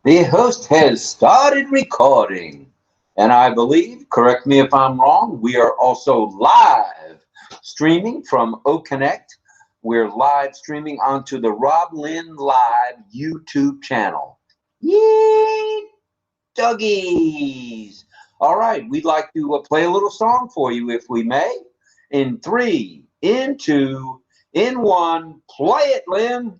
The host has started recording, and I believe, correct me if I'm wrong, we are also live streaming from OConnect. We're live streaming onto the RobLynnLive YouTube channel. Yay, doggies! All right, we'd like to play a little song for you, if we may. In 3, in 2, in 1, play it, Lynn.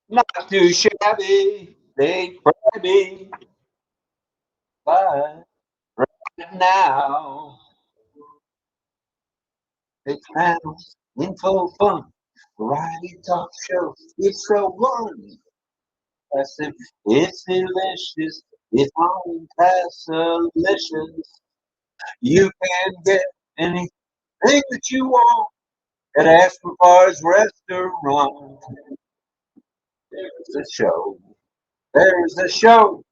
Not too shabby, they me but right now it's panels in full fun. Variety talk show, it's so one. It's delicious, it's on past delicious. You can get anything that you want at Ashford's restaurant. There's a show, there's a show.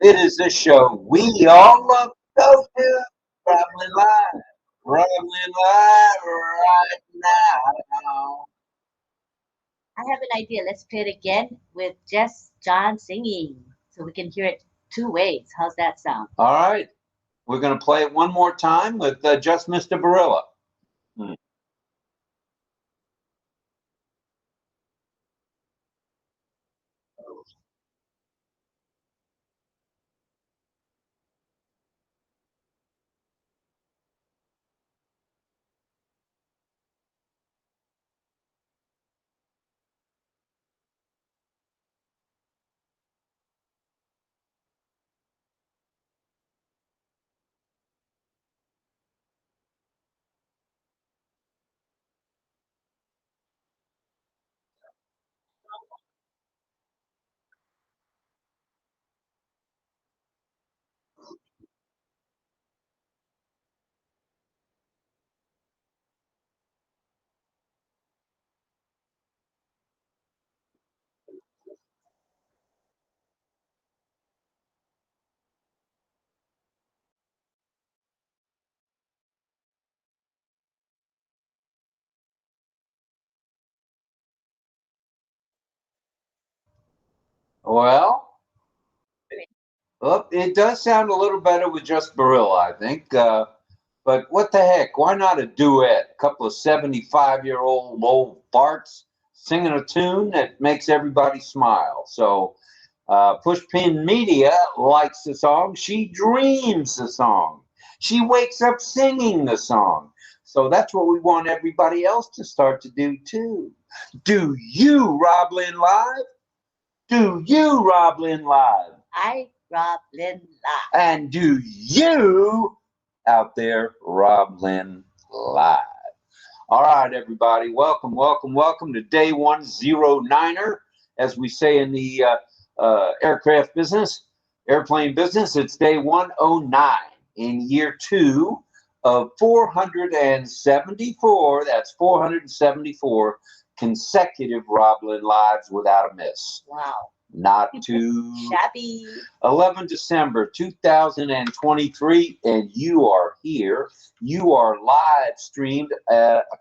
It is a show we all love to go to. Probably live. Probably live right now. I have an idea. Let's play it again with just John singing so we can hear it two ways. How's that sound? All right. We're going to play it one more time with just Mr. Barilla. Well, it does sound a little better with just Barilla, I think. But what the heck? Why not a duet? A couple of 75-year-old old farts singing a tune that makes everybody smile. So Pushpin Media likes the song. She dreams the song. She wakes up singing the song. So that's what we want everybody else to start to do too. Do you, RobLynn Live? Do you, RobLynn Live? I, RobLynn Live. And do you out there, RobLynn Live? All right, everybody. Welcome, welcome, welcome to day 109er. As we say in the aircraft business, airplane business, it's day 109 in year 2 of 474. That's 474 consecutive RobLynn Lives without a miss. Wow. Not too shabby. 11 December 2023, and you are here. You are live streamed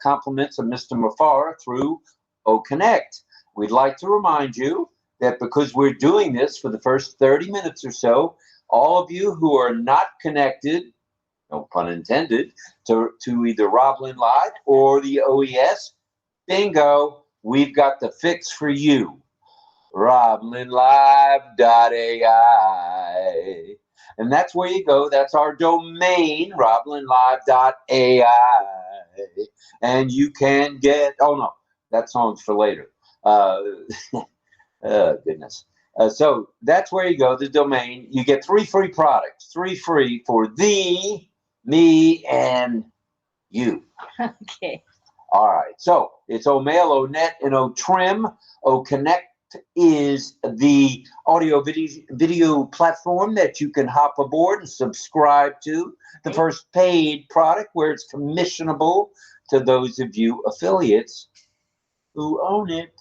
compliments of Mr. Mafara through OConnect. We'd like to remind you that because we're doing this for the first 30 minutes or so, all of you who are not connected, no pun intended, to either RobLynn Live or the OES, bingo, we've got the fix for you. RobLynnLive.ai. And that's where you go. That's our domain, RobLynnLive.ai. And you can get, oh no, that song's for later. Oh, goodness. So that's where you go, the domain. You get 3 free products, 3 free for thee, me, and you. Okay. All right. So it's O-Mail, O-Net, and O-Trim. OConnect is the audio video platform that you can hop aboard and subscribe to. The first paid product where it's commissionable to those of you affiliates who own it.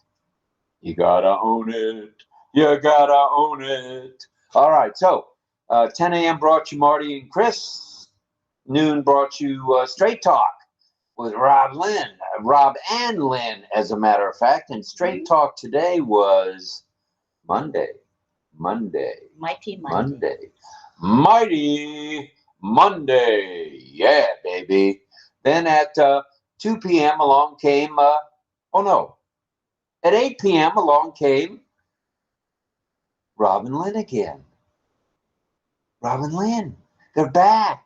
You gotta own it. You gotta own it. All right, so 10 a.m. brought you Marty and Chris. Noon brought you Straight Talk with RobLynn, Rob and Lynn, as a matter of fact. And Straight Talk today was Monday. Mighty Monday. Mighty Monday. Yeah, baby. Then at 2 p.m. along came, at 8 p.m. along came Rob and Lynn again. Rob and Lynn, they're back.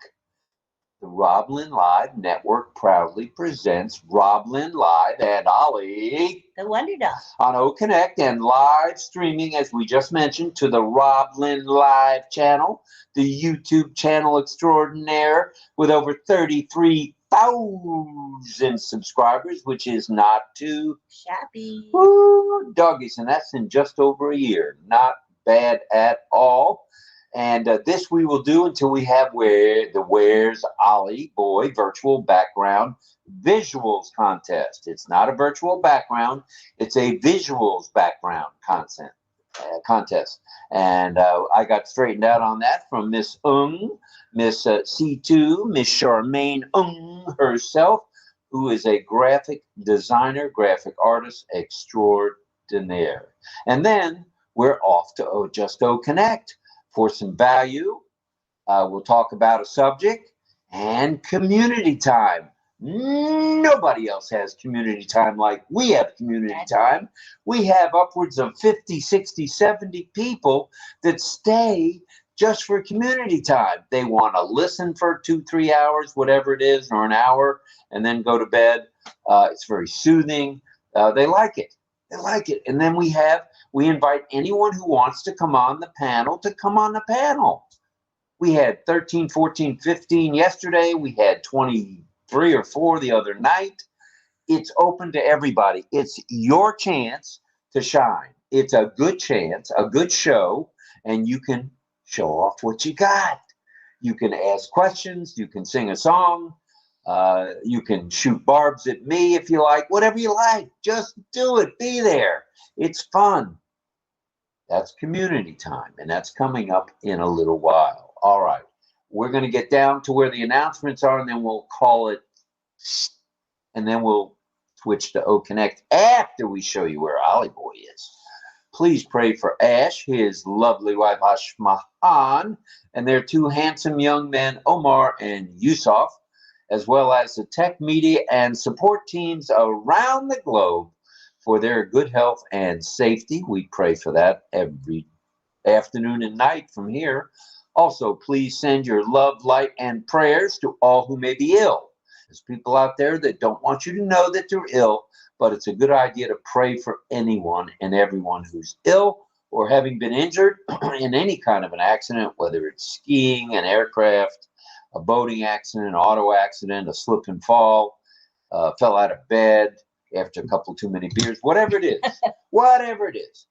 The RobLynnLive Network proudly presents RobLynnLive and Ollie The Wonder Dog on OConnect and live streaming, as we just mentioned, to the RobLynnLive channel, the YouTube channel extraordinaire with over 33,000 subscribers, which is not too shabby. Woo, doggies, and that's in just over a year. Not bad at all. And this we will do until we have Where's Ollie Boy virtual background visuals contest. It's not a virtual background. It's a visuals background contest. And I got straightened out on that from Miss Miss C2, Miss Charmaine herself, who is a graphic designer, graphic artist extraordinaire. And then we're off to Just OConnect for some value. We'll talk about a subject and community time. Nobody else has community time like we have community time. We have upwards of 50, 60, 70 people that stay just for community time. They want to listen for 2-3 hours, whatever it is, or an hour, and then go to bed. It's very soothing. They like it. They like it. And then we invite anyone who wants to come on the panel to come on the panel. We had 13, 14, 15 yesterday. We had 23 or 4 the other night. It's open to everybody. It's your chance to shine. It's a good chance, a good show, and you can show off what you got. You can ask questions. You can sing a song. You can shoot barbs at me if you like. Whatever you like. Just do it. Be there. It's fun. That's community time, and that's coming up in a little while. All right. We're going to get down to where the announcements are, and then we'll call it, and then we'll switch to OConnect after we show you where Ollie Boy is. Please pray for Ash, his lovely wife, Ashmahan, and their 2 handsome young men, Omar and Yusuf, as well as the tech media and support teams around the globe for their good health and safety. We pray for that every afternoon and night from here. Also, please send your love, light, and prayers to all who may be ill. There's people out there that don't want you to know that they're ill, but it's a good idea to pray for anyone and everyone who's ill or having been injured in any kind of an accident, whether it's skiing, an aircraft, a boating accident, an auto accident, a slip and fall, fell out of bed after a couple too many beers, whatever it is,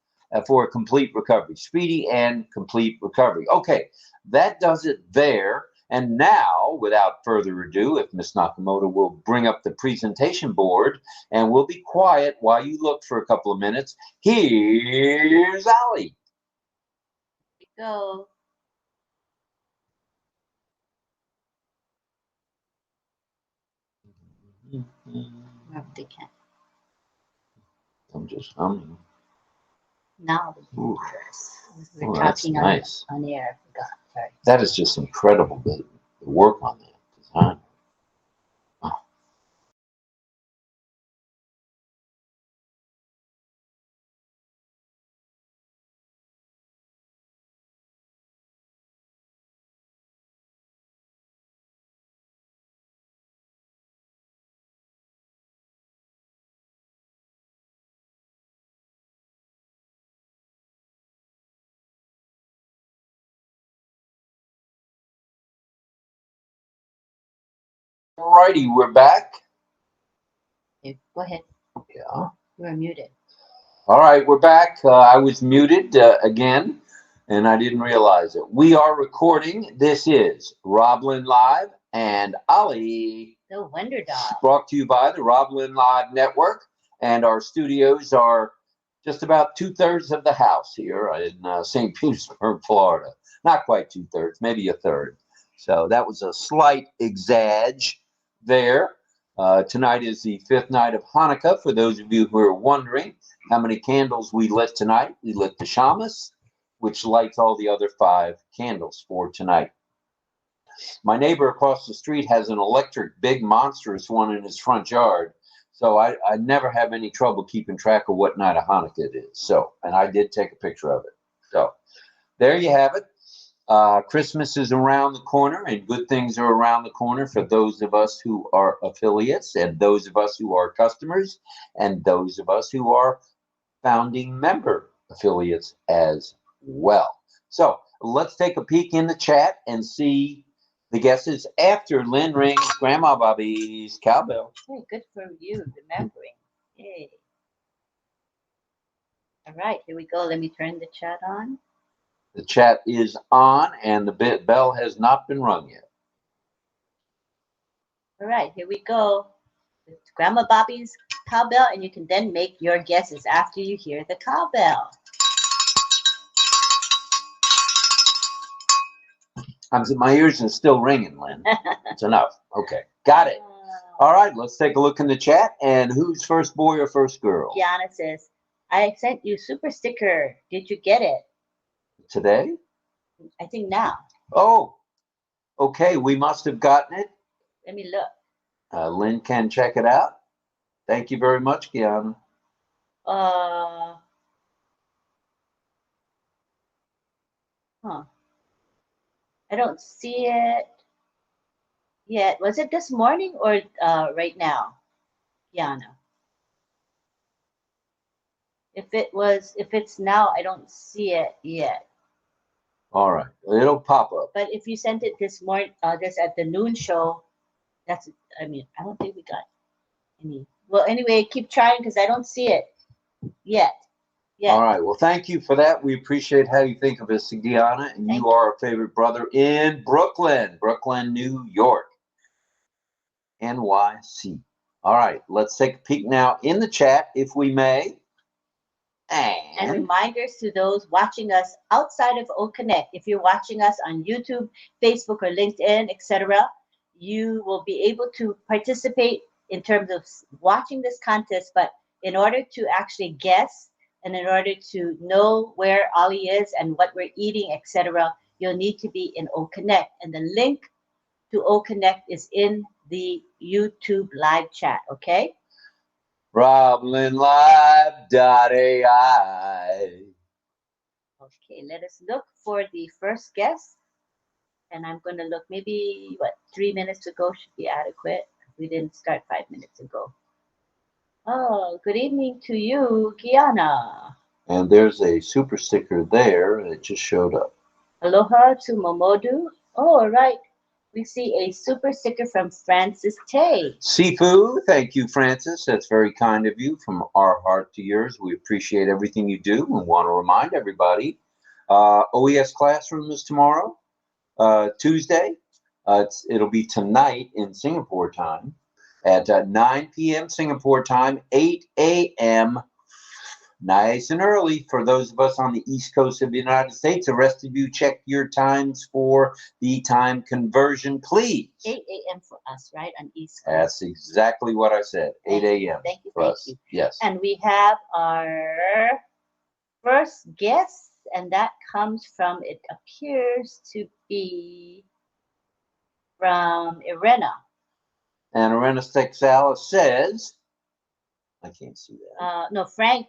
for a complete recovery, speedy and complete recovery. Okay, that does it there. And now, without further ado, if Miss Nakamoto will bring up the presentation board, and we'll be quiet while you look for a couple of minutes. Here's Ollie. Here we go. They can't. I'm just humming. Now Ooh. we're Oh, talking nice. on air. Sorry. That is just incredible, the work on that design. Oh. Alrighty, we're back. Go ahead. Yeah. You were muted. All right, we're back. I was muted again, and I didn't realize it. We are recording. This is RobLynnLive and Ollie The Wonder Doll. Brought to you by the RobLynnLive Network. And our studios are just about 2/3 of the house here in St. Petersburg, Florida. Not quite 2/3, maybe a third. So that was a slight exag there. Tonight is the 5th night of Hanukkah. For those of you who are wondering how many candles we lit tonight, we lit the shamus, which lights all the other 5 candles for tonight. My neighbor across the street has an electric, big, monstrous one in his front yard. So I never have any trouble keeping track of what night of Hanukkah it is. So, and I did take a picture of it. So there you have it. Christmas is around the corner, and good things are around the corner for those of us who are affiliates, and those of us who are customers, and those of us who are founding member affiliates as well. So let's take a peek in the chat and see the guesses after Lynn rings Grandma Bobby's cowbell. Hey, good for you remembering. Yay. All right, here we go. Let me turn the chat on. The chat is on, and the bell has not been rung yet. All right, here we go. It's Grandma Bobby's cowbell, and you can then make your guesses after you hear the cowbell. My ears are still ringing, Lynn. It's enough. Okay, got it. All right, let's take a look in the chat. And who's first boy or first girl? Kiana says, I sent you super sticker. Did you get it? Today? I think now. Oh, okay. We must have gotten it. Let me look. Lynn can check it out. Thank you very much, Kiana. I don't see it yet. Was it this morning or right now, Kiana? If it's now, I don't see it yet. All right, it'll pop up. But if you sent it this morning, this at the noon show, I don't think we got any. Well, anyway, keep trying because I don't see it yet. All right. Well, thank you for that. We appreciate how you think of us, Gianna. And you are our favorite brother in Brooklyn, New York, NYC. All right. Let's take a peek now in the chat, if we may. And reminders to those watching us outside of OConnect. If you're watching us on YouTube, Facebook, or LinkedIn, etc., you will be able to participate in terms of watching this contest. But in order to actually guess, and in order to know where Ali is and what we're eating, etc., you'll need to be in OConnect. And the link to OConnect is in the YouTube live chat, okay? RobLynnLive.ai. Okay, let us look for the first guest. And I'm going to look maybe, 3 minutes ago should be adequate. We didn't start 5 minutes ago. Oh, good evening to you, Kiana. And there's a super sticker there, and it just showed up. Aloha to Momodu. Oh, all right. We see a super sticker from Francis Tay. Sifu, thank you, Francis. That's very kind of you. From our heart to yours, we appreciate everything you do and want to remind everybody. OES Classroom is tomorrow, Tuesday. It'll be tonight in Singapore time at 9 p.m. Singapore time, 8 a.m. Nice and early for those of us on the East Coast of the United States. The rest of you, check your times for the time conversion, please. 8 a.m. for us, right, on East Coast. That's exactly what I said, 8 a.m. Thank you, for us. Yes. And we have our first guest, and that comes from, it appears to be from Irena. And Irena Stexala says, I can't see that. No, Frank.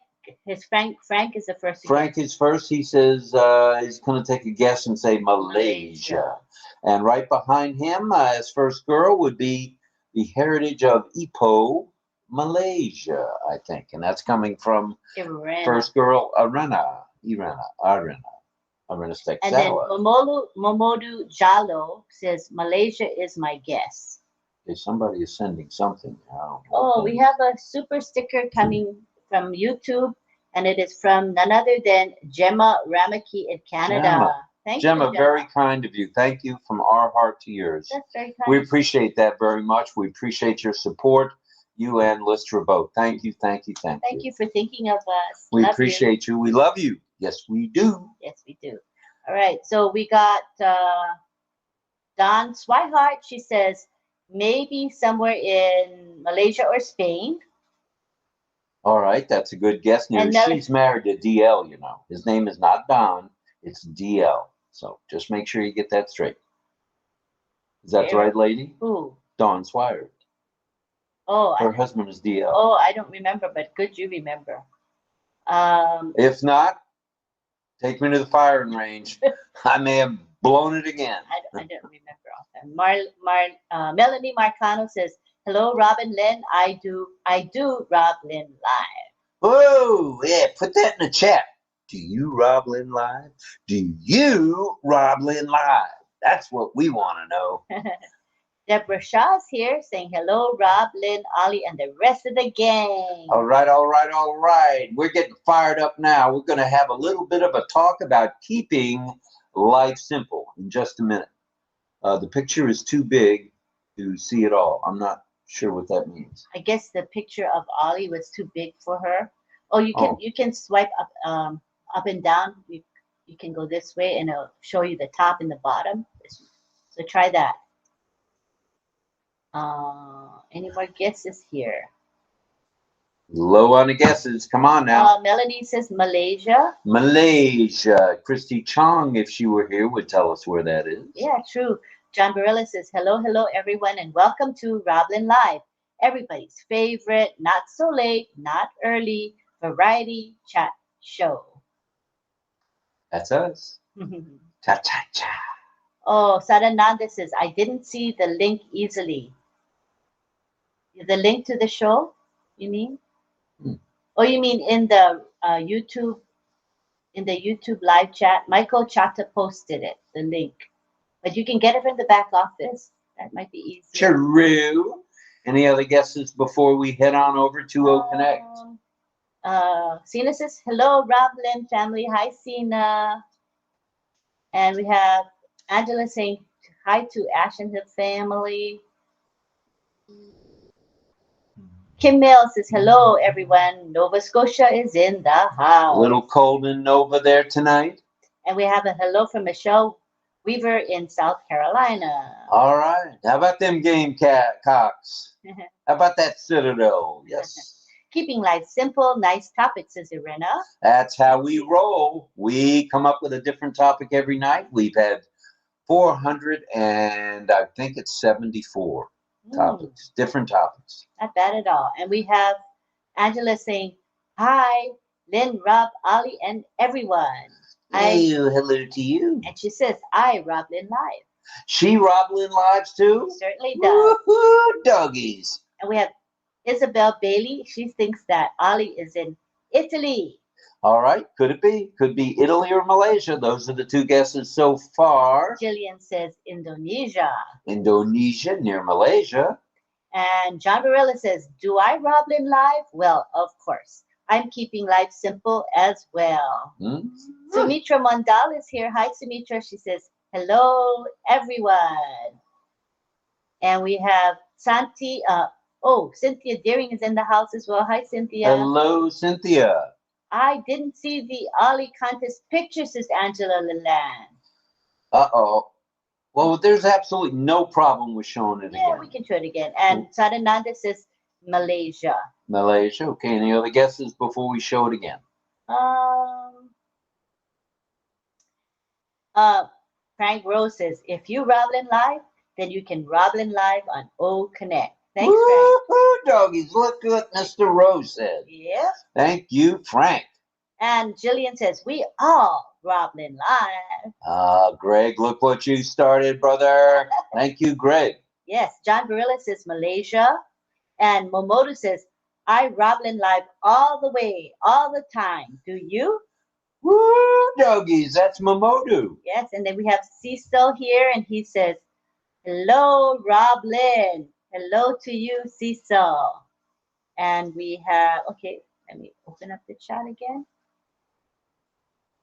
Frank is the first. Frank is first. He says he's going to take a guess and say Malaysia. And right behind him, as first girl, would be the heritage of Ipoh, Malaysia, I think. And that's coming from Irena. First girl, Irena Stexala. And then Momodu Jalo says Malaysia is my guess. Okay, somebody is sending something. Oh, we have a super sticker coming from YouTube, and it is from none other than Gemma Ramaki in Canada. Thank Gemma, you, very kind of you. Thank you from our heart to yours. That's very kind. We appreciate that very much. We appreciate your support, you and Lister both. Thank you, thank you, thank you. Thank you for thinking of us. We Love appreciate you. We love you. Yes, we do. Yes, we do. All right. So we got Dawn Swihart. She says maybe somewhere in Malaysia or Spain. All right, that's a good guess. And She's married to DL, you know. His name is not Don, it's DL. So just make sure you get that straight. Is that the right lady? Who? Dawn Swihart. Oh, her husband is DL. Oh, I don't remember, but good you remember. If not, take me to the firing range. I may have blown it again. I don't remember offhand. Melanie Marcano says, "Hello, RobLynn. I do RobLynnLive." Whoa, yeah, put that in the chat. Do you RobLynnLive? Do you RobLynnLive? That's what we want to know. Deborah Shaw's here saying hello, Rob, Lynn, Ollie, and the rest of the gang. All right, all right, all right. We're getting fired up now. We're going to have a little bit of a talk about keeping life simple in just a minute. The picture is too big to see it all. I'm not sure what that means. I guess the picture of Ollie was too big for her. Oh, you can swipe up and down. You can go this way and it'll show you the top and the bottom. So try that. Any more guesses here? Low on the guesses. Come on now. Melanie says Malaysia. Malaysia. Christy Chong, if she were here, would tell us where that is. Yeah, true. John Barilla says, hello, everyone, and welcome to RobLynnLive, everybody's favorite, not so late, not early, variety chat show. That's us. Cha-cha-cha. Oh, Sarananda says, I didn't see the link easily. The link to the show, you mean? Oh, you mean in the YouTube live chat? Michael Chata posted it, the link. But you can get it from the back office. That might be easy. True. Any other guesses before we head on over to OConnect? Sina says, hello, RobLynn family. Hi, Sina. And we have Angela saying hi to Ash and her family. Kim Mills says, hello, everyone. Nova Scotia is in the house. A little cold in Nova there tonight. And we have a hello from Michelle Weaver in South Carolina. All right. How about them Gamecocks? How about that Citadel? Yes. Keeping life simple, nice topic, says Irena. That's how we roll. We come up with a different topic every night. We've had 400 and I think it's 74 topics, different topics. Not bad at all. And we have Angela saying, hi, Lynn, Rob, Ollie, and everyone. Hello to you. And she says, I RobLynnLive. She RobLynnLives too? She certainly does. Woohoo, doggies. And we have Isabel Bailey. She thinks that Ollie is in Italy. All right. Could it be? Could be Italy or Malaysia. Those are the two guesses so far. Jillian says Indonesia. Indonesia near Malaysia. And John Barilla says, do I RobLynnLive? Well, of course. I'm keeping life simple as well. Sumitra Mondal is here. Hi, Sumitra. She says, hello, everyone. And we have Santi. Cynthia Deering is in the house as well. Hi, Cynthia. Hello, Cynthia. I didn't see the Ollie contest picture, says Angela Leland. Uh-oh. Well, there's absolutely no problem with showing it again. Yeah, we can show it again. And Sadananda says Malaysia. Malaysia. Okay, any other guesses before we show it again? Frank Rose says, if you RobLynnLive, then you can RobLynnLive on OConnect. Thanks, Frank. Doggies, look what Mr. Rose said. Yeah. Thank you, Frank. And Jillian says, we all RobLynnLive. Greg, look what you started, brother. Thank you, Greg. Yes, John Barilla says Malaysia. And Momodu says, I RobLynnLive all the way, all the time. Do you? Woo, doggies, that's Momodu. Yes, and then we have Cecil here, and he says, hello, RobLynn. Hello to you, Cecil. And we have, okay, let me open up the chat again.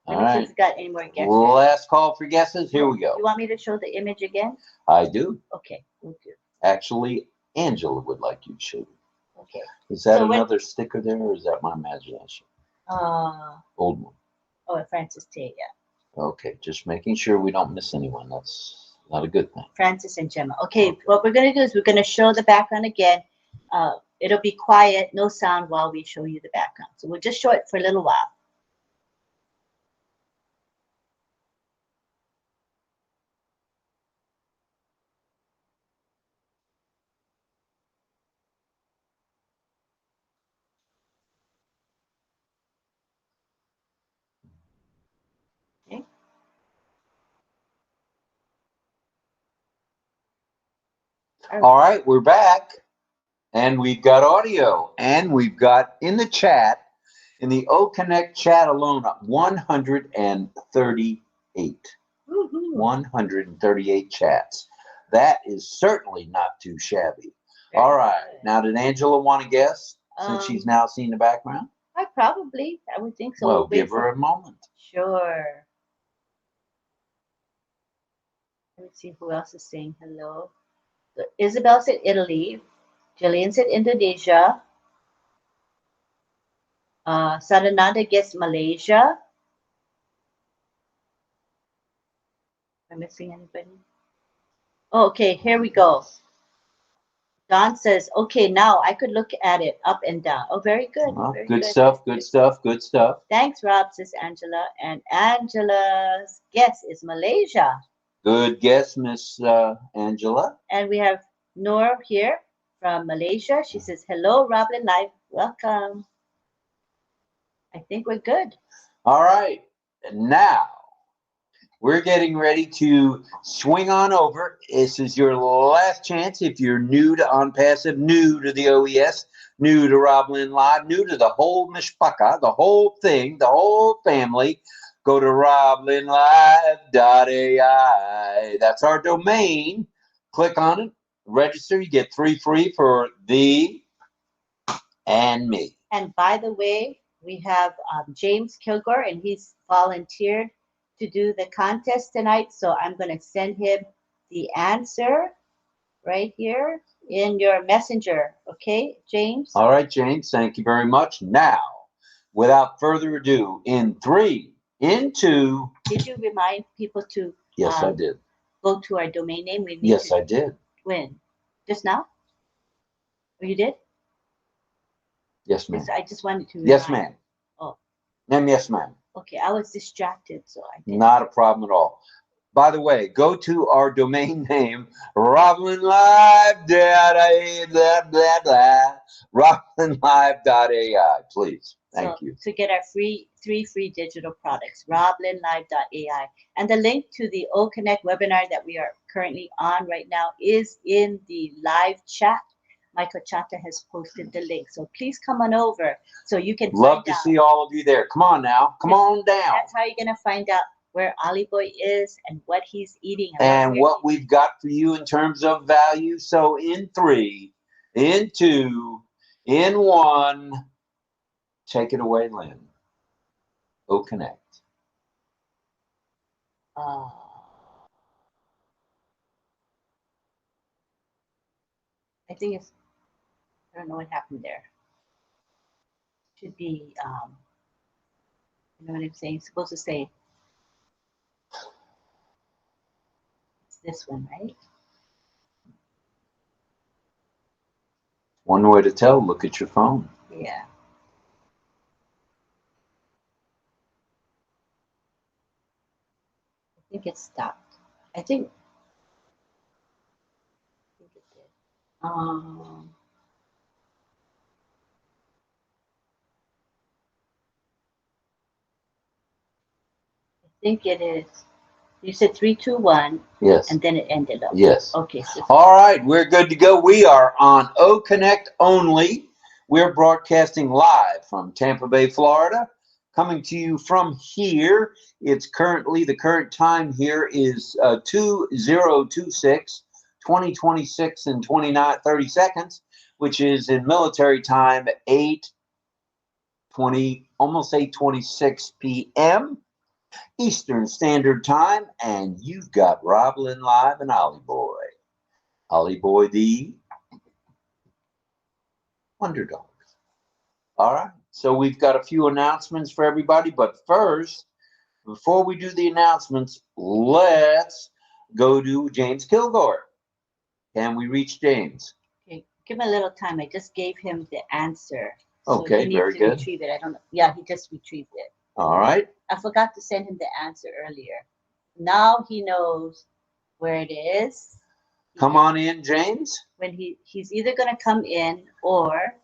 Let All me see if right. we've got any more guesses. Last call for guesses. Here we go. You want me to show the image again? I do. Okay, we'll do. Actually, Angela would like you to show. Okay. Is that So another sticker there, or is that my imagination? Old one. Oh, Francis Tay, yeah. Okay, just making sure we don't miss anyone. That's not a good thing. Francis and Gemma. Okay, what we're going to do is we're going to show the background again. It'll be quiet, no sound while we show you the background. So we'll just show it for a little while. Okay. All right, we're back. And we've got audio. And we've got in the chat, in the OConnect chat alone, 138. 138 chats. That is certainly not too shabby. All right. Now, did Angela want to guess since she's now seen the background? I would think so. Well, give her a moment. Sure. Let me see who else is saying hello. So Isabel said Italy. Jillian said Indonesia. Sadananda guessed Malaysia. Am I missing anybody? Oh, okay, here we go. Don says, okay, now I could look at it up and down. Oh, very good. Well, very good stuff, good stuff, good stuff. Thanks, Rob, says Angela. And Angela's guess is Malaysia. Good guess, Miss Angela. And we have Noor here from Malaysia. She says, hello, RobLynnLive. Welcome. I think we're good. All right. Now, we're getting ready to swing on over. This is your last chance if you're new to OnPassive, new to the OES, new to RobLynnLive, new to the whole mishpaka, the whole thing, the whole family. Go to RobLynnLive.ai. That's our domain. Click on it, register. You get 3 free for thee and me. And by the way, we have James Kilgore, and he's volunteered to do the contest tonight. So I'm going to send him the answer right here in your messenger. Okay, James? All right, James. Thank you very much. Now, without further ado, in 3, in 2. Did you remind people to? Yes, I did. Go to our domain name. Yes, I did. When? Just now? Oh, you did? Yes, ma'am. I just wanted to. Yes, ma'am. Oh. Ma'am, yes, ma'am. Okay, I was distracted, so I didn't. Not a problem at all. By the way, go to our domain name, RobLynnLive.ai, please. Thank you. To get our 3 free digital products, RobLynnLive.ai. And the link to the OConnect webinar that we are currently on right now is in the live chat. Michael Chata has posted the link. So please come on over so you can love to see all of you there. Come on now. Come on down. That's how you're going to find out where Ollie Boy is and what he's eating. And what we've got for you in terms of value. So in 3, in 2, in 1, take it away, Lynn. OConnect. I think it's, I don't know what happened there. Should be, you know what I'm saying? It's supposed to say, it's this one, right? One way to tell, look at your phone. Yeah. I think it stopped. I think it did. I think it is. You said 3, 2, 1. Yes. And then it ended up. Yes. Okay. So all right, we're good to go. We are on OConnect only. We're broadcasting live from Tampa Bay, Florida. Coming to you from here. It's currently, the current time here is 2026, 2026 and 30 seconds, which is in military time 8:20, almost 8:26 p.m. Eastern Standard Time, and you've got RobLynn Live and Ollie Boy. Ollie Boy, the Wonder Dog. All right, so we've got a few announcements for everybody, but first, before we do the announcements, let's go to James Kilgore. Can we reach James? Okay, give him a little time. I just gave him the answer. So Okay, he needs very to good. retrieve it. I don't know. Yeah, he just retrieved it. All right. I forgot to send him the answer earlier. Now he knows where it is. Come on in, James. When he's either gonna come in or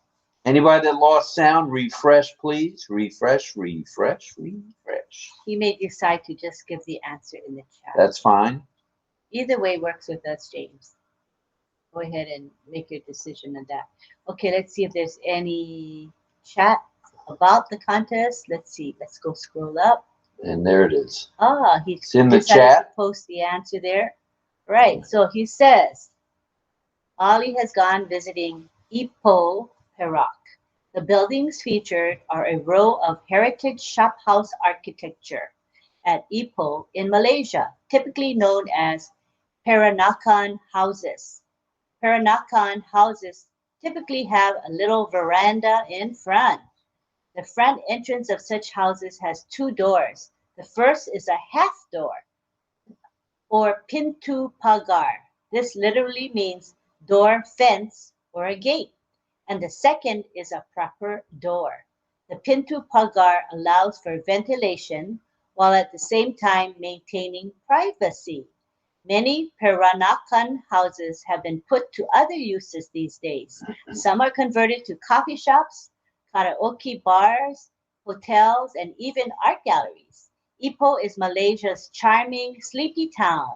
Anybody that lost sound, refresh, please. Refresh. he may decide to just give the answer in the chat. That's fine. Either way works with us, James. Go ahead and make your decision on that. Okay, let's see if there's any chat about the contest. Let's see. Let's go scroll up. And there it is. He It's in the decided chat. to post the answer there. Right. So he says, Ollie has gone visiting Ipoh, Perak. The buildings featured are a row of heritage shophouse architecture at Ipoh in Malaysia, typically known as Peranakan houses. Peranakan houses typically have a little veranda in front. The front entrance of such houses has two doors. The first is a half door, or pintu pagar. This literally means door, fence, or a gate. And the second is a proper door. The pintu pagar allows for ventilation while at the same time maintaining privacy. Many Peranakan houses have been put to other uses these days. Some are converted to coffee shops, karaoke bars, hotels, and even art galleries. Ipoh is Malaysia's charming, sleepy town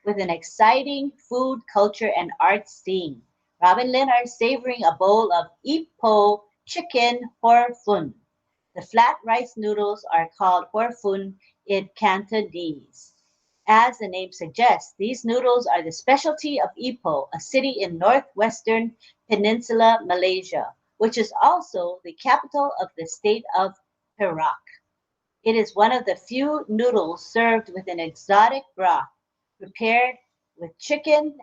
with an exciting food, culture, and art scene. Rob and Lynn are savoring a bowl of Ipoh chicken hor fun. The flat rice noodles are called hor fun in Cantonese. As the name suggests, these noodles are the specialty of Ipoh, a city in northwestern Peninsula, Malaysia, which is also the capital of the state of Perak. It is one of the few noodles served with an exotic broth prepared with chicken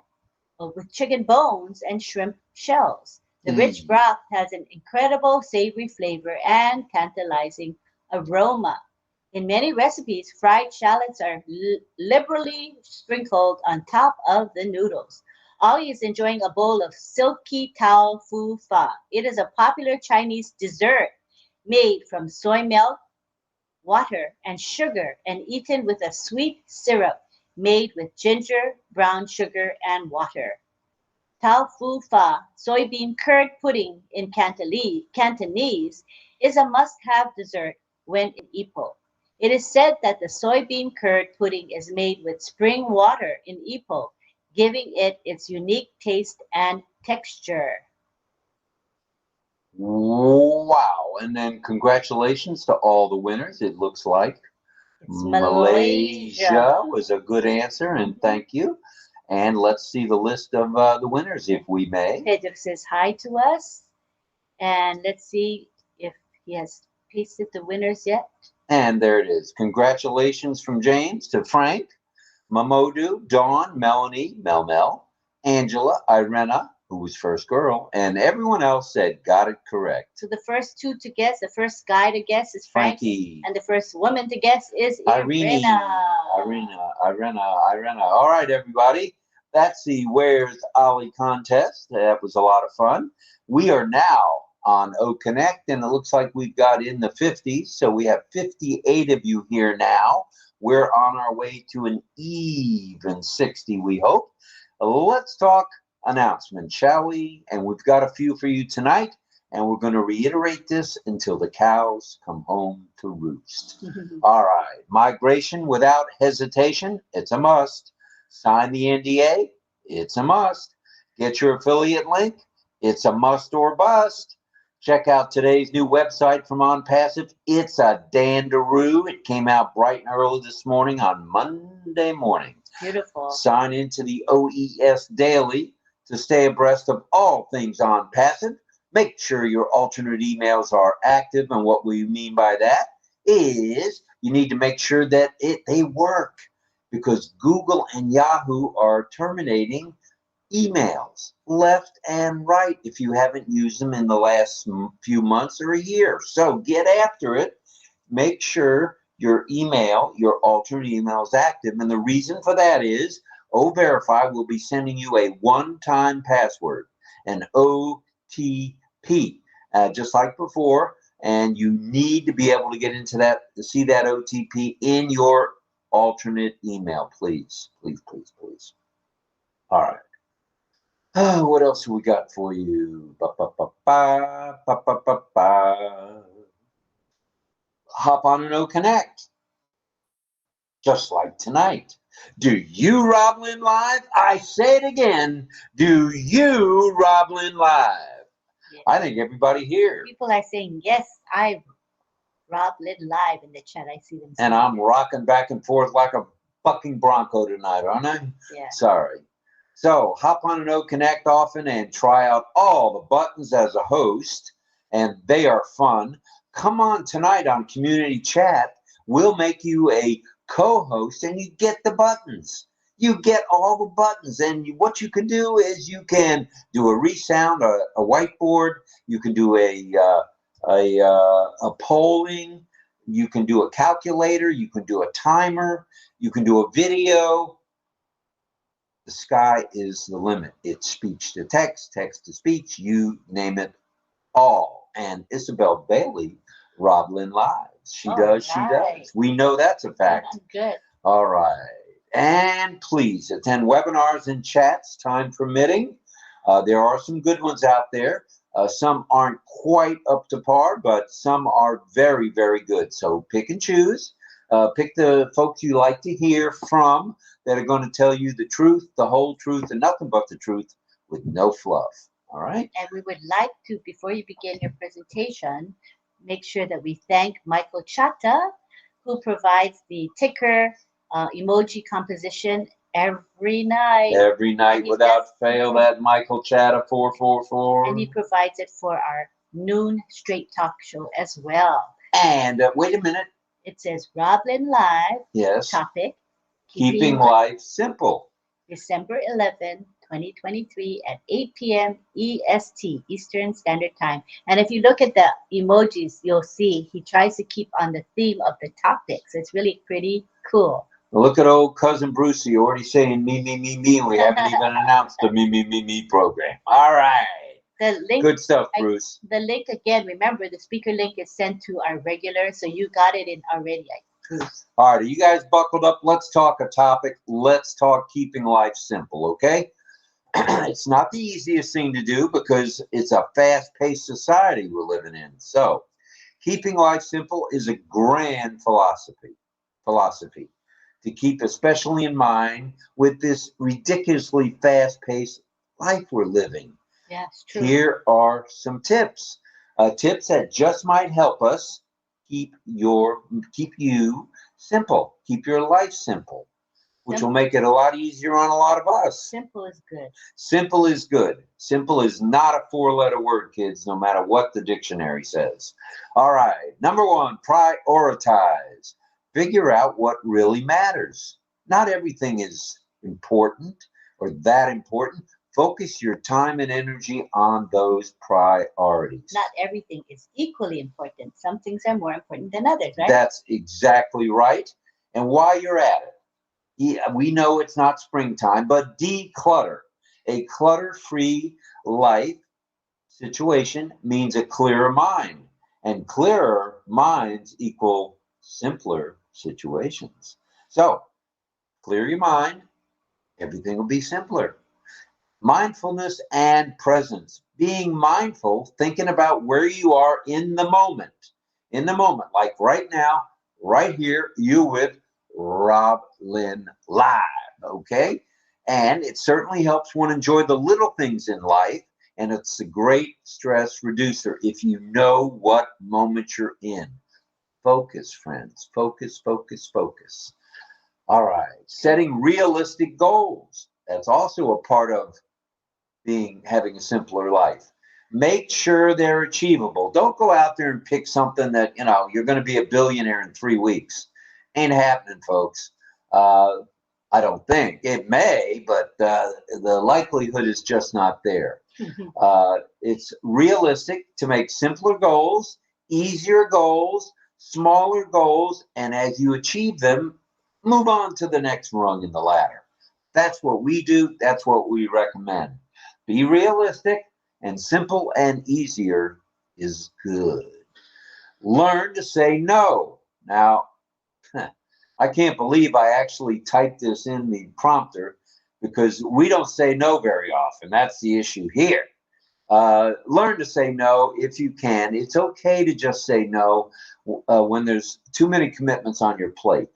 bones and shrimp shells. The rich broth has an incredible savory flavor and tantalizing aroma. In many recipes, fried shallots are liberally sprinkled on top of the noodles. Ollie is enjoying a bowl of silky tau fu fa. It is a popular Chinese dessert made from soy milk, water, and sugar and eaten with a sweet syrup made with ginger, brown sugar, and water. Tau fu fa, soybean curd pudding in Cantonese, is a must-have dessert when in Ipoh. It is said that the soybean curd pudding is made with spring water in Ipoh, giving it its unique taste and texture. Wow. And then congratulations to all the winners. It looks like It's Malaysia was a good answer, and thank you. And let's see the list of the winners, if we may. Pedro says hi to us. And let's see if he has pasted the winners yet. And there it is. Congratulations from James to Frank, Mamodu, Dawn, Melanie, Mel, Angela, Irena, who was first girl, and everyone else said got it correct. So the first two to guess, the first guy to guess is Frankie. And the first woman to guess is Irena. All right, everybody. That's the Where's Ollie contest. That was a lot of fun. We are now on OConnect, and it looks like we've got in the 50s. So we have 58 of you here now. We're on our way to an even 60, we hope. Let's talk announcements, shall we? And we've got a few for you tonight, and we're going to reiterate this until the cows come home to roost. All right. Migration without hesitation. It's a must. Sign the NDA. It's a must. Get your affiliate link. It's a must or bust. Check out today's new website from ONPASSIVE. It's a dandaroo. It came out bright and early this morning on Monday morning. Beautiful. Sign into the OES Daily to stay abreast of all things ONPASSIVE. Make sure your alternate emails are active, and what we mean by that is you need to make sure that they work, because Google and Yahoo are terminating emails left and right if you haven't used them in the last few months or a year. So get after it. Make sure your email, your alternate email, is active. And the reason for that is O-Verify will be sending you a one-time password, an OTP, just like before. And you need to be able to get into that, to see that OTP in your alternate email, please. Please, please, please. All right. What else have we got for you? Hop on an OConnect, just like tonight. Do you RobLynnLive? I say it again. Do you RobLynnLive? Yes. I think everybody here. People are saying, yes, I RobLynnLive in the chat. I see them. And I'm rocking back and forth like a fucking bronco tonight, aren't I? Yeah. Sorry. So hop on an OConnect often and try out all the buttons as a host, and they are fun. Come on tonight on community chat. We'll make you a co-host and you get the buttons. You get all the buttons, and what you can do is you can do a resound, a whiteboard. You can do a polling. You can do a calculator. You can do a timer. You can do a video. The sky is the limit. It's speech to text, text to speech, you name it all. And Isabel Bailey, RobLynnLive. She does. We know that's a fact. Good. All right. And please attend webinars and chats, time permitting. There are some good ones out there. Some aren't quite up to par, but some are very, very good. So pick and choose. Pick the folks you like to hear from that are going to tell you the truth, the whole truth, and nothing but the truth with no fluff. All right? And we would like to, before you begin your presentation, make sure that we thank Michael Chata, who provides the ticker emoji composition every night. Every night without fail, that Michael Chata 444. And he provides it for our noon straight talk show as well. And wait a minute. It says RobLynnLive. Yes. Topic. Keeping life simple. December 11, 2023 at 8 p.m. EST, Eastern Standard Time. And if you look at the emojis, you'll see he tries to keep on the theme of the topics. It's really pretty cool. Look at old cousin Brucey already saying me, me, me, me. We haven't even announced the me, me, me, me program. All right. The link, good stuff, Bruce. The link again, remember the speaker link is sent to our regular, so you got it in already, Bruce. All right, are you guys buckled up? Let's talk a topic. Let's talk keeping life simple, okay? It's not the easiest thing to do because it's a fast-paced society we're living in. So keeping life simple is a grand philosophy to keep especially in mind with this ridiculously fast-paced life we're living. Yeah, it's true. Here are some tips. Tips that just might help us keep you simple. Keep your life simple, which will make it a lot easier on a lot of us. Simple is good. Simple is good. Simple is not a four-letter word, kids, no matter what the dictionary says. All right. Number one, prioritize. Figure out what really matters. Not everything is important or that important. Focus your time and energy on those priorities. Not everything is equally important. Some things are more important than others, right? That's exactly right. And while you're at it, we know it's not springtime, but declutter. A clutter-free life situation means a clearer mind. And clearer minds equal simpler situations. So, clear your mind. Everything will be simpler. Mindfulness and presence. Being mindful, thinking about where you are in the moment. In the moment, like right now, right here, you with RobLynnLive, okay? And it certainly helps one enjoy the little things in life, and it's a great stress reducer if you know what moment you're in. Focus, friends. Focus, focus, focus. All right. Setting realistic goals. That's also a part of having a simpler life. Make sure they're achievable. Don't go out there and pick something that, you're going to be a billionaire in 3 weeks. Ain't happening, folks. I don't think. It may, but the likelihood is just not there. It's realistic to make simpler goals, easier goals, smaller goals, and as you achieve them, move on to the next rung in the ladder. That's what we do. That's what we recommend. Be realistic, and simple and easier is good. Learn to say no. Now, I can't believe I actually typed this in the prompter because we don't say no very often. That's the issue here. Learn to say no if you can. It's okay to just say no when there's too many commitments on your plate.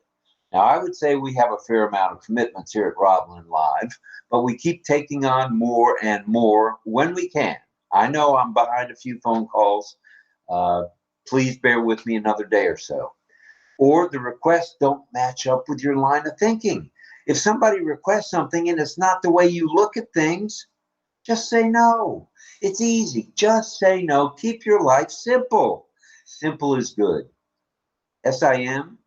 Now, I would say we have a fair amount of commitments here at RobLynnLive, but we keep taking on more and more when we can. I know I'm behind a few phone calls. Please bear with me another day or so. Or the requests don't match up with your line of thinking. If somebody requests something and it's not the way you look at things, just say no. It's easy. Just say no. Keep your life simple. Simple is good. SIMPLE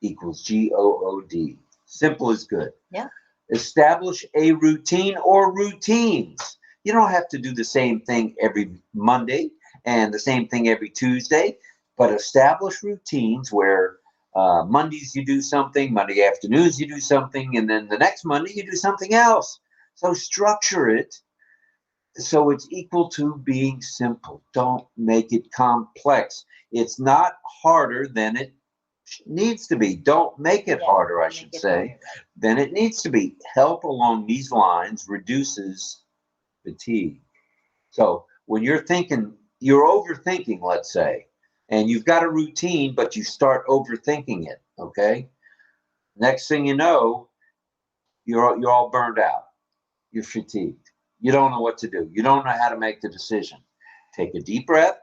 equals GOOD. Simple is good. Yeah. Establish a routine or routines. You don't have to do the same thing every Monday and the same thing every Tuesday, but establish routines where Mondays you do something, Monday afternoons you do something, and then the next Monday you do something else. So structure it so it's equal to being simple. Don't make it complex. It's not harder than it needs to be. Don't make it harder, I should say, than it needs to be. Help along these lines reduces fatigue. So when you're overthinking, let's say, and you've got a routine, but you start overthinking it, okay? Next thing you know, you're all burned out. You're fatigued. You don't know what to do. You don't know how to make the decision. Take a deep breath,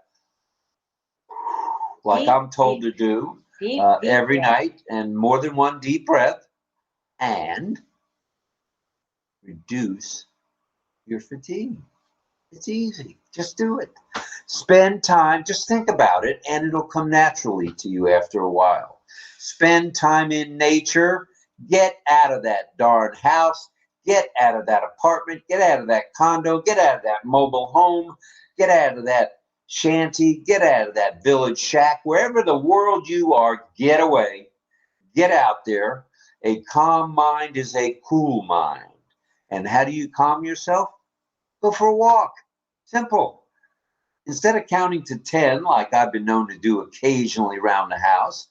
like I'm told to do every night, and more than one deep breath, and reduce your fatigue. It's easy. Just do it. Spend time. Just think about it, and it'll come naturally to you after a while. Spend time in nature. Get out of that darn house. Get out of that apartment. Get out of that condo. Get out of that mobile home. Get out of that shanty. Get out of that village shack. Wherever the world you are, get away. Get out there. A calm mind is a cool mind. And how do you calm yourself? Go for a walk. Simple. Instead of counting to 10, like I've been known to do occasionally around the house,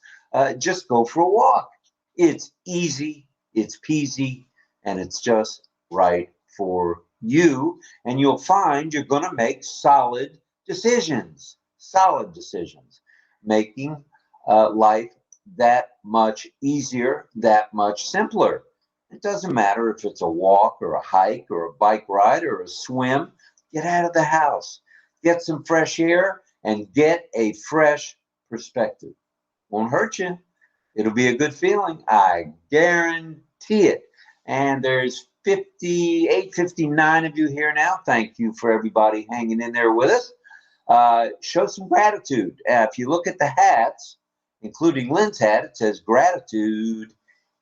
just go for a walk. It's easy, it's peasy, and it's just right for you. And you'll find you're going to make solid decisions, making life that much easier, that much simpler. It doesn't matter if it's a walk or a hike or a bike ride or a swim. Get out of the house, get some fresh air, and get a fresh perspective. Won't hurt you. It'll be a good feeling. I guarantee it. And there's 58, 59 of you here now. Thank you for everybody hanging in there with us. Show some gratitude. If you look at the hats, including Lynn's hat, it says gratitude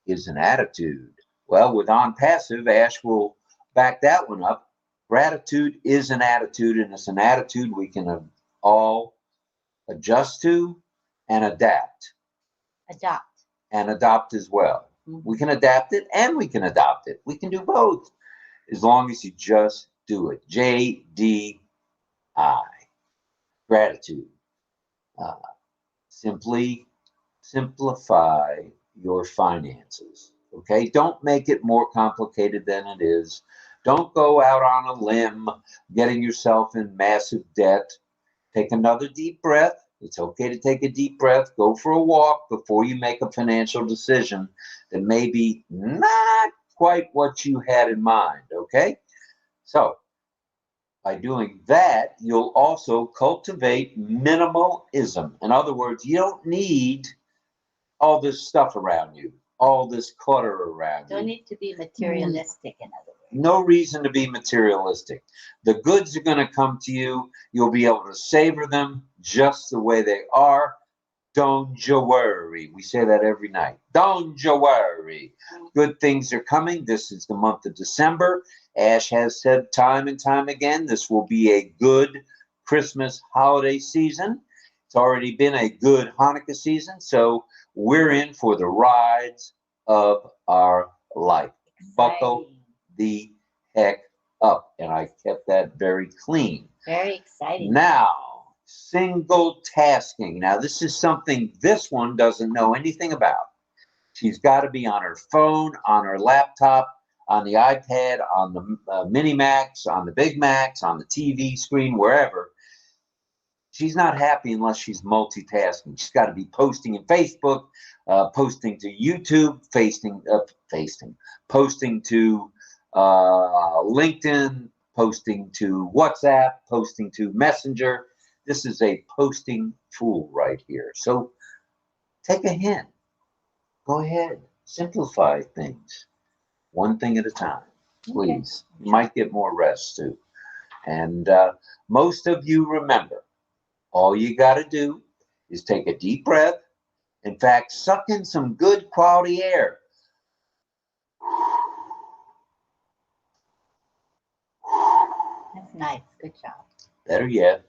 is an attitude. Well, with ONPASSIVE, Ash will back that one up. Gratitude is an attitude, and it's an attitude we can all adjust to and adapt. And adopt as well. Mm-hmm. We can adapt it and we can adopt it. We can do both as long as you just do it. JDI. Gratitude. Simply simplify your finances. Okay? Don't make it more complicated than it is. Don't go out on a limb getting yourself in massive debt. Take another deep breath. It's okay to take a deep breath. Go for a walk before you make a financial decision that may be not quite what you had in mind. Okay? So, by doing that, you'll also cultivate minimalism. In other words, you don't need all this stuff around you, all this clutter around you. Don't need to be materialistic, in other words. No reason to be materialistic. The goods are going to come to you. You'll be able to savor them just the way they are. Don't you worry. We say that every night. Don't you worry. Good things are coming. This is the month of December. Ash has said time and time again, this will be a good Christmas holiday season. It's already been a good Hanukkah season, so we're in for the rides of our life. Buckle the heck up. And I kept that very clean. Very exciting. Now, single tasking. Now, this is something this one doesn't know anything about. She's got to be on her phone, on her laptop, on the iPad, on the Mini Max, on the Big Max, on the TV screen, wherever. She's not happy unless she's multitasking. She's got to be posting in Facebook, posting to YouTube, posting to LinkedIn, posting to WhatsApp, posting to Messenger. This is a posting fool right here. So take a hint. Go ahead. Simplify things. One thing at a time, please. Okay. You might get more rest too. And most of you remember, all you got to do is take a deep breath. In fact, suck in some good quality air. That's nice. Good job. Better yet,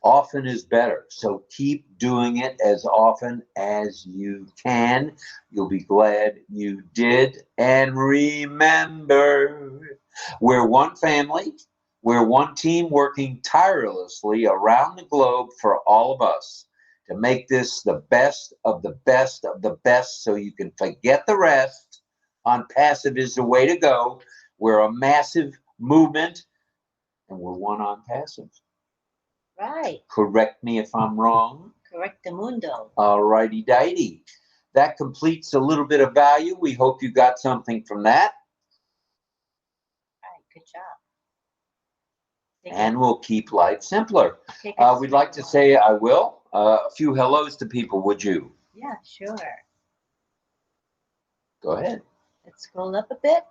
often is better. So keep doing it as often as you can. You'll be glad you did. And remember, we're one family. We're one team working tirelessly around the globe for all of us to make this the best of the best of the best so you can forget the rest. ONPASSIVE is the way to go. We're a massive movement, and we're one ONPASSIVE. Right. Correct me if I'm wrong. Correctamundo. All righty dighty. That completes a little bit of value. We hope you got something from that. All right, good job. And we'll keep life simpler. We'd like to say, a few hellos to people, would you? Yeah, sure. Go ahead. Let's scroll up a bit.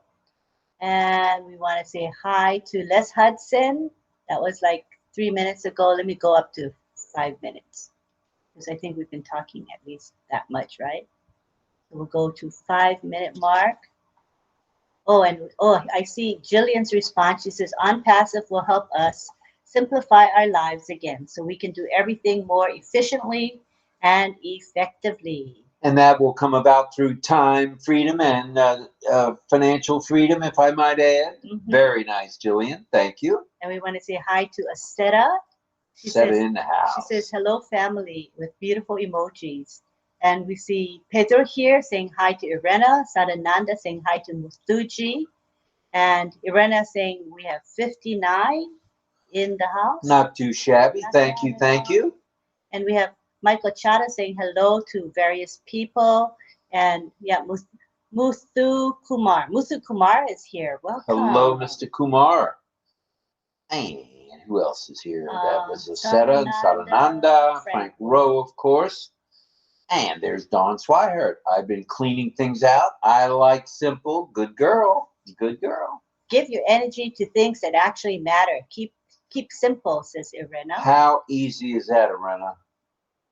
And we want to say hi to Les Hudson. That was like 3 minutes ago. Let me go up to 5 minutes. Because I think we've been talking at least that much, right? So we'll go to 5 minute mark. I see Jillian's response. She says, ONPASSIVE will help us simplify our lives again so we can do everything more efficiently and effectively. And that will come about through time freedom and financial freedom, if I might add. Mm-hmm. Very nice, Jillian. Thank you. And we want to say hi to Aseta. Aseta in the house. She says, hello, family, with beautiful emojis. And we see Pedro here saying hi to Irena, Sadananda saying hi to Muthuji, and Irena saying we have 59 in the house. Not too shabby. Thank you. And we have Michael Chada saying hello to various people. And yeah, Muthu Kumar. Muthu Kumar is here. Welcome. Hello, Mr. Kumar. And who else is here? That was Aseta and Sadananda, Frank Rowe, of course. And there's Dawn Swihart. I've been cleaning things out. I like simple. Good girl. Good girl. Give your energy to things that actually matter. Keep simple, says Irena. How easy is that, Irena?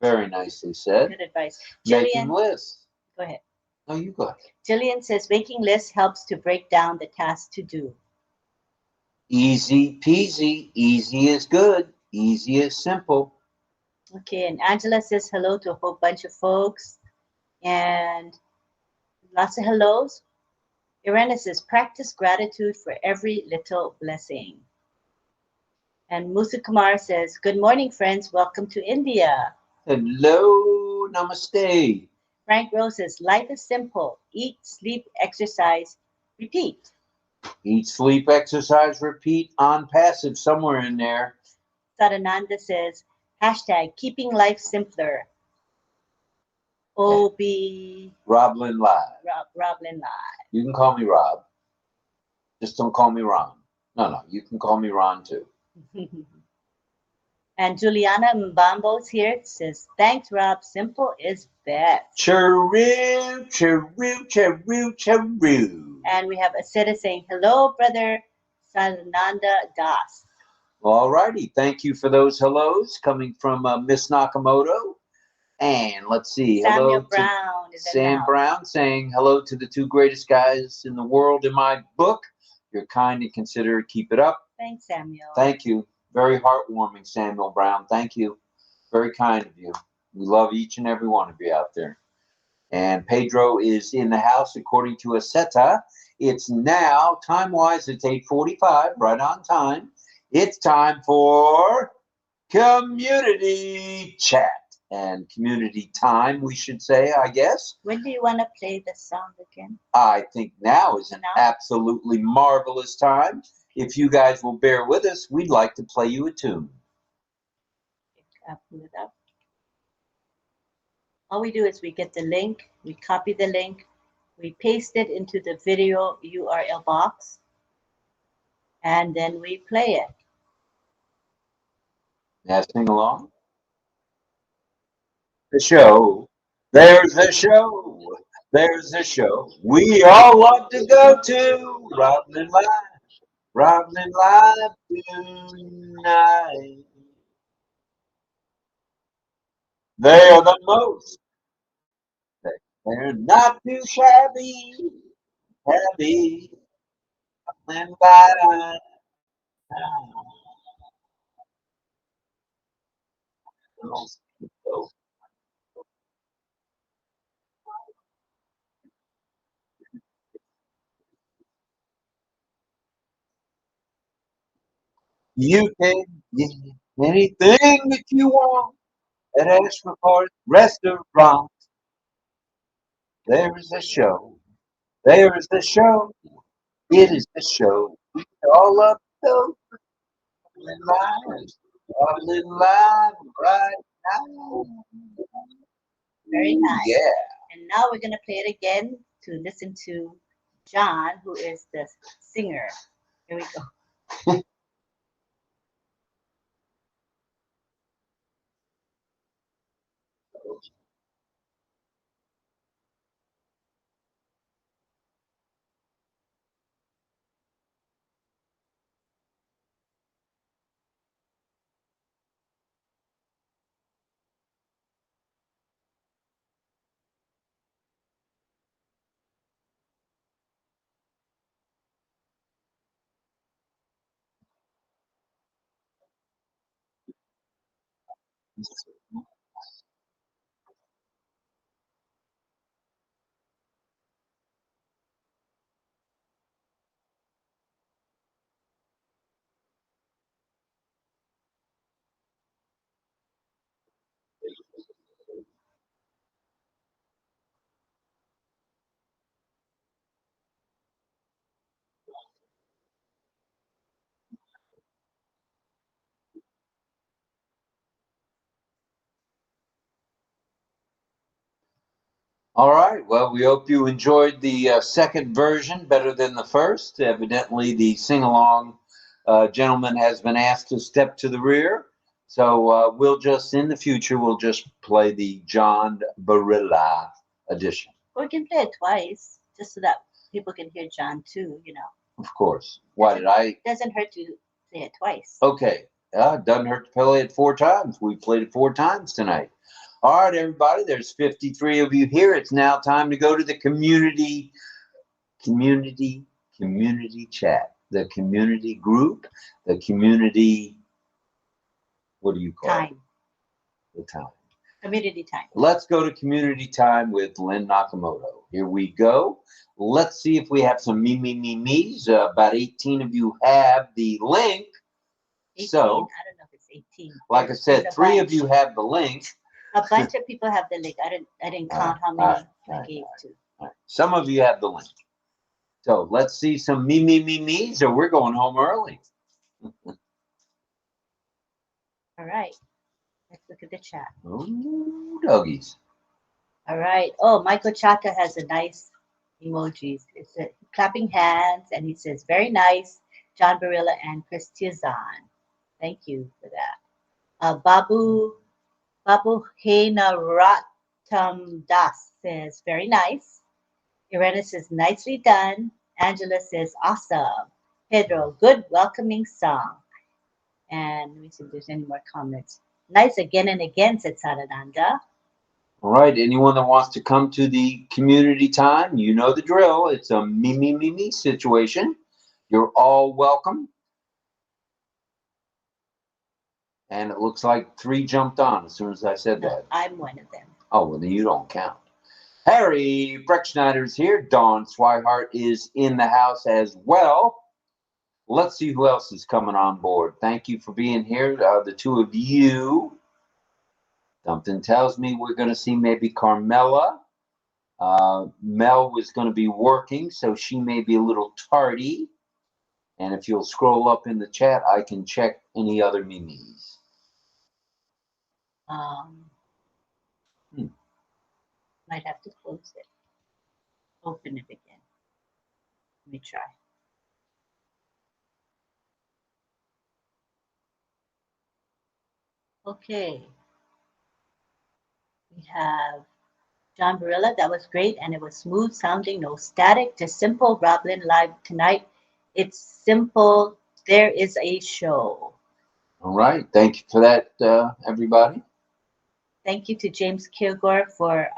Very nicely said. Good advice. Making lists. Go ahead. No, you go ahead. Jillian says making lists helps to break down the tasks to do. Easy peasy. Easy is good. Easy is simple. Okay, and Angela says hello to a whole bunch of folks. And lots of hellos. Irena says practice gratitude for every little blessing. And Musa Kumar says, good morning, friends. Welcome to India. Hello, namaste. Frank Rose says, life is simple. Eat, sleep, exercise, repeat. Eat, sleep, exercise, repeat. ONPASSIVE somewhere in there. Sadananda says, hashtag keeping life simpler. OB. RobLynnLive. RobLynnLive. You can call me Rob. Just don't call me Ron. No, you can call me Ron too. And Juliana Mbambo's here. Says, thanks, Rob. Simple is best. Chiroo, chiroo, chiroo, chiroo. And we have Asita saying, hello, brother Sananda Das. All righty. Thank you for those hellos coming from Miss Nakamoto. And let's see. Samuel Hello Brown to is in Sam now. Brown saying hello to the two greatest guys in the world in my book. You're kind and considerate. Keep it up. Thanks, Samuel. Thank you. Very heartwarming, Samuel Brown. Thank you. Very kind of you. We love each and every one of you out there. And Pedro is in the house according to Aseta. It's now, time-wise, it's 8:45, right on time. It's time for community chat and community time, we should say, I guess. When do you want to play the song again? I think now is an absolutely marvelous time. If you guys will bear with us, we'd like to play you a tune. Pull it up. All we do is we get the link, we copy the link, we paste it into the video URL box, and then we play it. Now sing along. The show. There's a show. There's a show we all love to go to. RobLynnLive. RobLynnLive tonight. They are the most. They're not too shabby. Happy. RobLynnLive. You can get anything that you want at Ashford Restaurant. There is a show. There is the show. It is the show. We all up to live. All in live right now. Very nice. Yeah. And now we're going to play it again to listen to John, who is the singer. Here we go. All right. Well, we hope you enjoyed the second version better than the first. Evidently, the sing-along gentleman has been asked to step to the rear. So we'll just, in the future, we'll just play the John Barilla edition. We can play it twice, just so that people can hear John too, you know. Of course. Why did I? Doesn't hurt to play it twice. Okay. Doesn't hurt to play it 4 times. We played it 4 times tonight. All right, everybody. There's 53 of you here. It's now time to go to the community chat, the community group, the community. What do you call Time. it? The time. Community time. Let's go to community time with Lynn Nakamoto. Here we go. Let's see if we have some me's. About 18 of you have the link. 18. So, I don't know if it's 18. like I said, 3 of you have the link. A bunch of people have the link. I didn't count how many I gave to. Some of you have the link. So let's see some me's, or we're going home early. All right. Let's look at the chat. Ooh, doggies. All right. Oh, Michael Chaka has a nice emojis. It's a clapping hands, and he says, very nice, John Barilla and Chris Tiazan. Thank you for that. Babu Hena Ratam Das says, very nice. Irena says, nicely done. Angela says, awesome. Pedro, good welcoming song. And let me see if there's any more comments. Nice again and again, said Sarananda. All right. Anyone that wants to come to the community time, you know the drill. It's a me situation. You're all welcome. And it looks like 3 jumped on as soon as I said that. I'm one of them. Oh, well, then you don't count. Harry Breckschneider's here. Dawn Swihart is in the house as well. Let's see who else is coming on board. Thank you for being here, the two of you. Something tells me we're going to see maybe Carmela. Mel was going to be working, so she may be a little tardy. And if you'll scroll up in the chat, I can check any other mimis. Might have to close it. Open it again. Let me try. Okay. We have John Barilla. That was great, and it was smooth sounding, no static, just simple. RobLynn live tonight. It's simple. There is a show. All right. Thank you for that, everybody. Thank you to James Kilgore for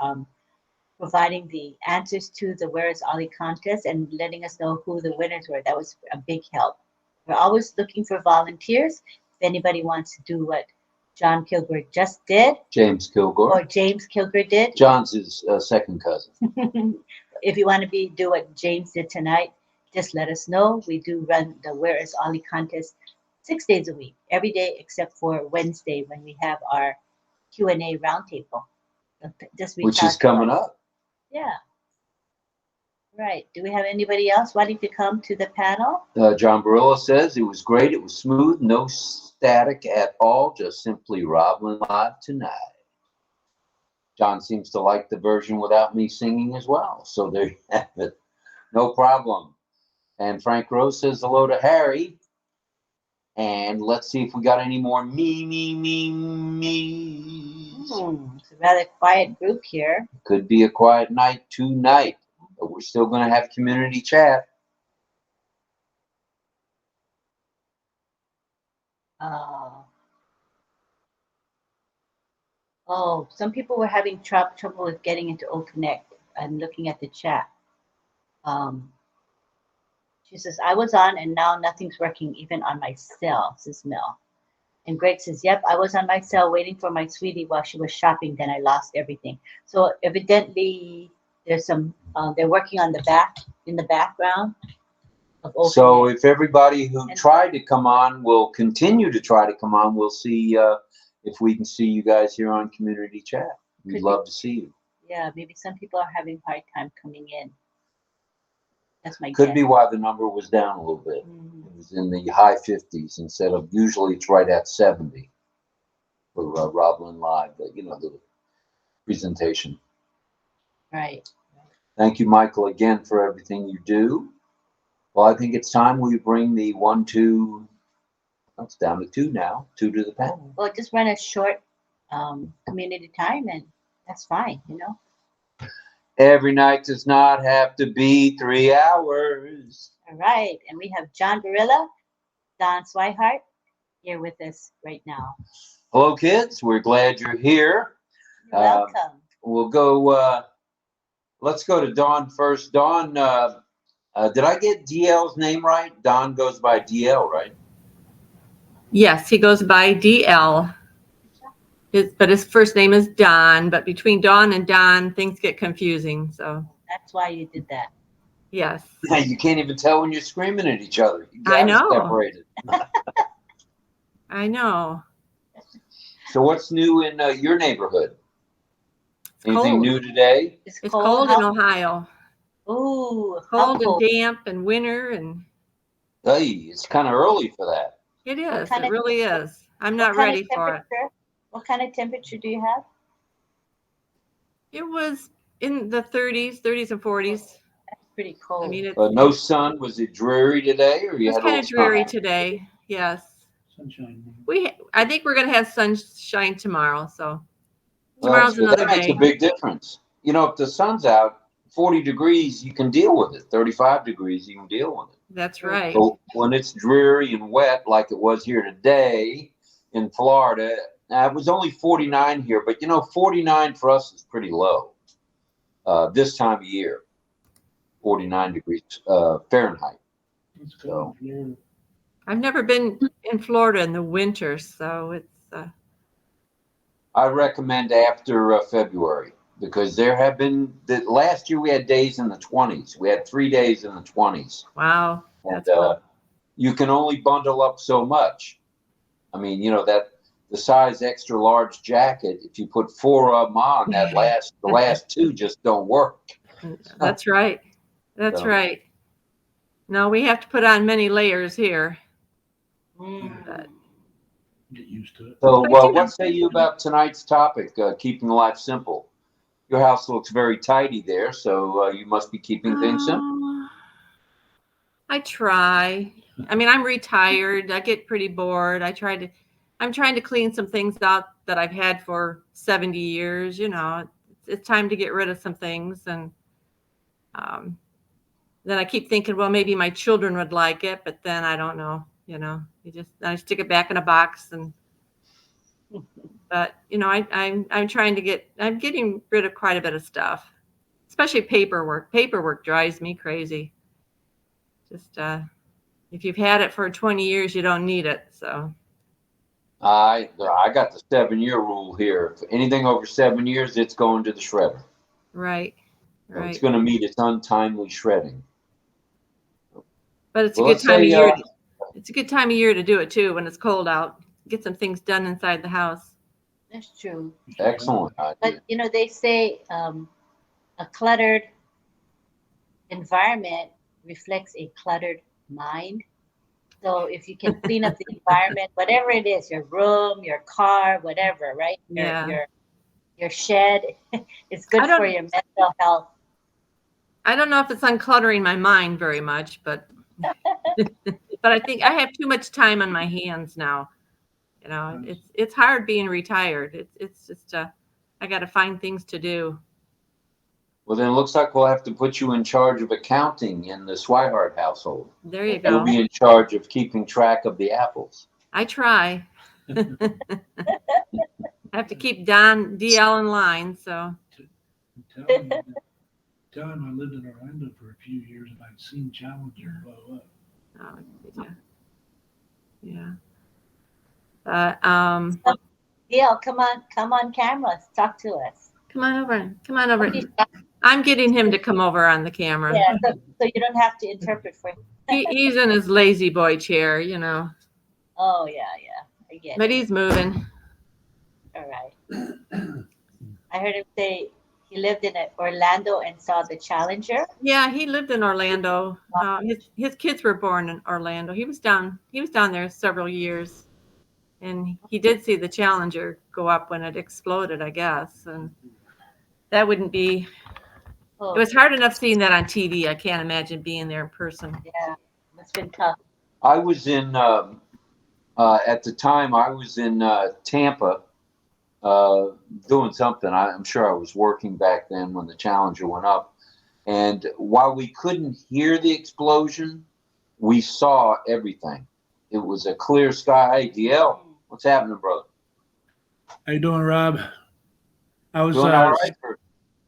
providing the answers to the Where is Ollie contest and letting us know who the winners were. That was a big help. We're always looking for volunteers. If anybody wants to do what John Kilgore just did. James Kilgore. Or James Kilgore did. John's his second cousin. If you want to do what James did tonight, just let us know. We do run the Where is Ollie contest 6 days a week, every day except for Wednesday when we have our Q&A roundtable. Which is coming up. Yeah. Right. Do we have anybody else wanting to come to the panel? John Barilla says it was great. It was smooth. No static at all. Just simply RobLynnLive tonight. John seems to like the version without me singing as well. So there you have it. No problem. And Frank Rose says hello to Harry. And let's see if we got any more me. It's a rather quiet group here. Could be a quiet night tonight, but we're still going to have community chat. Oh, some people were having trouble with getting into OConnect. I'm looking at the chat. She says, I was on and now nothing's working even on my cell, says Mel. And Greg says, yep, I was on my cell waiting for my sweetie while she was shopping. Then I lost everything. So evidently there's some, they're working on in the background of OConnect. So if everybody who tried to come on will continue to try to come on, we'll see if we can see you guys here on community chat. We'd love to see you. Yeah, maybe some people are having a hard time coming in. That's my Could guess. be why the number was down a little bit. It was in the high 50s instead of usually it's right at 70 for RobLynnLive, the presentation. Right. Thank you, Michael, again for everything you do. Well, I think it's time we bring the 1, 2. It's down to 2 now. 2 to the panel. Well, just run a short community time, and that's fine, Every night does not have to be 3 hours. All right, and we have John Barilla, Don Swihart here with us right now. Hello, kids. We're glad you're here. You're welcome. We'll go. Let's go to Dawn first. Dawn, did I get DL's name right? Don goes by DL, right? Yes, he goes by DL. But his first name is Don. But between Dawn and Don, things get confusing. So that's why you did that. Yes. You can't even tell when you're screaming at each other. You I know. Separated. I know. So what's new in your neighborhood? It's Anything cold. new today? It's cold in Ohio. Ooh, cold and damp and winter and. Hey, it's kind of early for that. It is. It really is. I'm not ready for it. What kind of temperature do you have? It was in the 30s and 40s. That's pretty cold. I mean, no sun. Was it dreary today, or you had a little kind of dreary today? Yes. Sunshine. I think we're gonna have sunshine tomorrow. So tomorrow's another day. That makes a big difference. If the sun's out, 40 degrees, you can deal with it. 35 degrees, you can deal with it. That's right. So when it's dreary and wet, like it was here today in Florida, it was only 49 here, but 49 for us is pretty low this time of year. 49 degrees Fahrenheit. So I've never been in Florida in the winter, so it's. I recommend after February, because there have been last year we had days in the 20s. We had 3 days in the 20s. Wow. And That's cool. you can only bundle up so much. I mean, that the size extra large jacket, if you put 4 of them on, the last 2 just don't work. That's right. That's So. right. No, we have to put on many layers here. Mm. Get used to it. So, what say you about tonight's topic, keeping life simple? Your house looks very tidy there, so you must be keeping things simple. I try. I mean, I'm retired. I get pretty bored. I'm trying to clean some things out that I've had for 70 years. It's time to get rid of some things. And then I keep thinking, well, maybe my children would like it, but then I don't know. I stick it back in a box but I'm trying to I'm getting rid of quite a bit of stuff, especially paperwork. Paperwork drives me crazy. Just if you've had it for 20 years, you don't need it. So I got the 7-year rule here. If anything over 7 years, it's going to the shredder. Right. So it's going to meet its untimely shredding. But it's a good time of year. It's a good time of year to do it too when it's cold out. Get some things done inside the house. That's true. Excellent idea. But they say a cluttered environment reflects a cluttered mind. So if you can clean up the environment, whatever it is, your room, your car, whatever, right? Your shed, it's good for your mental health. I don't know if it's uncluttering my mind very much, but but I think I have too much time on my hands now. It's hard being retired. It's just I got to find things to do. Well, then it looks like we'll have to put you in charge of accounting in the Swihart household. There you go. You'll be in charge of keeping track of the apples. I try. I have to keep DL in line. So. Tell him I lived in Orlando for a few years and I'd seen Challenger blow up. Oh, yeah. DL, come on camera. Talk to us. Come on over. I'm getting him to come over on the camera. Yeah, so you don't have to interpret for him. He's in his lazy boy chair, Oh, yeah. I get But it. he's moving. All right. I heard him say he lived in Orlando and saw the Challenger. Yeah, he lived in Orlando. His kids were born in Orlando. He was down there several years, and he did see the Challenger go up when it exploded, I guess. And that wouldn't be. Oh. It was hard enough seeing that on TV. I can't imagine being there in person. Yeah, it's been tough. I was in at the time. I was in Tampa. Doing something. I'm sure I was working back then when the Challenger went up. And while we couldn't hear the explosion, we saw everything. It was a clear sky. Hey, DL, what's happening, brother? How you doing, Rob? I was Doing all right?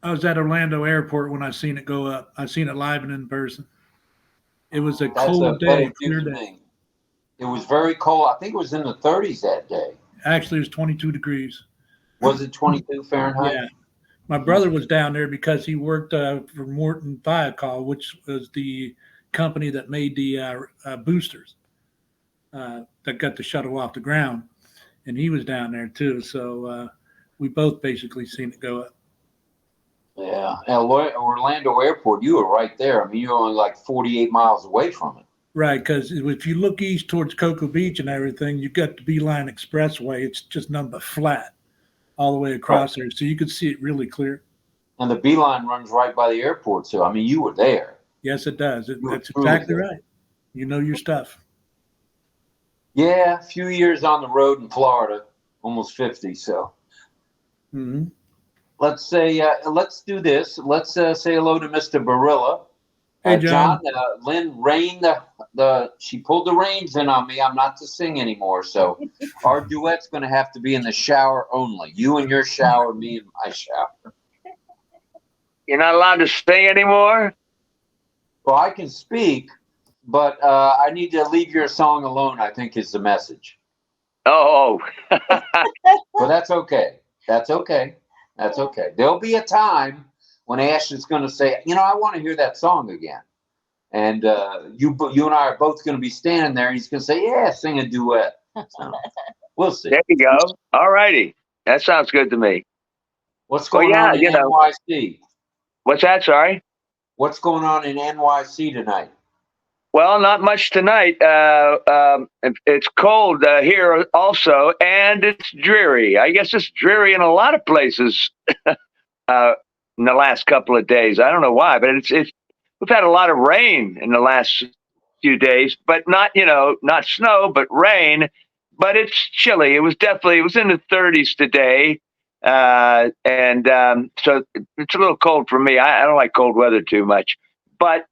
I was at Orlando Airport when I seen it go up. I seen it live and in person. It was a cold day, clear day. It was very cold. I think it was in the 30s that day. Actually, it was 22 degrees. Was it 22 Fahrenheit? Yeah. My brother was down there because he worked for Morton Thiokol, which was the company that made the boosters that got the shuttle off the ground. And he was down there too. So we both basically seen it go up. Yeah. Orlando Airport, you were right there. I mean, you're only like 48 miles away from it. Right, because if you look east towards Cocoa Beach and everything, you got the Beeline Expressway. It's just nothing but flat all the way across there, so you could see it really clear. And the Beeline runs right by the airport, so I mean, you were there. Yes, it does. That's exactly right. You know your stuff. Yeah, a few years on the road in Florida, almost 50. So, mm-hmm. let's say, let's do this. Let's say hello to Mr. Barilla. Hey, John. Lynn, she pulled the reins in on me. I'm not to sing anymore. So our duet's going to have to be in the shower only. You in your shower, me in my shower. You're not allowed to sing anymore? Well, I can speak, but I need to leave your song alone, I think is the message. Oh. Well, that's okay. That's okay. That's okay. There'll be a time when Ash is going to say, I want to hear that song again. And you and I are both going to be standing there, and he's going to say, yeah, sing a duet. So, we'll see. There you go. All righty. That sounds good to me. What's going on in NYC? What's that? Sorry? What's going on in NYC tonight? Well, not much tonight. It's cold here also, and it's dreary. I guess it's dreary in a lot of places in the last couple of days. I don't know why, but we've had a lot of rain in the last few days, but not snow, but rain. But it's chilly. It was in the 30s today. So it's a little cold for me. I don't like cold weather too much, but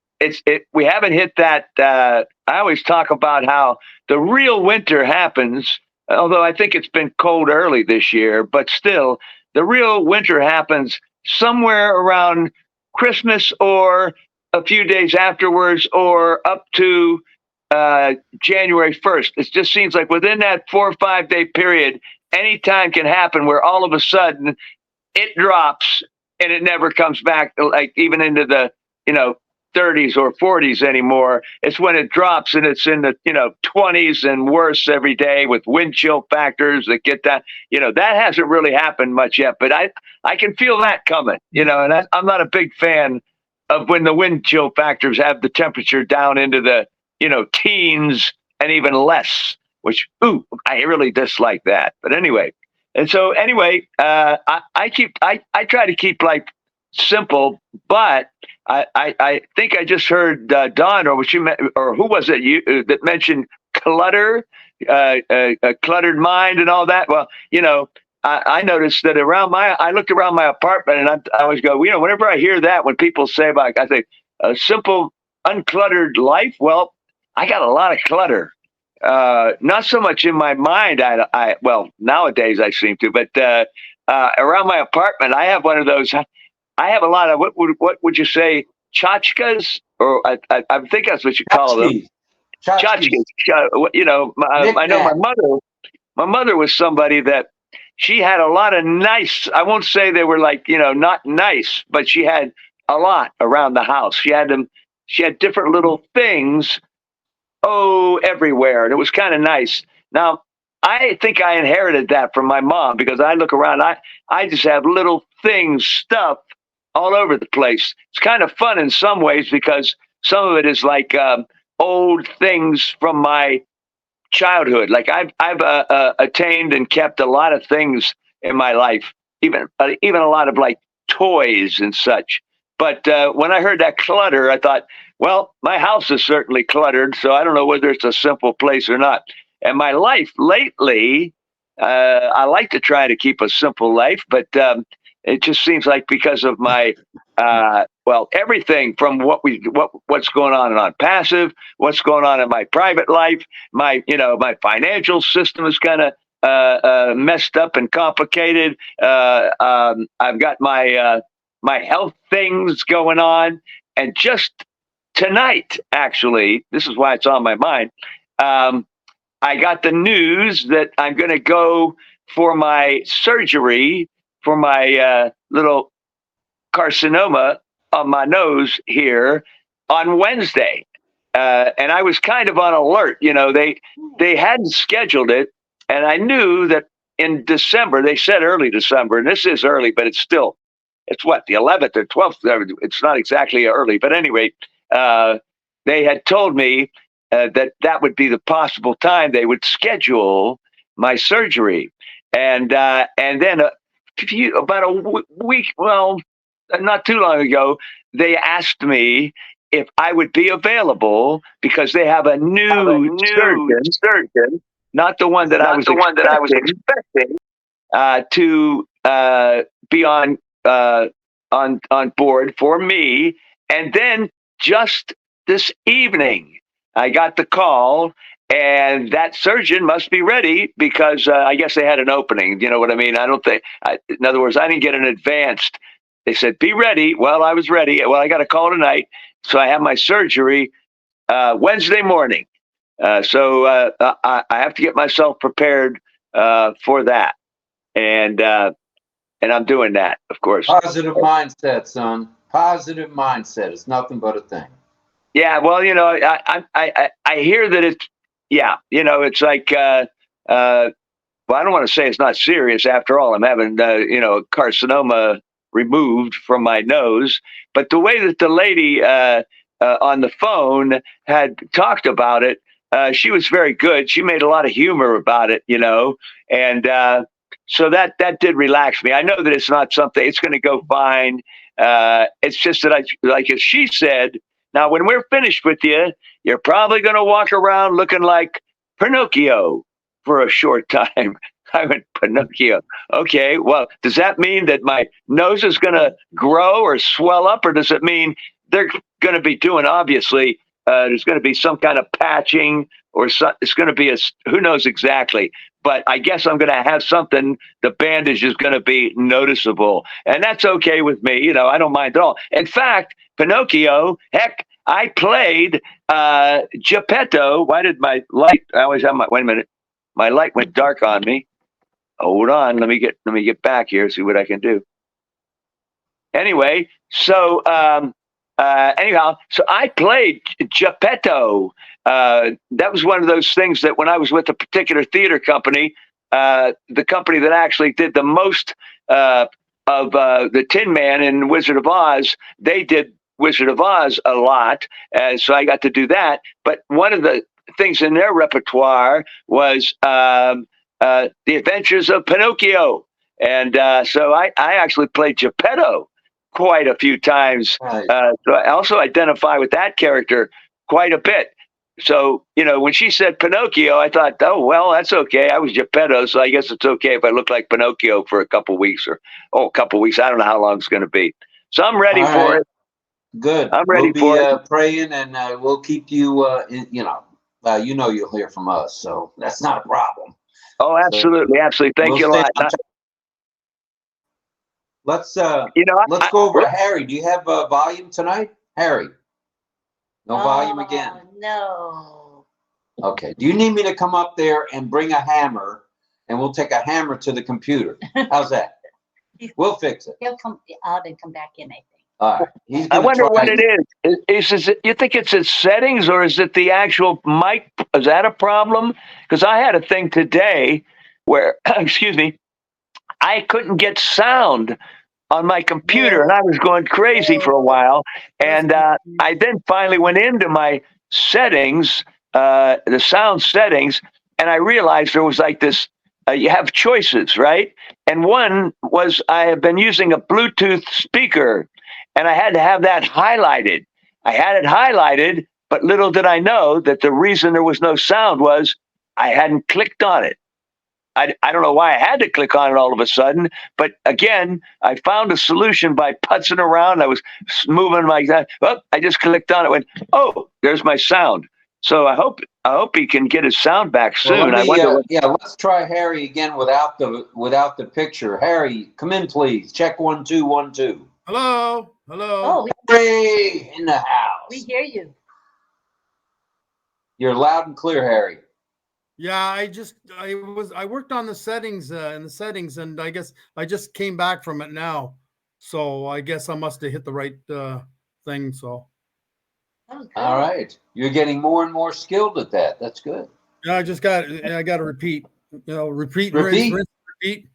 we haven't hit that. I always talk about how the real winter happens, although I think it's been cold early this year, but still the real winter happens somewhere around Christmas or a few days afterwards or up to January 1st. It just seems like within that 4 or 5 day period, any time can happen where all of a sudden it drops and it never comes back, like even into the 30s or 40s anymore. It's when it drops and it's in the 20s and worse every day with wind chill factors that get that. That hasn't really happened much yet, but I can feel that coming. And I'm not a big fan of when the wind chill factors have the temperature down into the teens and even less, which I really dislike that. But anyway, and so anyway, I try to keep life simple, but I think I just heard Don or who was it that mentioned clutter, a cluttered mind and all that. Well, I noticed that I looked around my apartment and I always go, whenever I hear that, when people say I say a simple, uncluttered life. Well, I got a lot of clutter. Not so much in my mind. Well, nowadays I seem to, but around my apartment, I have one of those. I have a lot of what would you say, tchotchkes, or I think that's what you call them. Tchotchkes. I know my mother was somebody that she had a lot of nice. I won't say they were like not nice, but she had a lot around the house. She had them. She had different little things. Everywhere. And it was kind of nice. Now, I think I inherited that from my mom because I look around, I just have little things, stuff all over the place. It's kind of fun in some ways because some of it is like old things from my childhood. Like I've attained and kept a lot of things in my life, even a lot of like toys and such. But when I heard that clutter, I thought, well, my house is certainly cluttered, so I don't know whether it's a simple place or not. And my life lately, I like to try to keep a simple life, but it just seems like because of my, everything from what's going on ONPASSIVE, what's going on in my private life, my financial system is kind of messed up and complicated. I've got my health things going on, and just tonight, actually, this is why it's on my mind. I got the news that I'm going to go for my surgery for my little carcinoma on my nose here on Wednesday. And I was kind of on alert. They hadn't scheduled it. And I knew that in December, they said early December, and this is early, but it's what, the 11th or 12th? It's not exactly early. But anyway, they had told me that would be the possible time they would schedule my surgery. And then about a week, well, not too long ago, they asked me if I would be available because they have a new surgeon, not the one that I was expecting, to be on on board for me. And then just this evening, I got the call, and that surgeon must be ready because I guess they had an opening. You know what I mean? I don't think, in other words, I didn't get an advanced. They said, be ready. Well, I was ready. Well, I got a call tonight. So I have my surgery Wednesday morning. So I have to get myself prepared for that. And I'm doing that, of course. Positive mindset, son. Positive mindset. It's nothing but a thing. Yeah, well, you know, I hear that it's, yeah, you know, it's like, well, I don't want to say it's not serious. After all, I'm having, you know, carcinoma removed from my nose. But the way that the lady on the phone had talked about it, she was very good. She made a lot of humor about it, you know, and so that did relax me. I know that it's not something, it's going to go fine. It's just that like as she said, now when we're finished with you, you're probably going to walk around looking like Pinocchio for a short time. I went, Pinocchio. Okay, well, does that mean that my nose is going to grow or swell up, or does it mean they're going to be doing, obviously, there's going to be some kind of patching, or it's going to be who knows exactly. But I guess I'm going to have something, the bandage is going to be noticeable. And that's okay with me. You know, I don't mind at all. In fact, Pinocchio, heck, I played Geppetto. Why did my light, I always have my, wait a minute, my light went dark on me. Hold on, let me get back here, see what I can do. Anyway, so anyhow, so I played Geppetto. That was one of those things that when I was with a particular theater company, the company that actually did the most of the Tin Man in Wizard of Oz, they did Wizard of Oz a lot, and so I got to do that. But one of the things in their repertoire was The Adventures of Pinocchio, and so I actually played Geppetto quite a few times. Right. So I also identify with that character quite a bit. So, you know, when she said Pinocchio, I thought, oh, well, that's okay. I was Geppetto, so I guess it's okay if I look like Pinocchio for a couple weeks or, a couple weeks. I don't know how long it's going to be. So I'm ready All for right. it. Good. I'm ready we'll for be praying, and we'll keep you, you know, you'll hear from us. So that's not a problem. Oh, absolutely. Absolutely. Thank you a lot. Let's You know, let's go over to Harry. Do you have volume tonight, Harry? No volume again. No. Okay. Do you need me to come up there and bring a hammer, and we'll take a hammer to the computer? How's that? We'll fix it. He'll come out and come back in, I think. All right. He's I gonna wonder try what it is. Is it, you think it's its settings, or is it the actual mic? Is that a problem? Because I had a thing today where, excuse me, I couldn't get sound on my computer, and I was going crazy for a while. And I then finally went into my settings, the sound settings, and I realized there was like this, you have choices, right? And one was I have been using a Bluetooth speaker, and I had to have that highlighted. I had it highlighted, but little did I know that the reason there was no sound was I hadn't clicked on it. I don't know why I had to click on it all of a sudden, but again, I found a solution by putzing around. I was moving like that. Oh, I just clicked on it. Went, oh, there's my sound. So I hope he can get his sound back soon. Well, let's try Harry again without the picture. Harry, come in, please. Check 1 2 1 2. Hello. Oh, Harry in the house. we hear you. You're loud and clear, Harry. Yeah, I worked on the settings and I guess I just came back from it now. So I guess I must have hit the right thing. So All right. You're getting more and more skilled at that. That's good. yeah, I got to repeat. You know, repeat. Rinse, repeat.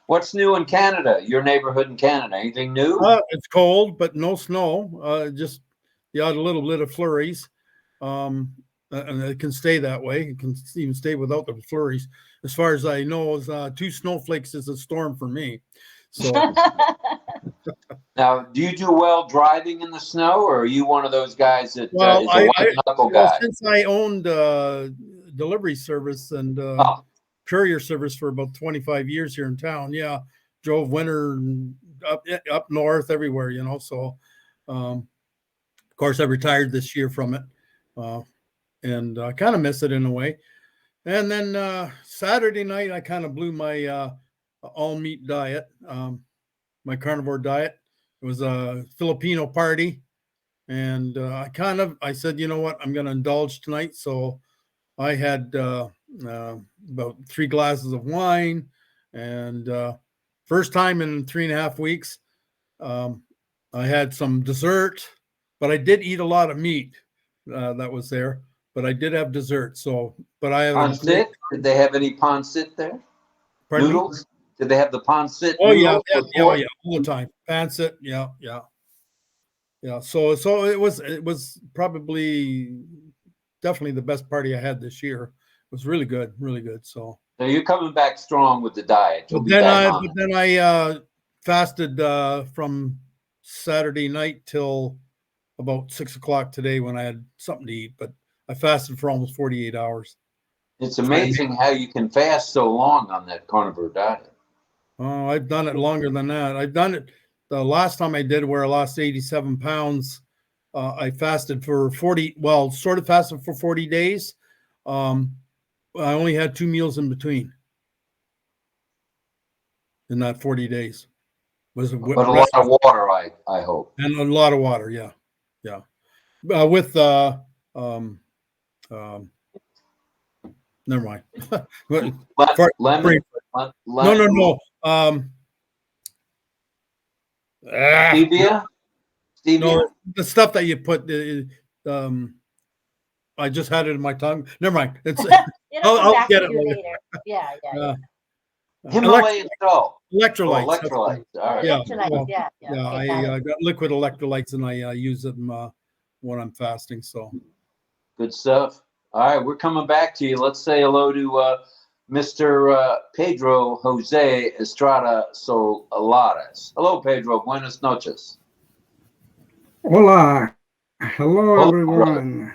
What's new in Canada? Your neighborhood in Canada? Anything new? It's cold, but no snow. Just the odd little bit of flurries. And it can stay that way. It can even stay without the flurries. As far as I know, 2 snowflakes is a storm for me. So now, do you do well driving in the snow, or are you one of those guys that is a white knuckle guy? Since I owned delivery service and courier service for about 25 years here in town. Yeah, drove winter and up north everywhere, you know. So, of course, I retired this year from it, and I kind of miss it in a way. And then Saturday night, I kind of blew my all meat diet, my carnivore diet. It was a Filipino party, and I said, you know what, I'm going to indulge tonight. So I had about 3 glasses of wine, and first time in 3.5 weeks, I had some dessert, but I did eat a lot of meat that was there. But I did have dessert. So, but I have pancit. Did they have any pancit there? Pardon Noodles? Me? Did they have the pancit? Oh yeah, noodles yeah, all the time. Pancit, yeah. So it was probably definitely the best party I had this year. It was really good, really good. So you're coming back strong with the diet. But then I fasted from Saturday night till about 6 o'clock today when I had something to eat. But I fasted for almost 48 hours. It's amazing how you can fast so long on that carnivore diet. Oh, I've done it longer than that. I've done it. The last time I did, where I lost 87 pounds, I fasted for 40. Well, sort of fasted for 40 days. I only had 2 meals in between. In that 40 days, but a lot of water, I hope, and a lot of water. Yeah. With never mind. Lemon. No. Stevia. No, the stuff that you put. I just had it in my tongue. Never mind. It's. I'll get it later. Yeah. Himalayan salt. Electrolytes. Electrolytes. All right. Yeah. I got liquid electrolytes, and I use them when I'm fasting. So good stuff. All right, we're coming back to you. Let's say hello to Mr. Pedro Jose Estrada Solares. Hello, Pedro. Buenas noches. Hola. Hello, everyone.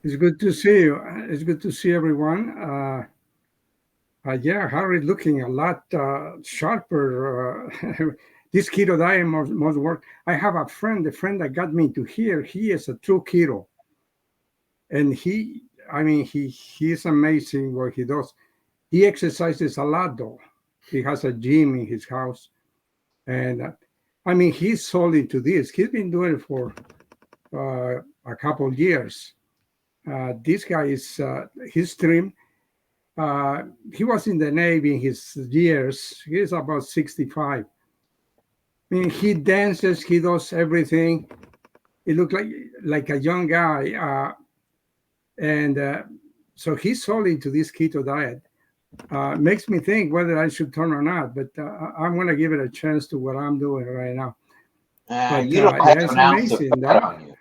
It's good to see you. It's good to see everyone. Yeah, Harry looking a lot sharper. This keto diet must work. I have a friend that got me to here. He is a true keto. And he's amazing what he does. He exercises a lot, though. He has a gym in his house. And he's solid to this. He's been doing it for a couple of years. This guy is, his trim. He was in the Navy in his years. He's about 65. He dances, he does everything. He looks like a young guy. So he's solid to this keto diet. Makes me think whether I should turn or not, but I'm going to give it a chance to what I'm doing right now. You don't have an ounce of fat on you.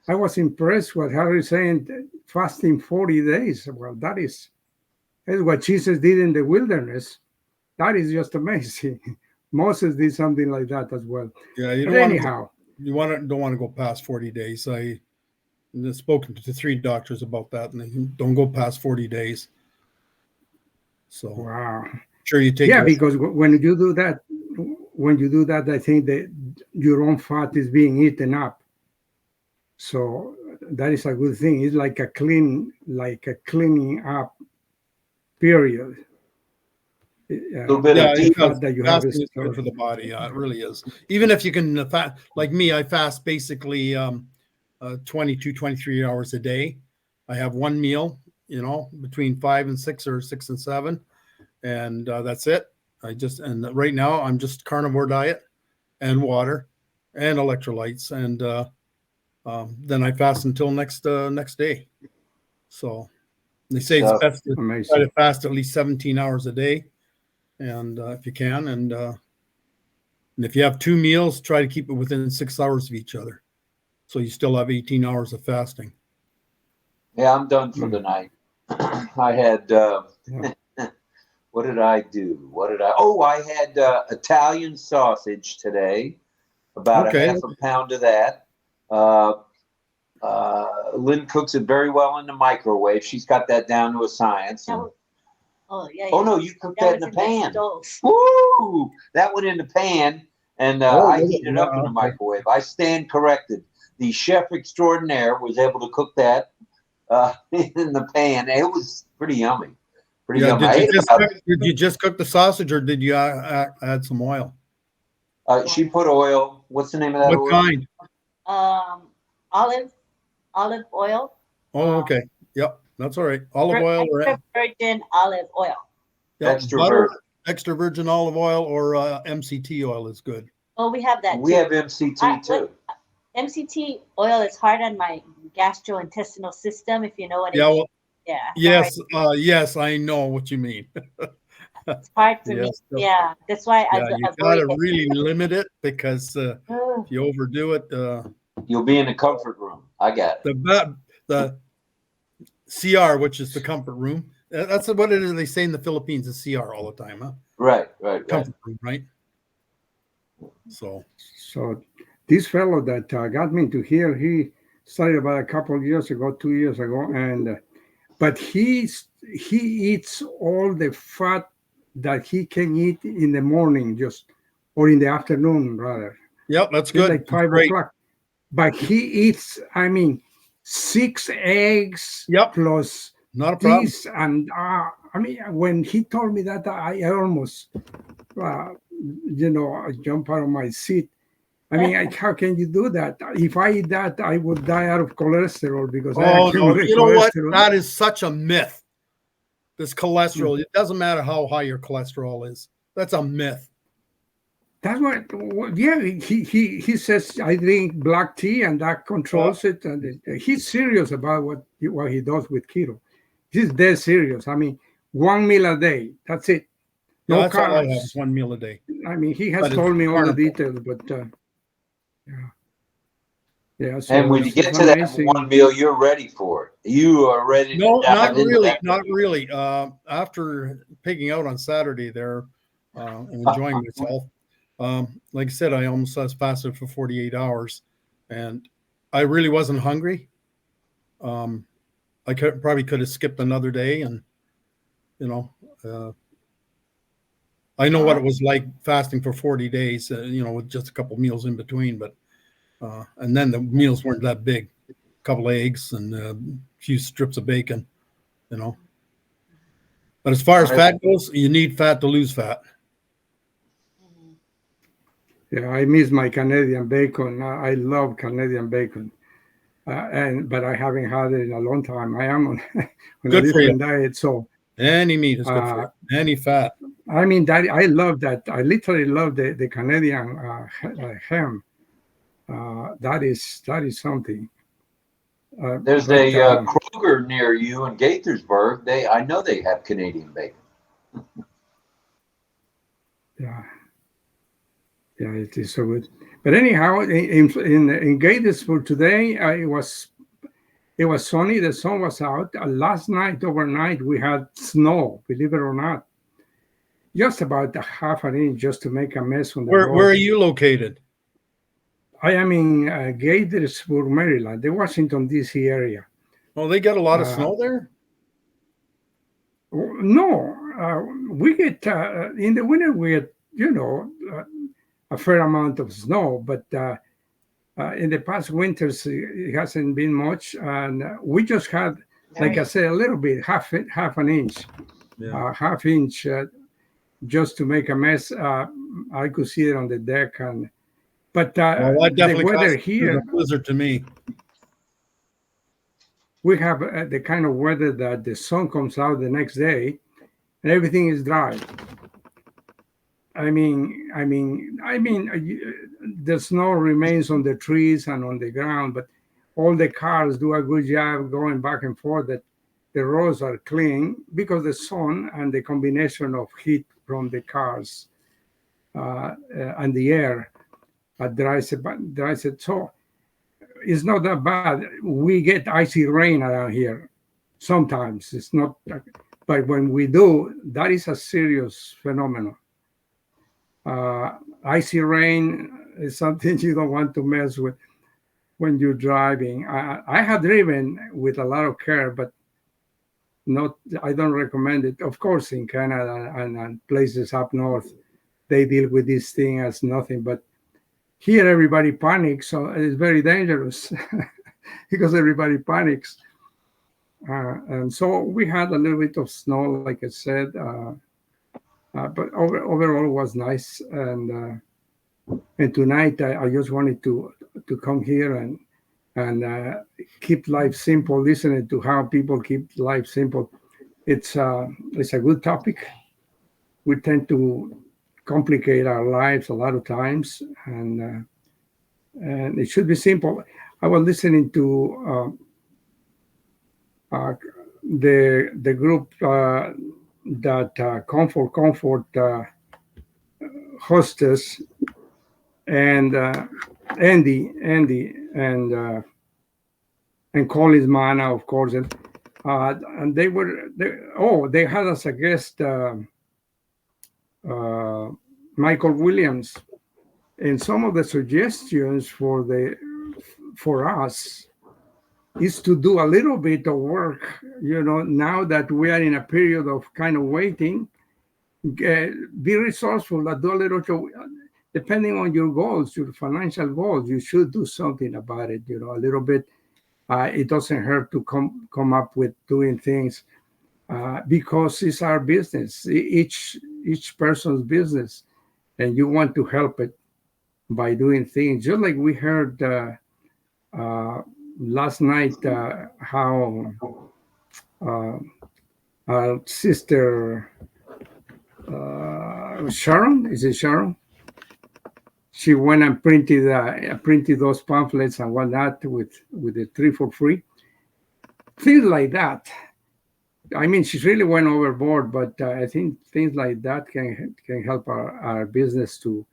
I was impressed what Harry saying, fasting 40 days. Well, that's what Jesus did in the wilderness. That is just amazing. Moses did something like that as well. Yeah, you don't want to go past 40 days. I've spoken to 3 doctors about that, and they don't go past 40 days. So wow, sure you take because when you do that, I think that your own fat is being eaten up. So that is a good thing. It's like a cleaning up period. A little bit of fat that you have is good for the body. It really is. Even if you can fast, like me, I fast basically 22, 23 hours a day. I have 1 meal, between 5 and 6 or 6 and 7, and that's it. And right now I'm just carnivore diet and water and electrolytes, and then I fast until next day. So they say it's best to try to fast at least 17 hours a day, and if you can, and if you have 2 meals, try to keep it within 6 hours of each other, so you still have 18 hours of fasting. Yeah, I'm done for the night. I had what did I do? I had Italian sausage today, about a half a pound of that. Lynn cooks it very well in the microwave. She's got that down to a science. Oh yeah. Oh yeah. no, you cook That that in was the in the pan. stove. Woo! That went in the pan, and Oh, I was it? heat it Yeah, up in the okay. microwave. I stand corrected. The chef extraordinaire was able to cook that in the pan. It was pretty yummy. Pretty Yeah, yummy. I ate about, did you just cook the sausage, or did you add some oil? she put oil. What's the name of that What oil? kind? Um, olive oil. Oh, okay. Yep, that's all right. Olive vir- oil or extra virgin olive oil. yeah, Extra butter, virgin. extra virgin olive oil, or MCT oil is good. Oh, we have that We too. have MCT too. MCT oil is hard on my gastrointestinal system, if you know what I Yeah, mean. well, Yeah. yes, yes, I know what you mean. It's hard for me. Yes, Yeah, that's why I yeah, you avoid gotta it. really limit it, because if Ugh. you overdo it, You'll be in the comfort room. I got it. the CR, which is the comfort room. That's what it is. They say in the Philippines, the CR all the time, huh? Right. Comfort room, right? So this fellow that got me to here, he started about a couple of years ago, 2 years ago, and but he eats all the fat that he can eat in the morning, just or in the afternoon rather. yep, that's It's good. like 5 o'clock. But he eats, I mean, 6 eggs Yep. plus Not a problem. this, and I mean, when he told me that, I almost, I jump out of my seat. I mean, how can you do that? If I eat that, I would die out of cholesterol because I Oh no, accumulate you know what? cholesterol. That is such a myth. This cholesterol, Mm. it doesn't matter how high your cholesterol is. That's a myth. That's what. Yeah, he says I drink black tea and that controls it, and he's serious about what he does with keto. He's dead serious. I mean, 1 meal a day. That's it. Yeah, No that's all I have, carbs. is 1 meal a day. I mean, he has But it's told me all the carnivore. details, but yeah. So And when you get to that one meal, you're ready for it. You are ready No, to dive not into really. that. Not really. After pigging out on Saturday there, and enjoying myself, like I said, I almost fasted for 48 hours, and I really wasn't hungry. I probably could have skipped another day, and I know what it was like fasting for 40 days, with just a couple meals in between, but and then the meals weren't that big, a couple of eggs and a few strips of bacon, But as far as fat goes, you need fat to lose fat. Yeah, I miss my Canadian bacon. I love Canadian bacon, but I haven't had it in a long time. I am on a different diet, so any meat is good for you. Any fat. I mean, that I love that. I literally love the Canadian ham. That is something. There's a Kroger near you in Gaithersburg. I know they have Canadian bacon. Yeah, it is so good. But anyhow, in Gaithersburg today, it was sunny. The sun was out. Last night, overnight, we had snow. Believe it or not, just about a half an inch, just to make a mess on the road. Where are you located? I am in Gaithersburg, Maryland, the Washington D.C. area. Oh, they get a lot of snow there? No, we get in the winter. We get a fair amount of snow, but in the past winters it hasn't been much, and we just had, like I said, a little bit, half an inch, half inch, just to make a mess. I could see it on the deck, but the weather here, a blizzard to me. We have the kind of weather that the sun comes out the next day, and everything is dry. I mean, the snow remains on the trees and on the ground, but all the cars do a good job going back and forth. That the roads are clean because the sun and the combination of heat from the cars and the air dries it. So it's not that bad. We get icy rain around here. Sometimes it's not, but when we do, that is a serious phenomenon. Icy rain is something you don't want to mess with when you're driving. I have driven with a lot of care, but not, I don't recommend it. Of course, in Canada and places up north, they deal with this thing as nothing. But here, everybody panics, so it's very dangerous because everybody panics. And so we had a little bit of snow, like I said, but overall it was nice. And tonight I just wanted to come here and keep life simple, listening to how people keep life simple. It's a good topic. We tend to complicate our lives a lot of times, and it should be simple. I was listening to the group that Comfort hostess, and Andy and Collins Mana, of course, and they had as a guest Michael Williams, and some of the suggestions for us is to do a little bit of work, now that we are in a period of kind of waiting. Be resourceful, do a little, depending on your goals, your financial goals, you should do something about it, a little bit. It doesn't hurt to come up with doing things, because it's our business, each person's business, and you want to help it by doing things. Just like we heard last night, how our sister Sharon, is it Sharon? She went and printed those pamphlets and whatnot with the 3 for free. Things like that. I mean, she really went overboard, but I think things like that can help our business to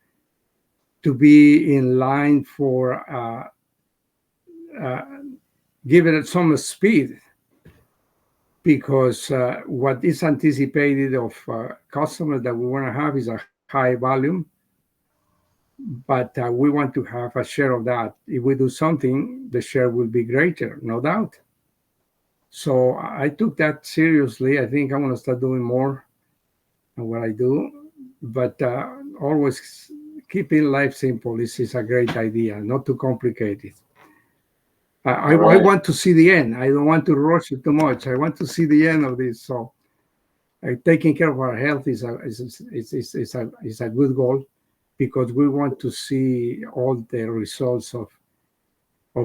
be in line for giving it some speed, because what is anticipated of customers that we want to have is a high volume, but we want to have a share of that. If we do something, the share will be greater, no doubt. So I took that seriously. I think I'm going to start doing more than what I do, but always keeping life simple is a great idea, not too complicated. I want to see the end. I don't want to rush it too much. I want to see the end of this. So taking care of our health is a good goal, because we want to see all the results of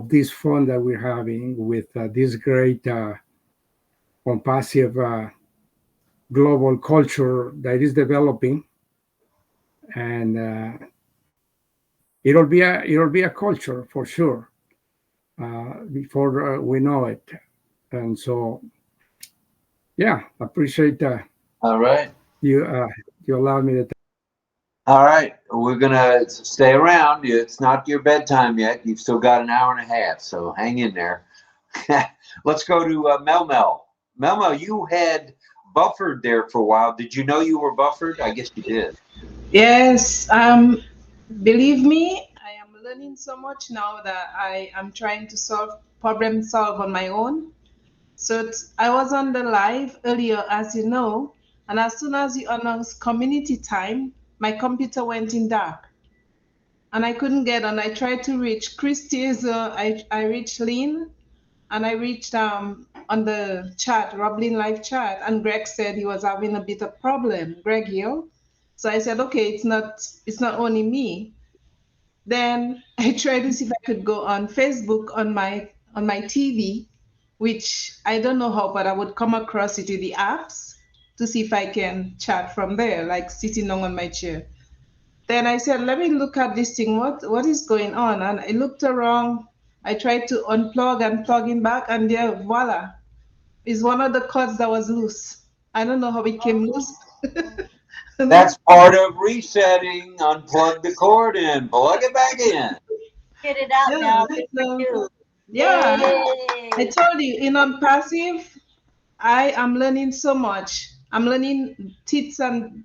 this fun that we're having with this great ONPASSIVE global culture that is developing, and it'll be a culture for sure before we know it. And so, yeah, appreciate All right. you allowed me to. All right. We're going to stay around. It's not your bedtime yet. You've still got an hour and a half, so hang in there. Let's go to Mel. Mel, you had buffered there for a while. Did you know you were buffered? I guess you did. Yes, believe me, I am learning so much now that I am trying to problem solve on my own. So I was on the live earlier, as you know, and as soon as you announced community time, my computer went in dark and I couldn't get on. I tried to reach Christie's, I reached Lynn, and I reached on the chat, RobLynnLive chat, and Greg said he was having a bit of problem, Greg Hill. So I said, okay, it's not only me. Then I tried to see if I could go on Facebook on my TV, which I don't know how, but I would come across it in the apps to see if I can chat from there, like sitting down on my chair. Then I said, let me look at this thing. What is going on? And I looked around. I tried to unplug and plug in back, and there, voila, is one of the cords that was loose. I don't know how it came loose. That's part of resetting. Unplug the cord and plug it back in. Get it out now. Yeah, I told you, in ONPASSIVE, I am learning so much. I'm learning bits and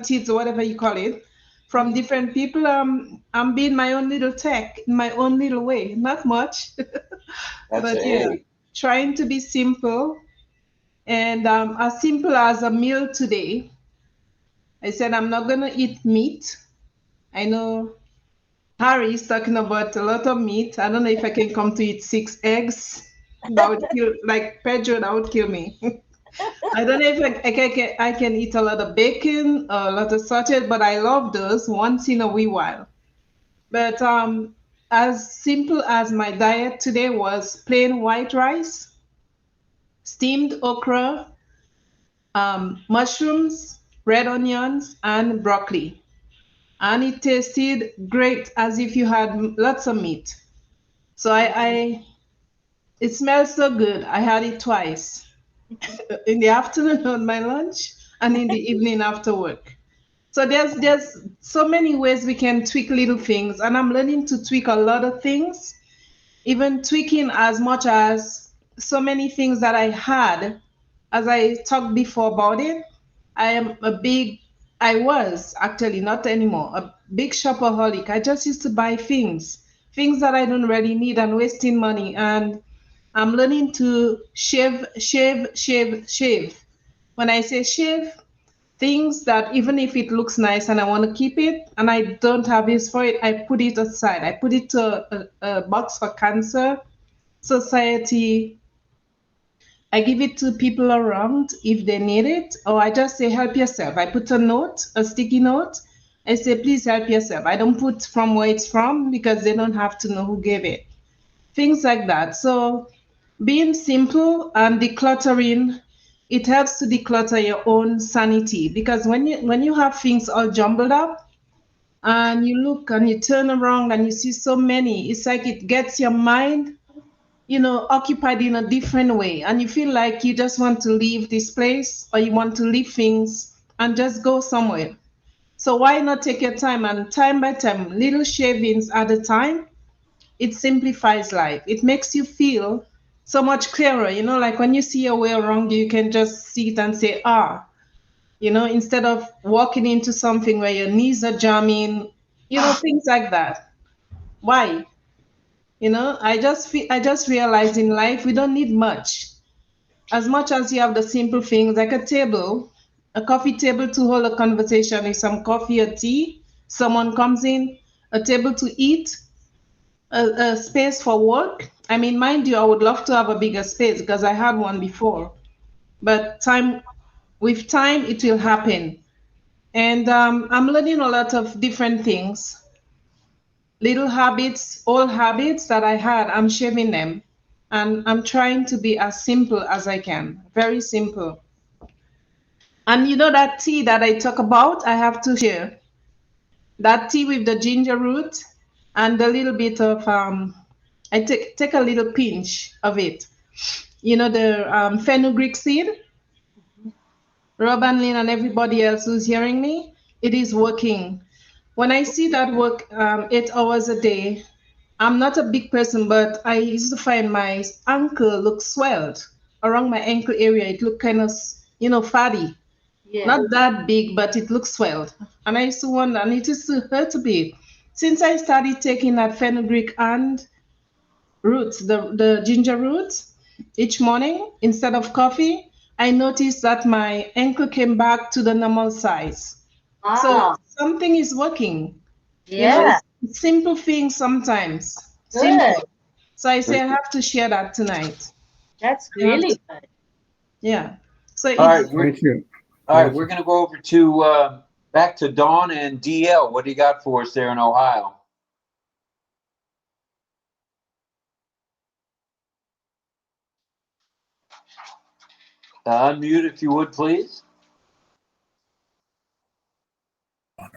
tits, or whatever you call it, from different people. I'm being my own little tech in my own little way. Not much, but yeah, trying to be simple And as simple as a meal today, I said I'm not gonna eat meat. I know Harry is talking about a lot of meat. I don't know if I can come to eat 6 eggs. That would kill, like Pedro, that would kill me. I don't know if I can eat a lot of bacon, a lot of sausage, but I love those once in a wee while. But as simple as my diet today was plain white rice, steamed okra, mushrooms, red onions, and broccoli. And it tasted great as if you had lots of meat. So it smells so good. I had it twice in the afternoon on my lunch and in the evening after work. So there's so many ways we can tweak little things, and I'm learning to tweak a lot of things, even tweaking as much as so many things that I had, as I talked before about it. I was actually not anymore, a big shopaholic. I just used to buy things that I don't really need and wasting money. And I'm learning to shave, shave, shave, shave. When I say shave, things that even if it looks nice and I want to keep it and I don't have use for it, I put it aside. I put it to a box for cancer society. I give it to people around if they need it, or I just say, help yourself. I put a note, a sticky note. I say, please help yourself. I don't put from where it's from because they don't have to know who gave it. Things like that. So being simple and decluttering, it helps to declutter your own sanity, because when you have things all jumbled up and you look and you turn around and you see so many, it's like it gets your mind, occupied in a different way, and you feel like you just want to leave this place, or you want to leave things and just go somewhere. So why not take your time, and time by time, little shavings at a time? It simplifies life. It makes you feel so much clearer. Like when you see your way around you, you can just see it and say, instead of walking into something where your knees are jamming, things like that. Why? I just realized in life we don't need much. As much as you have the simple things like a table, a coffee table to hold a conversation with some coffee or tea, someone comes in, a table to eat, a space for work. I mean, mind you, I would love to have a bigger space because I had one before, but with time, it will happen. And I'm learning a lot of different things, little habits, old habits that I had. I'm shaving them, and I'm trying to be as simple as I can, very simple. And that tea that I talk about, I have to share that tea with the ginger root and a little bit of I take a little pinch of it. The fenugreek seed. RobLynn and everybody else who's hearing me, it is working. When I see that work 8 hours a day, I'm not a big person, but I used to find my ankle look swelled around my ankle area. It looked kind of, fatty. Yeah. Not that big, but it looks swelled. And I used to wonder, and it used to hurt a bit. Since I started taking that fenugreek and roots, the ginger roots, each morning instead of coffee, I noticed that my ankle came back to the normal size. So something is working. Yeah. Simple things sometimes. Good. Simple. So I say I have to share that tonight. That's really good. Yeah. So All right, Thank you. all right, we're going to go over to back to Dawn and DL. What do you got for us there in Ohio? Unmute if you would, please.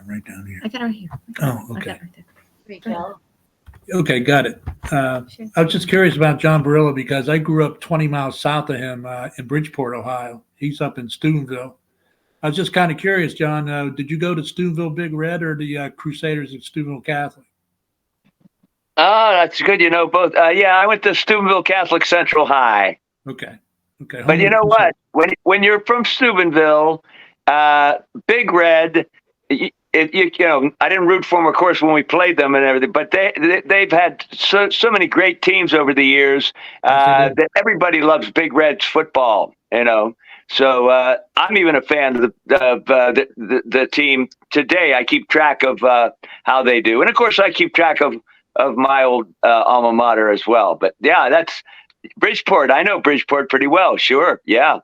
Right down here. I got it right here. Oh, I got okay. it right there. Great job. Okay, got it. I was just curious about John Barilla because I grew up 20 miles south of him in Bridgeport, Ohio. He's up in Steubenville. I was just kind of curious, John, did you go to Steubenville Big Red or the Crusaders at Steubenville Catholic? Oh, that's good. Both. Yeah, I went to Steubenville Catholic Central High. Okay. But you know what? When you're from Steubenville, Big Red, I didn't root for them, of course, when we played them and everything, but they've had so many great teams over the years that everybody loves Big Red's football, So I'm even a fan of the team today. I keep track of how they do, and of course, I keep track of my old alma mater as well. But yeah, that's Bridgeport. I know Bridgeport pretty well. Sure, yeah.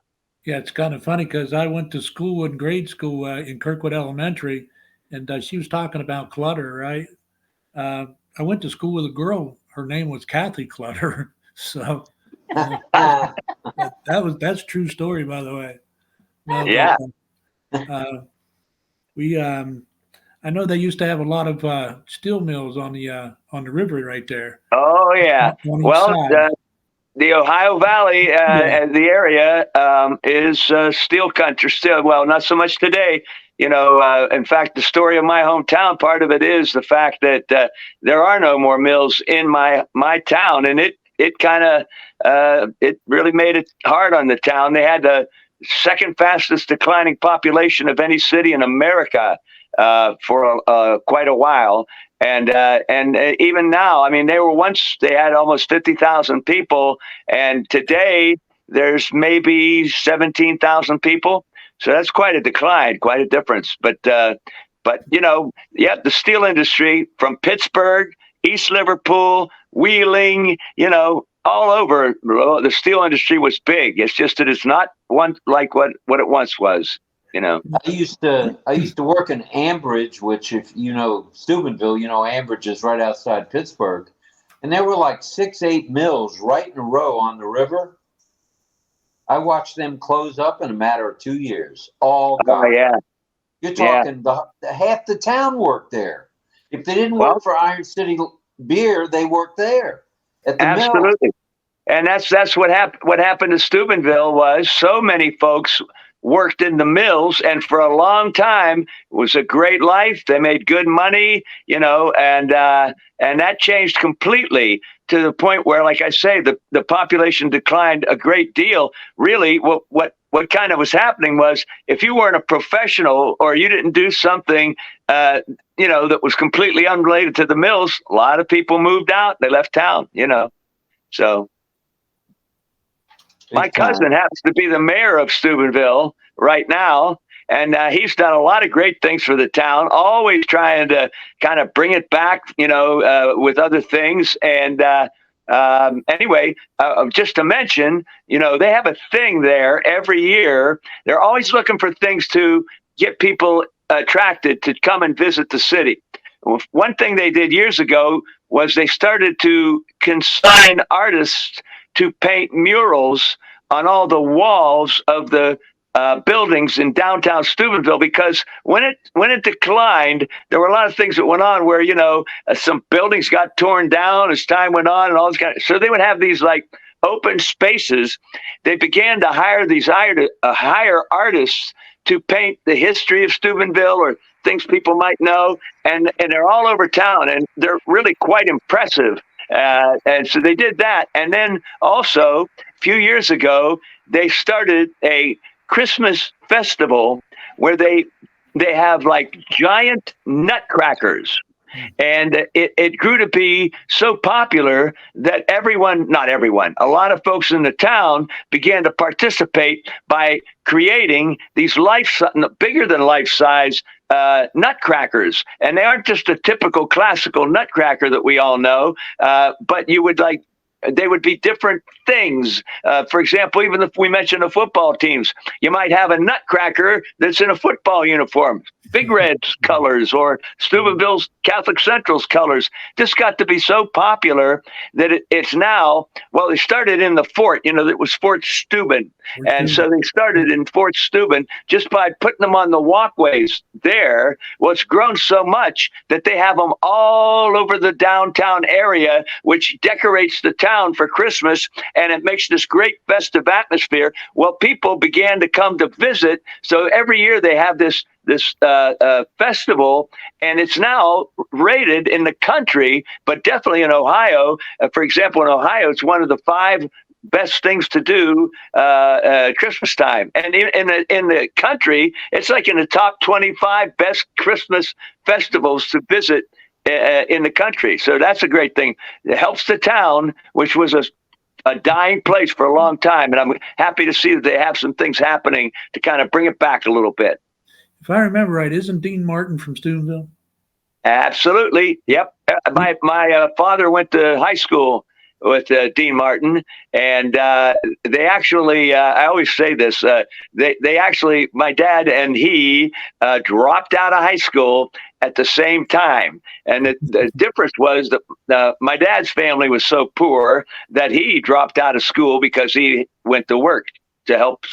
Yeah, it's kind of funny because I went to school in grade school in Kirkwood Elementary, and she was talking about clutter, right? I went to school with a girl. Her name was Kathy Clutter. So that's true story, by the way. No, yeah. But, I know they used to have a lot of steel mills on the river right there. Oh yeah. Well, the Ohio Valley, the area, is steel country still. Well, not so much today. In fact, the story of my hometown, part of it is the fact that there are no more mills in my town, and it kind of it really made it hard on the town. They had the second fastest declining population of any city in America for quite a while. And even now, I mean, they had almost 50,000 people, and today there's maybe 17,000 people. So that's quite a decline, quite a difference. But the steel industry from Pittsburgh, East Liverpool, Wheeling, all over, the steel industry was big. It's just that it's not one like what it once was. I used to work in Ambridge, which, if you know Steubenville, Ambridge is right outside Pittsburgh, and there were like 6-8 mills right in a row on the river. I watched them close up in a matter of 2 years. All gone. Oh yeah. You're talking half the town worked there. If they didn't work for Iron City Beer, they worked there at the absolutely. mill. And that's what happened. What happened to Steubenville was so many folks worked in the mills, and for a long time it was a great life. They made good money, and that changed completely to the point where, like I say, the population declined a great deal. Really, what kind of was happening was, if you weren't a professional or you didn't do something, that was completely unrelated to the mills, a lot of people moved out. They left town, So. My cousin happens to be the mayor of Steubenville right now, and he's done a lot of great things for the town, always trying to kind of bring it back, with other things. And anyway, just to mention, they have a thing there every year. They're always looking for things to get people attracted to come and visit the city. One thing they did years ago was they started to consign artists to paint murals on all the walls of the buildings in downtown Steubenville, because when it declined, there were a lot of things that went on where some buildings got torn down as time went on, and all this kind of. So they would have these like open spaces. They began to hire artists to paint the history of Steubenville or things people might know, and they're all over town, and they're really quite impressive. And so they did that. And then also, a few years ago, they started a Christmas festival where they have like giant nutcrackers. And it grew to be so popular that not everyone, a lot of folks in the town began to participate by creating these bigger than life-size nutcrackers. And they aren't just a typical classical nutcracker that we all know, but they would be different things. For example, even if we mention the football teams, you might have a nutcracker that's in a football uniform, Big Red's colors or Steubenville's Catholic Central's colors. This got to be so popular that it's now, well, they started in the fort, it was Fort Steuben. And so they started in Fort Steuben just by putting them on the walkways there. Well, it's grown so much that they have them all over the downtown area, which decorates the town for Christmas, and it makes this great festive atmosphere. Well, people began to come to visit. So every year they have this festival, and it's now rated in the country, but definitely in Ohio. For example, in Ohio, it's one of the 5 best things to do Christmas time. And in the country, it's like in the top 25 best Christmas festivals to visit in the country. So that's a great thing. It helps the town, which was a dying place for a long time. And I'm happy to see that they have some things happening to kind of bring it back a little bit. If I remember right, isn't Dean Martin from Steubenville? Absolutely. Yep. My father went to high school with Dean Martin, and they actually, I always say this, they actually, my dad and he dropped out of high school at the same time. And the difference was that my dad's family was so poor that he dropped out of school because he went to work to help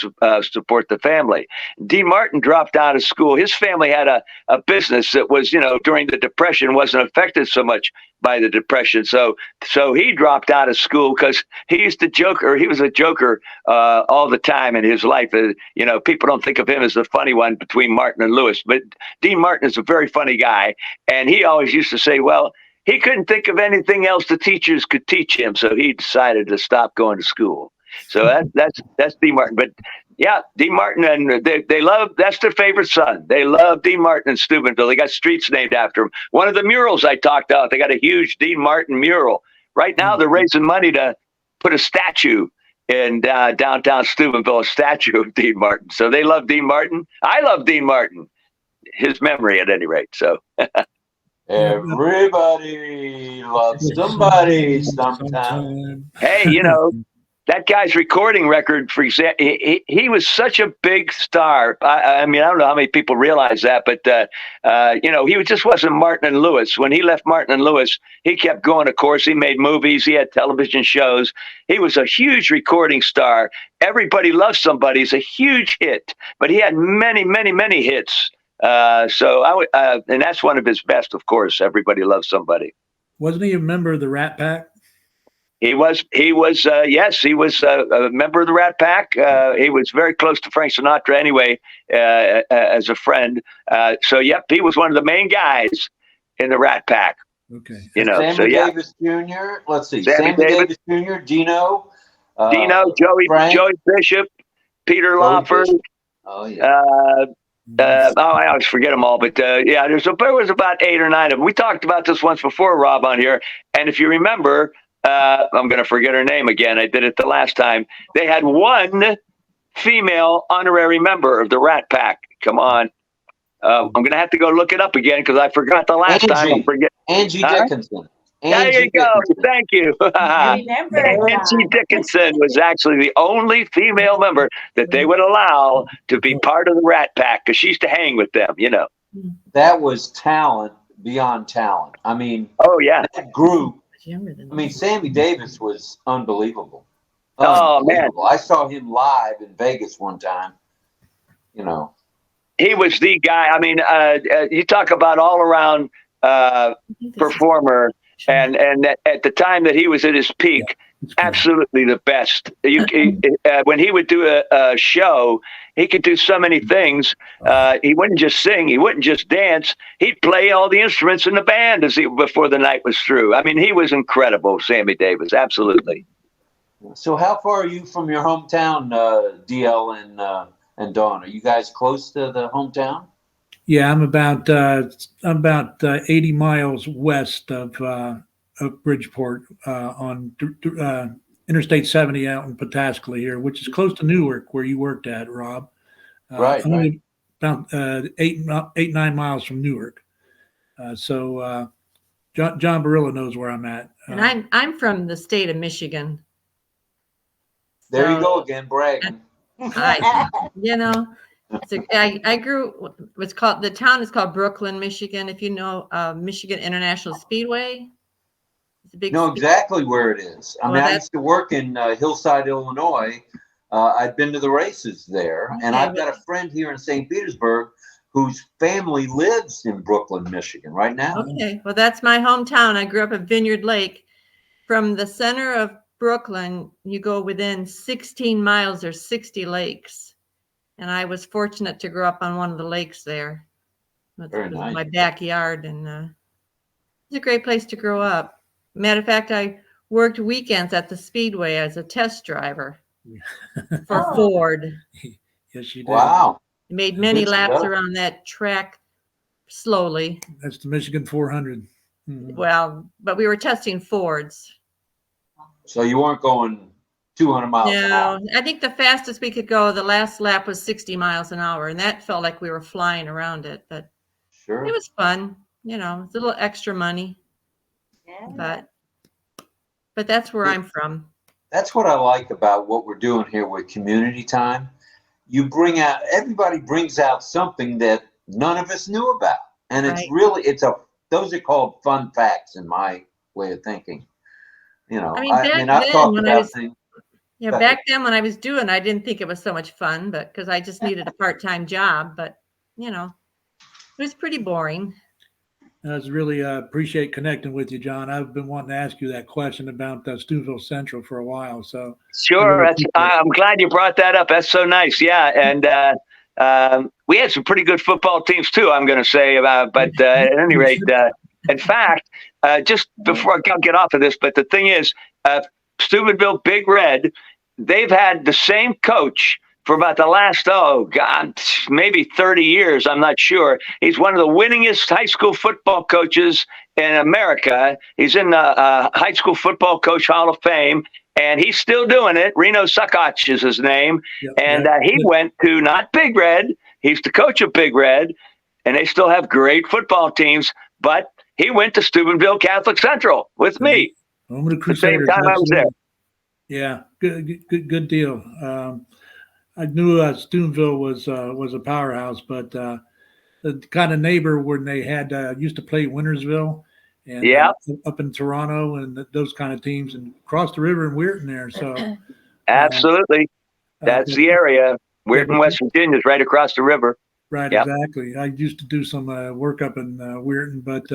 support the family. Dean Martin dropped out of school. His family had a business that was, during the Depression, wasn't affected so much by the Depression. So he dropped out of school because he was a joker all the time in his life. People don't think of him as the funny one between Martin and Lewis, but Dean Martin is a very funny guy. And he always used to say, well, he couldn't think of anything else the teachers could teach him. So he decided to stop going to school. So that's Dean Martin. But yeah, Dean Martin, and they love, that's their favorite son. They love Dean Martin in Steubenville. They got streets named after him. One of the murals I talked about, they got a huge Dean Martin mural. Right now they're raising money to put a statue in downtown Steubenville, a statue of Dean Martin. So they love Dean Martin. I love Dean Martin, his memory at any rate. So everybody loves somebody sometime. Hey, that guy's recording record, for example, he was such a big star. I mean, I don't know how many people realize that, but, he just wasn't Martin and Lewis. When he left Martin and Lewis, he kept going, of course. He made movies. He had television shows. He was a huge recording star. Everybody Loves Somebody is a huge hit, but he had many, many, many hits. And that's one of his best, of course. Everybody Loves Somebody. Wasn't he a member of the Rat Pack? He was, yes, he was a member of the Rat Pack. He was very close to Frank Sinatra anyway, as a friend. So, yep, he was one of the main guys in the Rat Pack. Okay. Sammy Davis Jr., let's see, Sammy Davis Jr., Dino, Joey Bishop, Peter Lawford. Oh, yeah. I always forget them all, but there was about 8 or 9 of them. We talked about this once before, Rob, on here. And if you remember, I'm going to forget her name again. I did it the last time. They had one female honorary member of the Rat Pack. Come on. I'm going to have to go look it up again because I forgot the last time. Angie Dickinson. There you go. Thank you. Angie Dickinson was actually the only female member that they would allow to be part of the Rat Pack because she used to hang with them, That was talent beyond talent. I mean, that group. I mean, Sammy Davis was unbelievable. Oh, man. I saw him live in Vegas one time. He was the guy. I mean, you talk about all-around performer, and at the time that he was at his peak, absolutely the best. When he would do a show, he could do so many things. He wouldn't just sing. He wouldn't just dance. He'd play all the instruments in the band before the night was through. I mean, he was incredible, Sammy Davis. Absolutely. So how far are you from your hometown, DL and Dawn? Are you guys close to the hometown? Yeah, I'm about 80 miles west of Bridgeport on Interstate 70 out in Pataskala here, which is close to Newark, where you worked at, Rob. Right. About 8-9 miles from Newark. So John Barilla knows where I'm at. And I'm from the state of Michigan. There you go again, bragging. I grew. The town is called Brooklyn, Michigan. If you know Michigan International Speedway. Know exactly where it is. I used to work in Hillside, Illinois. I'd been to the races there, and I've got a friend here in St. Petersburg whose family lives in Brooklyn, Michigan right now. Okay, well, that's my hometown. I grew up at Vineyard Lake. From the center of Brooklyn, you go within 16 miles or 60 lakes, and I was fortunate to grow up on one of the lakes there. It was my backyard, and it's a great place to grow up. Matter of fact, I worked weekends at the Speedway as a test driver for Oh. Ford. Yes, she did. Wow. Made many Good laps stuff. around that track slowly. That's the Michigan 400. Mhm. Well, but we were testing Fords. So you weren't going 200 miles an hour. No, I think the fastest we could go, the last lap was 60 miles an hour, and that felt like we were flying around it. But Sure. it was fun, it's a little extra money, Yeah. but that's where I'm from. That's what I like about what we're doing here with community time. Everybody brings out something that none of us knew about. And it's Right. really, those are called fun facts in my way of thinking. I mean, back I've then talked when I about was, things. yeah, Go ahead. back then when I was doing, I didn't think it was so much fun, but because I just needed a part-time job, but it was pretty boring. I was really appreciate connecting with you, John. I've been wanting to ask you that question about Steubenville Central for a while. So Sure. really appreciate it. I'm glad you brought that up. That's so nice. Yeah. And we had some pretty good football teams too, I'm going to say. But at any rate, in fact, just before I get off of this, but the thing is, Steubenville Big Red, they've had the same coach for about the last, maybe 30 years. I'm not sure. He's one of the winningest high school football coaches in America. He's in the High School Football Coach Hall of Fame, and he's still doing it. Reno Suckoch is his name. Yep, And yep. he went to not Big Red. He's the coach of Big Red, and they still have great football teams. But he went to Steubenville Catholic Central with me. Home of the The same Crusaders. time I was there. Yeah, good deal. I knew Steubenville was a powerhouse, but the kind of neighbor when they had used to play Wintersville and Yeah. Up in Toronto and those kind of teams, and across the river in Weirton there. So Absolutely. That's the area. Weirton, West Virginia is right across the river. Right, Yep. exactly. I used to do some work up in Weirton, but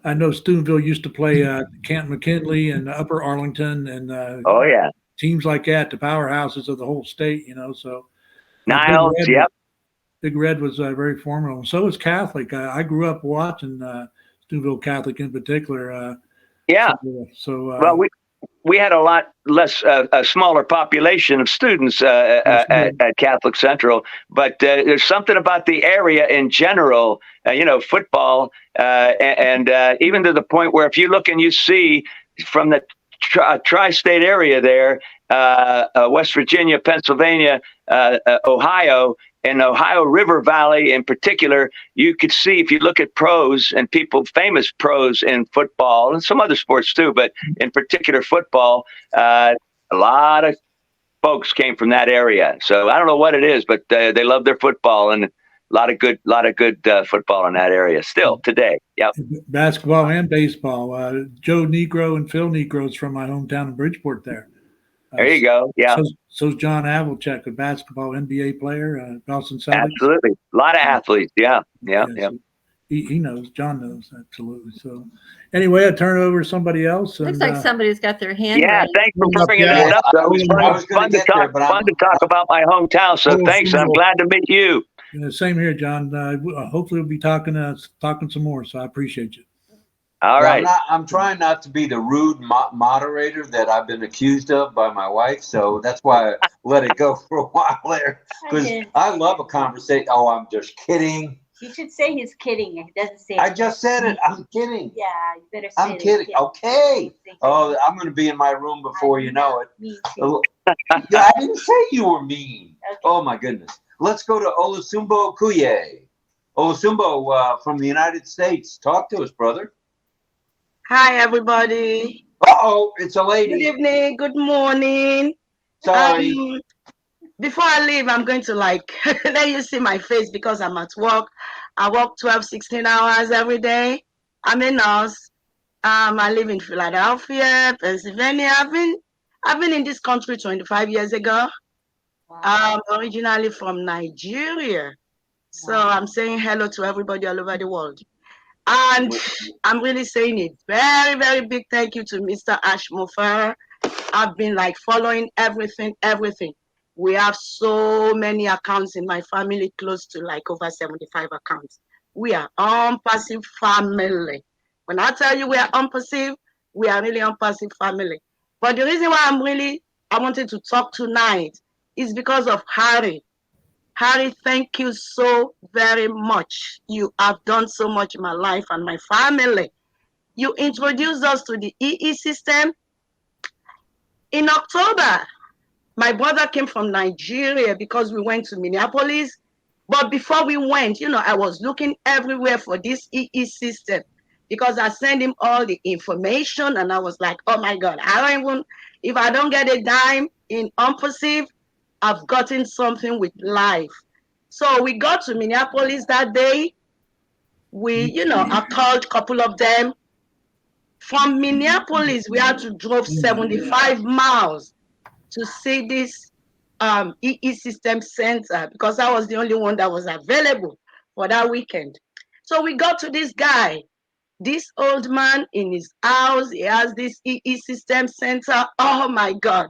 I know Steubenville used to play Canton McKinley and Upper Arlington and Oh, yeah. teams like that, the powerhouses of the whole state, So Niles, yep. Big Red was very formidable. So was Catholic. I grew up watching Steubenville Catholic in particular. Yeah. So Well, we had a lot less, a smaller population of students at Catholic Central, but there's something about the area in general, football, and even to the point where if you look and you see from the tri-state area there, West Virginia, Pennsylvania, Ohio, and Ohio River Valley in particular, you could see if you look at pros and famous pros in football and some other sports too, but in particular football, a lot of folks came from that area. So I don't know what it is, but they love their football, and a lot of good football in that area still today. Yep. Basketball and baseball. Joe Negro and Phil Negro's from my hometown in Bridgeport there. There you go. Yeah. So's John Havlicek, a basketball NBA player, Boston Celtics. Absolutely. A lot of athletes. Yeah. Yeah. So he knows. John knows. Absolutely. So anyway, I turn it over to somebody else. Looks like somebody's got their hand Yeah. raised. Thanks for bringing that up. That was fun to talk about my hometown. So thanks. I'm glad to meet you. Same here, John. Hopefully we'll be talking some more. So I appreciate you. All right. I'm trying not to be the rude moderator that I've been accused of by my wife, so that's why I let it go for a while there. Because I love a conversation. Oh, I'm just kidding. You should say he's kidding. He doesn't say. I just said it. I'm kidding. Yeah, you better say I'm kidding. Okay. Oh, I'm going to be in my room before you know it. Me too. Yeah, I didn't say you were mean. Okay. Oh my goodness. Let's go to Olusumbo Kuye. Olusumbo from the United States. Talk to us, brother. Hi, everybody. Uh-oh, it's a lady. Good evening. Good morning. Sorry. Before I leave, I'm going to let you see my face because I'm at work. I work 12, 16 hours every day. I'm a nurse. I live in Philadelphia, Pennsylvania. I've been in this country 25 years ago. Wow. I'm originally from Nigeria. So I'm saying hello to everybody all over the world. And I'm really saying a very, very big thank you to Mr. Ashmofer. I've been following everything. We have so many accounts in my family, close to over 75 accounts. We are ONPASSIVE family. When I tell you we are ONPASSIVE we are really ONPASSIVE family. But the reason why I wanted to talk tonight is because of Harry. Harry, thank you so very much. You have done so much in my life and my family. You introduced us to the EE system in October. My brother came from Nigeria because we went to Minneapolis. But before we went, I was looking everywhere for this EE system because I sent him all the information and I was like, oh my God, if I don't get a dime in ONPASSIVE, I've gotten something with life. So we got to Minneapolis that day. I called a couple of them. From Minneapolis, we had to drive 75 miles to see this EE System Center because I was the only one that was available for that weekend. So we got to this guy, this old man in his house. He has this EE System Center. Oh my God.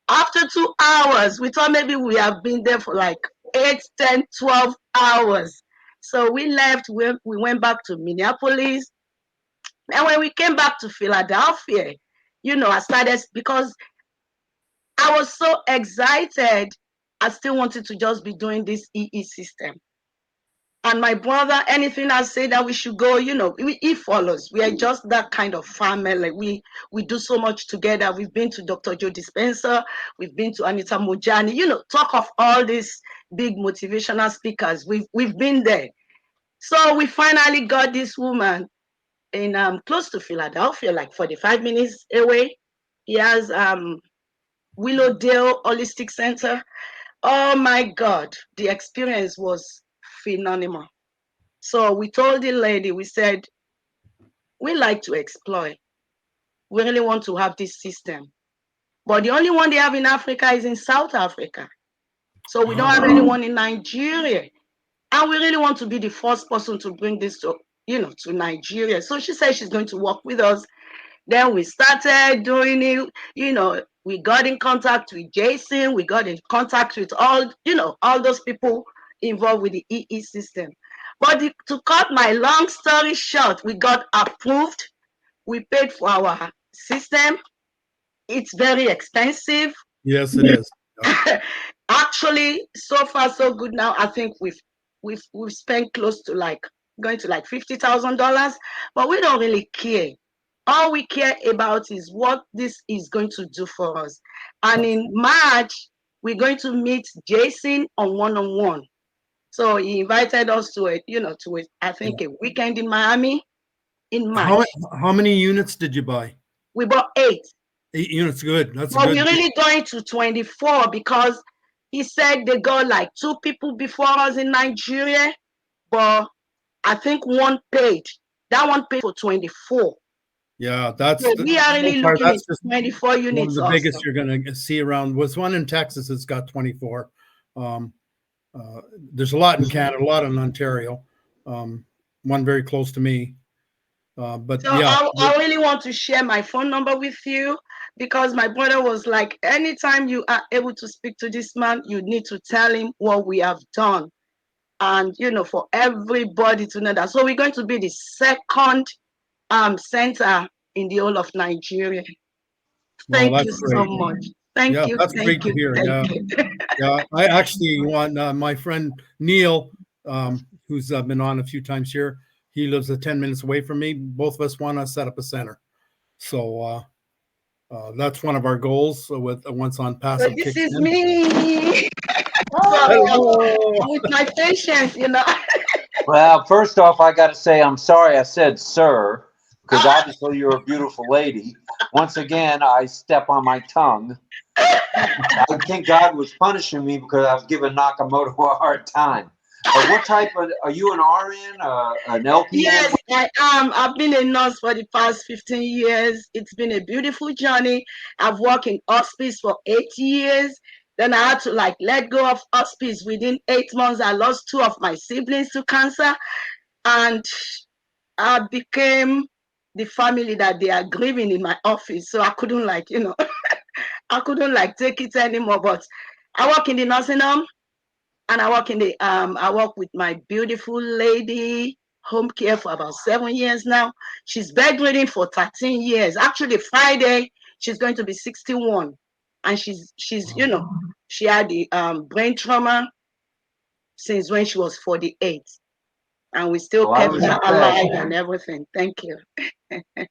After 2 hours, we thought maybe we have been there for like 8, 10, 12 hours. So we left, we went back to Minneapolis. And when we came back to Philadelphia, I started, because I was so excited. I still wanted to just be doing this EE system. And my brother, anything I say that we should go, he follows. We are just that kind of family. We do so much together. We've been to Dr. Joe Dispenza. We've been to Anita Mojani. Talk of all these big motivational speakers. We've been there. So we finally got this woman in close to Philadelphia, like 45 minutes away. He has Willowdale Holistic Center. Oh my God, the experience was phenomenal. So we told the lady, we said, we like to explore. We really want to have this system. But the only one they have in Africa is in South Africa. So we don't have anyone in Nigeria. And we really want to be the first person to bring this to Nigeria. So she said she's going to work with us. Then we started doing it, we got in contact with Jason, we got in contact with all those people involved with the EE system. But to cut my long story short, we got approved. We paid for our system. It's very expensive. Yes, it is. Actually, so far so good now. I think we've spent close to going to $50,000, but we don't really care. All we care about is what this is going to do for us. And in March, we're going to meet Jason on one-on-one. So he invited us to I think a weekend in Miami in March. How many units did you buy? We bought 8. 8 units, good. That's but good. we're really going to 24 because he said they got like 2 people before us in Nigeria, but I think one paid. That one paid for 24. Yeah, that's So we are really looking at 24 units. One of the biggest you're going to see around. Was one in Texas. It's got 24. There's a lot in Canada, a lot in Ontario. One very close to me. But so yeah, I really want to share my phone number with you because my brother was like, anytime you are able to speak to this man, you need to tell him what we have done. And, for everybody to know that. So we're going to be the second center in the whole of Nigeria. Thank you so much. Thank you. That's great to hear. Yeah, I actually want my friend Neil, who's been on a few times here. He lives 10 minutes away from me. Both of us want to set up a center. So that's one of our goals with once ONPASSIVE. So this is me. With my patients, Well, first off, I got to say I'm sorry I said sir, because obviously you're a beautiful lady. Once again, I step on my tongue. I think God was punishing me because I was giving Nakamoto a hard time. What type of, are you an RN, an LPN? Yes, I am. I've been a nurse for the past 15 years. It's been a beautiful journey. I've worked in hospice for 8 years. Then I had to let go of hospice. Within 8 months, I lost 2 of my siblings to cancer. And I became the family that they are grieving in my office. So I couldn't I couldn't take it anymore. But I work in the nursing home and I work in the I work with my beautiful lady. home care for about 7 years now. She's bedridden for 13 years. Actually, Friday, she's going to be 61. And she's she had the brain trauma since when she was 48. And we still kept her alive and everything. Thank you.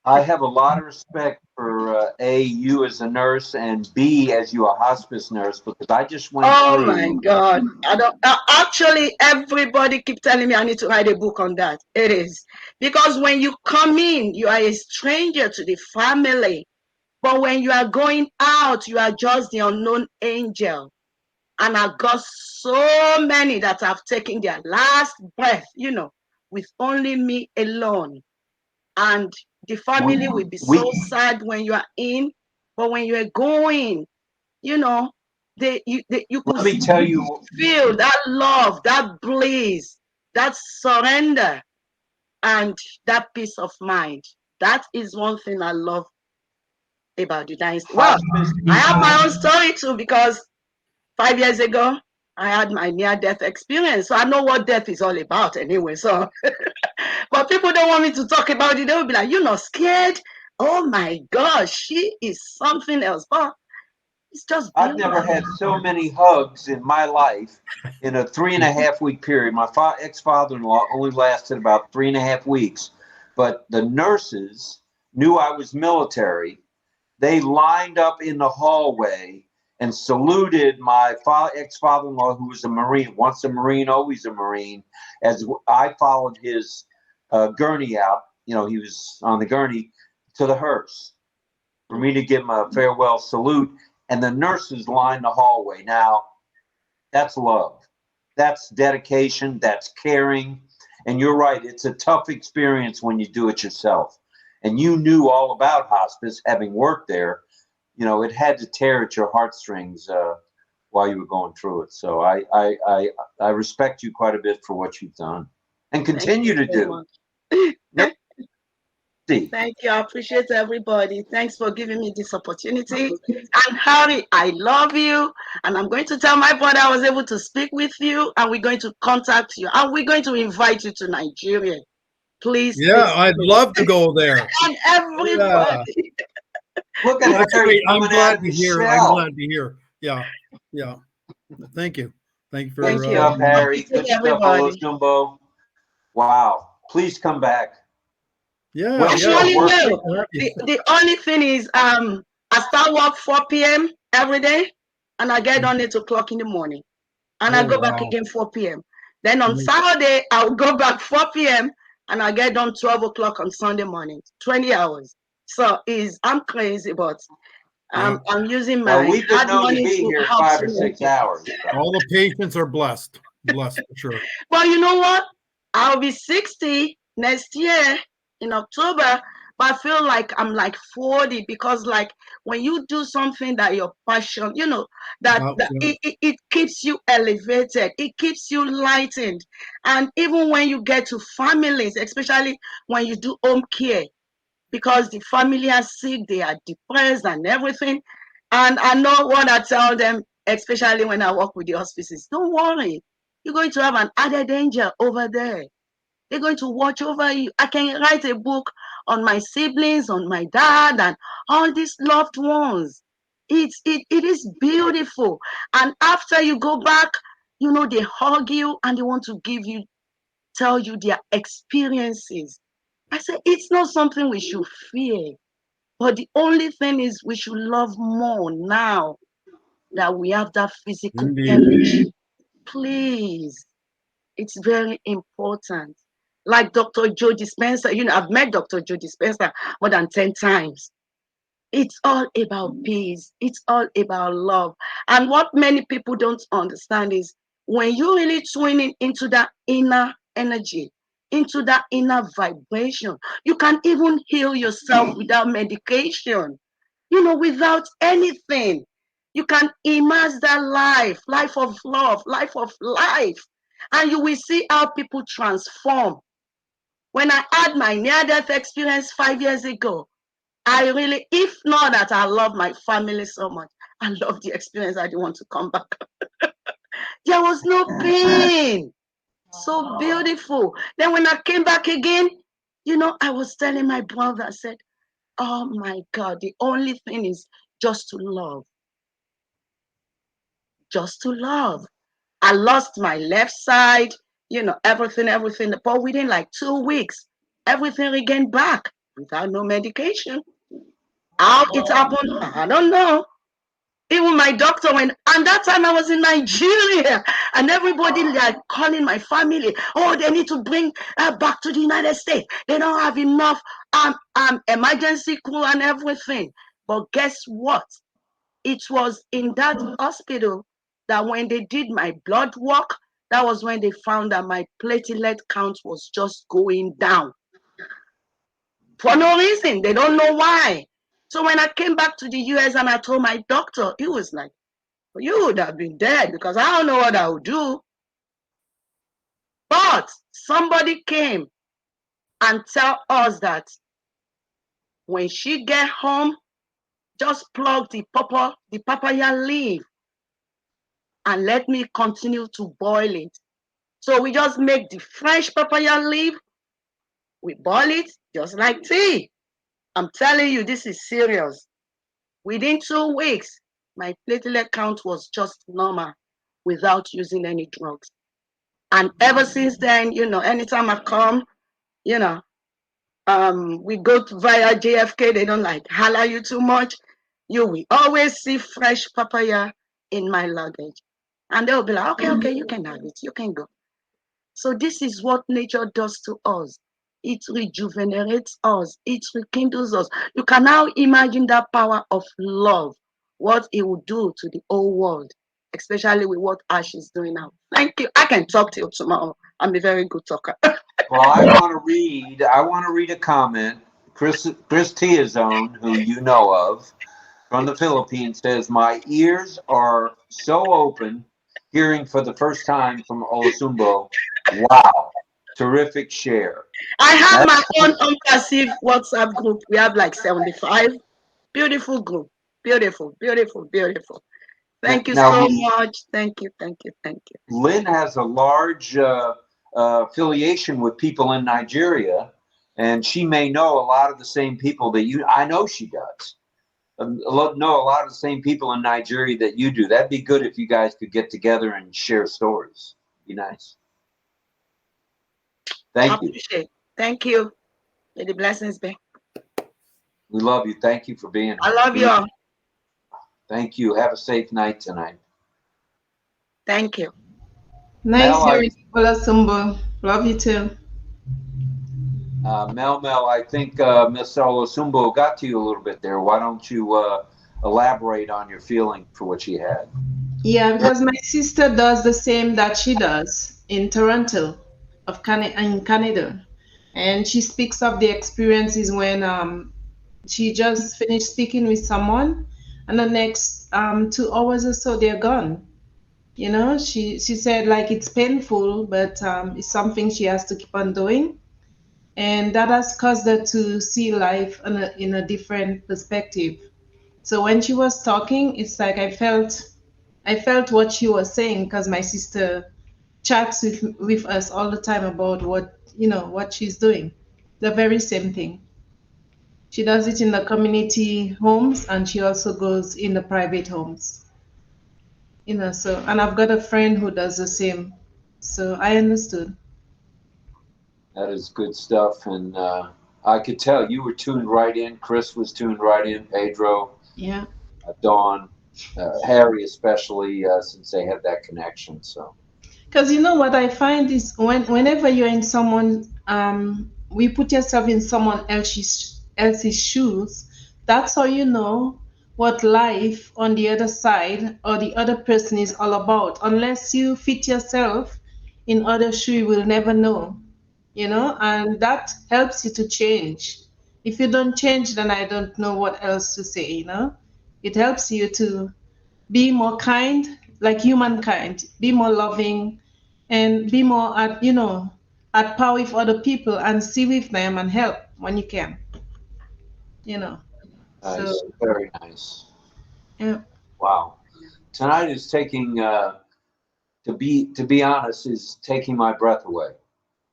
I have a lot of respect for A, you as a nurse, and B, as you a hospice nurse, because I just went through. My God. I don't actually everybody keep telling me I need to write a book on that. It is. Because when you come in, you are a stranger to the family. But when you are going out, you are just the unknown angel. And I've got so many that have taken their last breath, with only me alone. And the family will be so sad when you are in, but when you are going, you could Let me tell you, feel that love, that bliss, that surrender, and that peace of mind. That is one thing I love about the dynasty. Well, I have my own story too, because 5 years ago, I had my near-death experience. So I know what death is all about anyway. So, but people don't want me to talk about it. They will be like, "You're not scared? Oh my gosh, she is something else." But it's just beautiful. I've never had so many hugs in my life in a 3.5-week period. My ex-father-in-law only lasted about 3.5 weeks, but the nurses knew I was military. They lined up in the hallway and saluted my ex-father-in-law, who was a Marine. Once a Marine, always a Marine. As I followed his gurney out, he was on the gurney to the hearse for me to give him a farewell salute. And the nurses lined the hallway. Now, that's love. That's dedication. That's caring. And you're right. It's a tough experience when you do it yourself. And you knew all about hospice, having worked there. It had to tear at your heartstrings while you were going through it. So I respect you quite a bit for what you've done and continue to do. Thank you. I appreciate everybody. Thanks for giving me this opportunity. And Harry, I love you. And I'm going to tell my brother I was able to speak with you, and we're going to contact you. And we're going to invite you to Nigeria. Please. Yeah, I'd love to go there. And everybody. Yeah. Look at Harry. I'm glad to hear. I'm glad to hear. Yeah. Yeah. Thank you. Thank you for Good stuff, Harry. Good stuff, Jumbo. Wow. Please come back. Yeah. Actually, no. The only thing is, I start work 4 p.m. every day, and I get on 8 o'clock in the morning, and I go back again 4 p.m. Then on Saturday, I'll go back 4 p.m. and I get done 12 o'clock on Sunday morning, 20 hours. So I'm crazy, but I'm using my we've been hard known money to be here 5 or 6 hours. All the patients are blessed for sure. Well, you know what? I'll be 60 next year in October, but I feel like I'm like 40, because like when you do something that your passion, it keeps you elevated, it keeps you lightened. And even when you get to families, especially when you do home care, because the family are sick, they are depressed and everything. And I know what I tell them, especially when I work with the hospices: don't worry, you're going to have an added danger over there. They're going to watch over you. I can write a book on my siblings, on my dad, and all these loved ones. It is beautiful. And after you go back, they hug you and they want to tell you their experiences. I say it's not something we should fear, but the only thing is we should love more now that we have that physical energy. Please, it's very important. Like Dr. Joe Dispenza, I've met Dr. Joe Dispenza more than 10 times. It's all about peace. It's all about love. And what many people don't understand is when you're really tuning into that inner energy, into that inner vibration, you can even heal yourself without medication, without anything. You can immerse that life of love, life of life. And you will see how people transform. When I had my near-death experience 5 years ago, I really, if not that I love my family so much, I love the experience. I didn't want to come back. There was no pain. So beautiful. Then when I came back again, I was telling my brother, I said, oh my God, the only thing is just to love. Just to love. I lost my left side, everything. But within like 2 weeks, everything regained back without no medication. How it happened, I don't know. Even my doctor went, and that time I was in Nigeria, and everybody like calling my family. Oh, they need to bring her back to the United States. They don't have enough emergency crew and everything. But guess what? It was in that hospital that when they did my blood work, that was when they found that my platelet count was just going down for no reason. They don't know why. So when I came back to the US and I told my doctor, he was like, well, you would have been dead because I don't know what I would do. But somebody came and tell us that when she get home, just plug the papaya leaf and let me continue to boil it. So we just make the fresh papaya leaf, we boil it just like tea. I'm telling you, this is serious. Within 2 weeks, my platelet count was just normal without using any drugs. And ever since then, anytime I come, we go via JFK, they don't like holler you too much. You will always see fresh papaya in my luggage. And they'll be like, okay, you can have it, you can go. So this is what nature does to us. It rejuvenates us. It rekindles us. You can now imagine that power of love, what it will do to the whole world, especially with what Ash is doing now. Thank you. I can talk to you tomorrow. I'm a very good talker. Well, I want to read a comment. Chris Tiazone, who you know of, from the Philippines, says, my ears are so open hearing for the first time from Olasumbo. Wow. Terrific share. I have That's my own ONPASSIVE WhatsApp group. We have like 75. Beautiful group. Beautiful, beautiful, beautiful. Thank you now so much. Thank you, thank you, thank you. Lynn has a large affiliation with people in Nigeria, and she may know a lot of the same people that I know she does. Know a lot of the same people in Nigeria that you do. That'd be good if you guys could get together and share stories. Be nice. Thank you. Thank you. May the blessings be. We love you. Thank you for being here. I love you all. Thank you. Have a safe night tonight. Thank you. Nice hearing Olasumbo. Love you too. Mel, I think Miss Olasumbo got to you a little bit there. Why don't you elaborate on your feeling for what she had? Yeah, because my sister does the same that she does in Toronto, in Canada, and she speaks of the experiences when she just finished speaking with someone, and the next 2 hours or so they're gone. She said like it's painful, but it's something she has to keep on doing, and that has caused her to see life in a different perspective. So when she was talking, it's like I felt what she was saying because my sister chats with us all the time about what she's doing. The very same thing. She does it in the community homes and she also goes in the private homes. So and I've got a friend who does the same. So I understood. That is good stuff, and I could tell you were tuned right in. Chris was tuned right in. Pedro, Yeah. Dawn, Harry, especially since they had that connection. So. Because what I find is whenever you're in we put yourself in someone else's shoes. That's how you know what life on the other side or the other person is all about. Unless you fit yourself in other shoe, you will never know. And that helps you to change. If you don't change, then I don't know what else to say. It helps you to be more kind, like humankind, be more loving, and be more at par with other people and see with them and help when you can. Nice, So very nice. yeah. Wow. Tonight is taking to be honest, is taking my breath away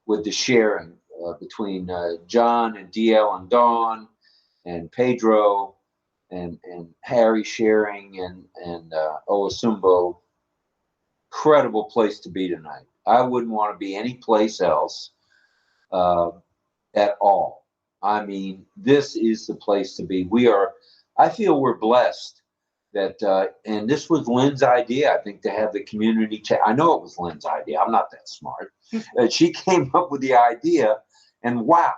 with the sharing between John and DL and Dawn and Pedro and Harry sharing and Oasumbo. Incredible place to be tonight. I wouldn't want to be any place else at all. I mean, this is the place to be. I feel we're blessed that, and this was Lynn's idea, I think, to have the community chat. I know it was Lynn's idea. I'm not that smart. She came up with the idea, and wow,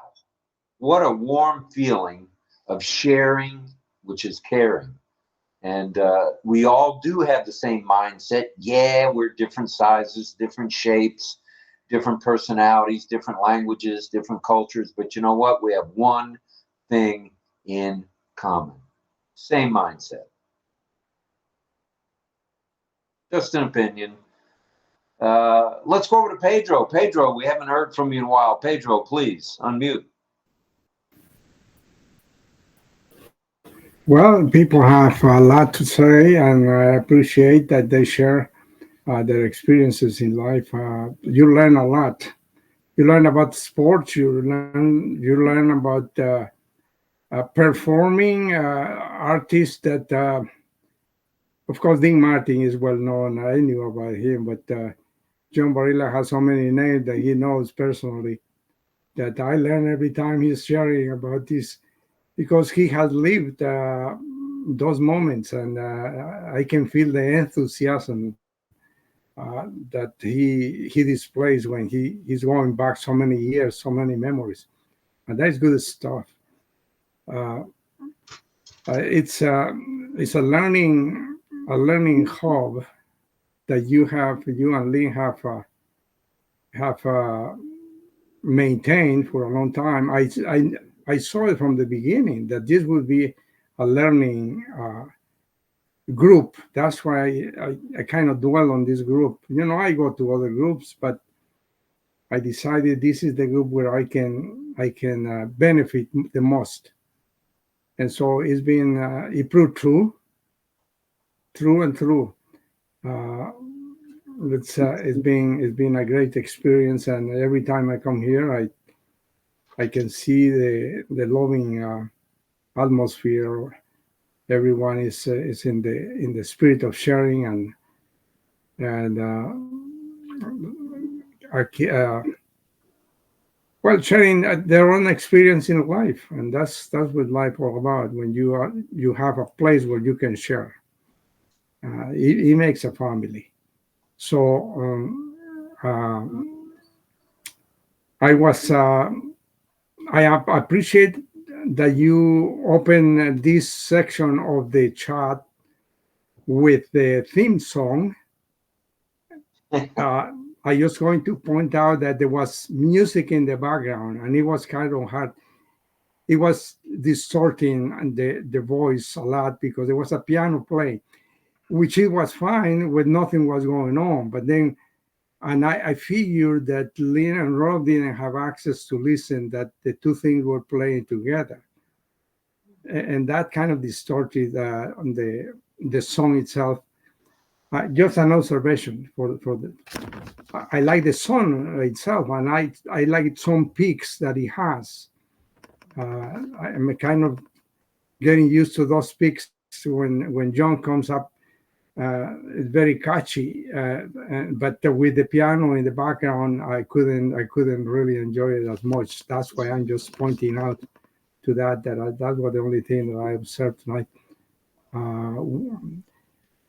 what a warm feeling of sharing, which is caring. And we all do have the same mindset. Yeah, we're different sizes, different shapes, different personalities, different languages, different cultures. But you know what? We have one thing in common. Same mindset. Just an opinion. Let's go over to Pedro. Pedro, we haven't heard from you in a while. Pedro, please unmute. Well, people have a lot to say, and I appreciate that they share their experiences in life. You learn a lot. You learn about sports. You learn about performing artists that, of course, Dean Martin is well known. I knew about him, but John Barilla has so many names that he knows personally that I learn every time he's sharing about this, because he has lived those moments, and I can feel the enthusiasm that he displays when he's going back so many years, so many memories, and that's good stuff. It's a learning hub that you and Lynn have maintained for a long time. I saw it from the beginning that this would be a learning group. That's why I kind of dwell on this group. I go to other groups, but I decided this is the group where I can benefit the most. And so it proved true and true. It's been a great experience, and every time I come here, I can see the loving atmosphere. Everyone is in the spirit of sharing and sharing their own experience in life, and that's what life all about. When you have a place where you can share, it makes a family. So I appreciate that you open this section of the chat with the theme song. I just going to point out that there was music in the background, and it was kind of hard. It was distorting the voice a lot because there was a piano playing, which it was fine when nothing was going on. But then, and I figured that Lynn and Rob didn't have access to listen, that the two things were playing together. And that kind of distorted on the song itself. Just an observation I like the song itself, and I like some peaks that it has. I'm kind of getting used to those peaks when John comes up. It's very catchy, but with the piano in the background, I couldn't really enjoy it as much. That's why I'm just pointing out to that was the only thing that I observed tonight.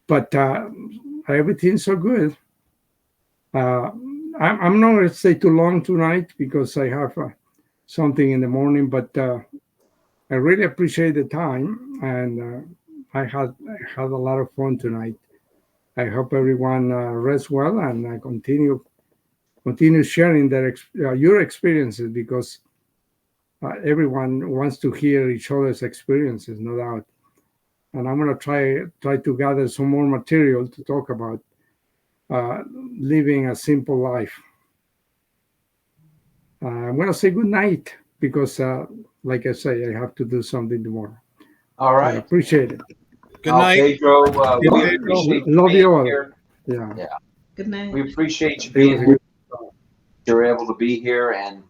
But everything's so good. I'm not going to stay too long tonight because I have something in the morning, but I really appreciate the time, and I had a lot of fun tonight. I hope everyone rests well and continue sharing your experiences, because everyone wants to hear each other's experiences, no doubt. And I'm going to try to gather some more material to talk about living a simple life. I'm going to say good night because, like I say, I have to do something tomorrow. All right. I appreciate it. Good night. Pedro, we Pedro. appreciate Love you all. here. Yeah. Good night. We appreciate you being here. You're able to be here, and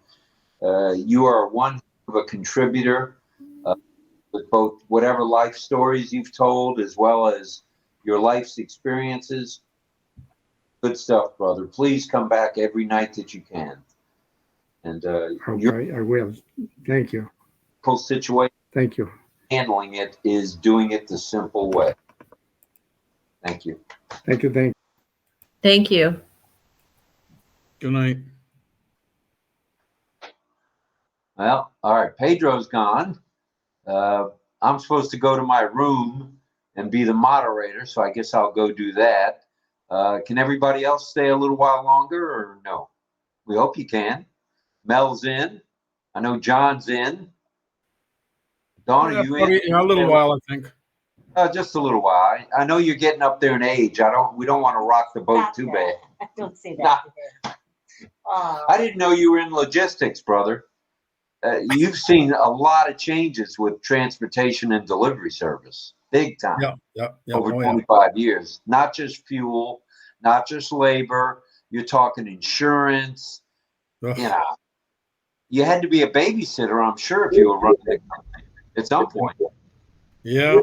you are one of a contributor with both whatever life stories you've told as well as your life's experiences. Good stuff, brother. Please come back every night that you can. And Okay, I will. Thank you. your situation, Thank you. handling it is doing it the simple way. Thank you. Thank you. Thank you. Good night. Well, all right. Pedro's gone. I'm supposed to go to my room and be the moderator, so I guess I'll go do that. Can everybody else stay a little while longer or no? We hope you can. Mel's in. I know John's in. Dawn, are you in? A little while, I think. Just a little while. I know you're getting up there in age. We don't want to rock the boat too bad. Don't say that. I didn't know you were in logistics, brother. You've seen a lot of changes with transportation and delivery service, big time. Yeah. Over 25 years. Not just fuel, not just labor. You're talking insurance. Ugh. You know, you had to be a babysitter, I'm sure, if you were running the company at some point. Yeah.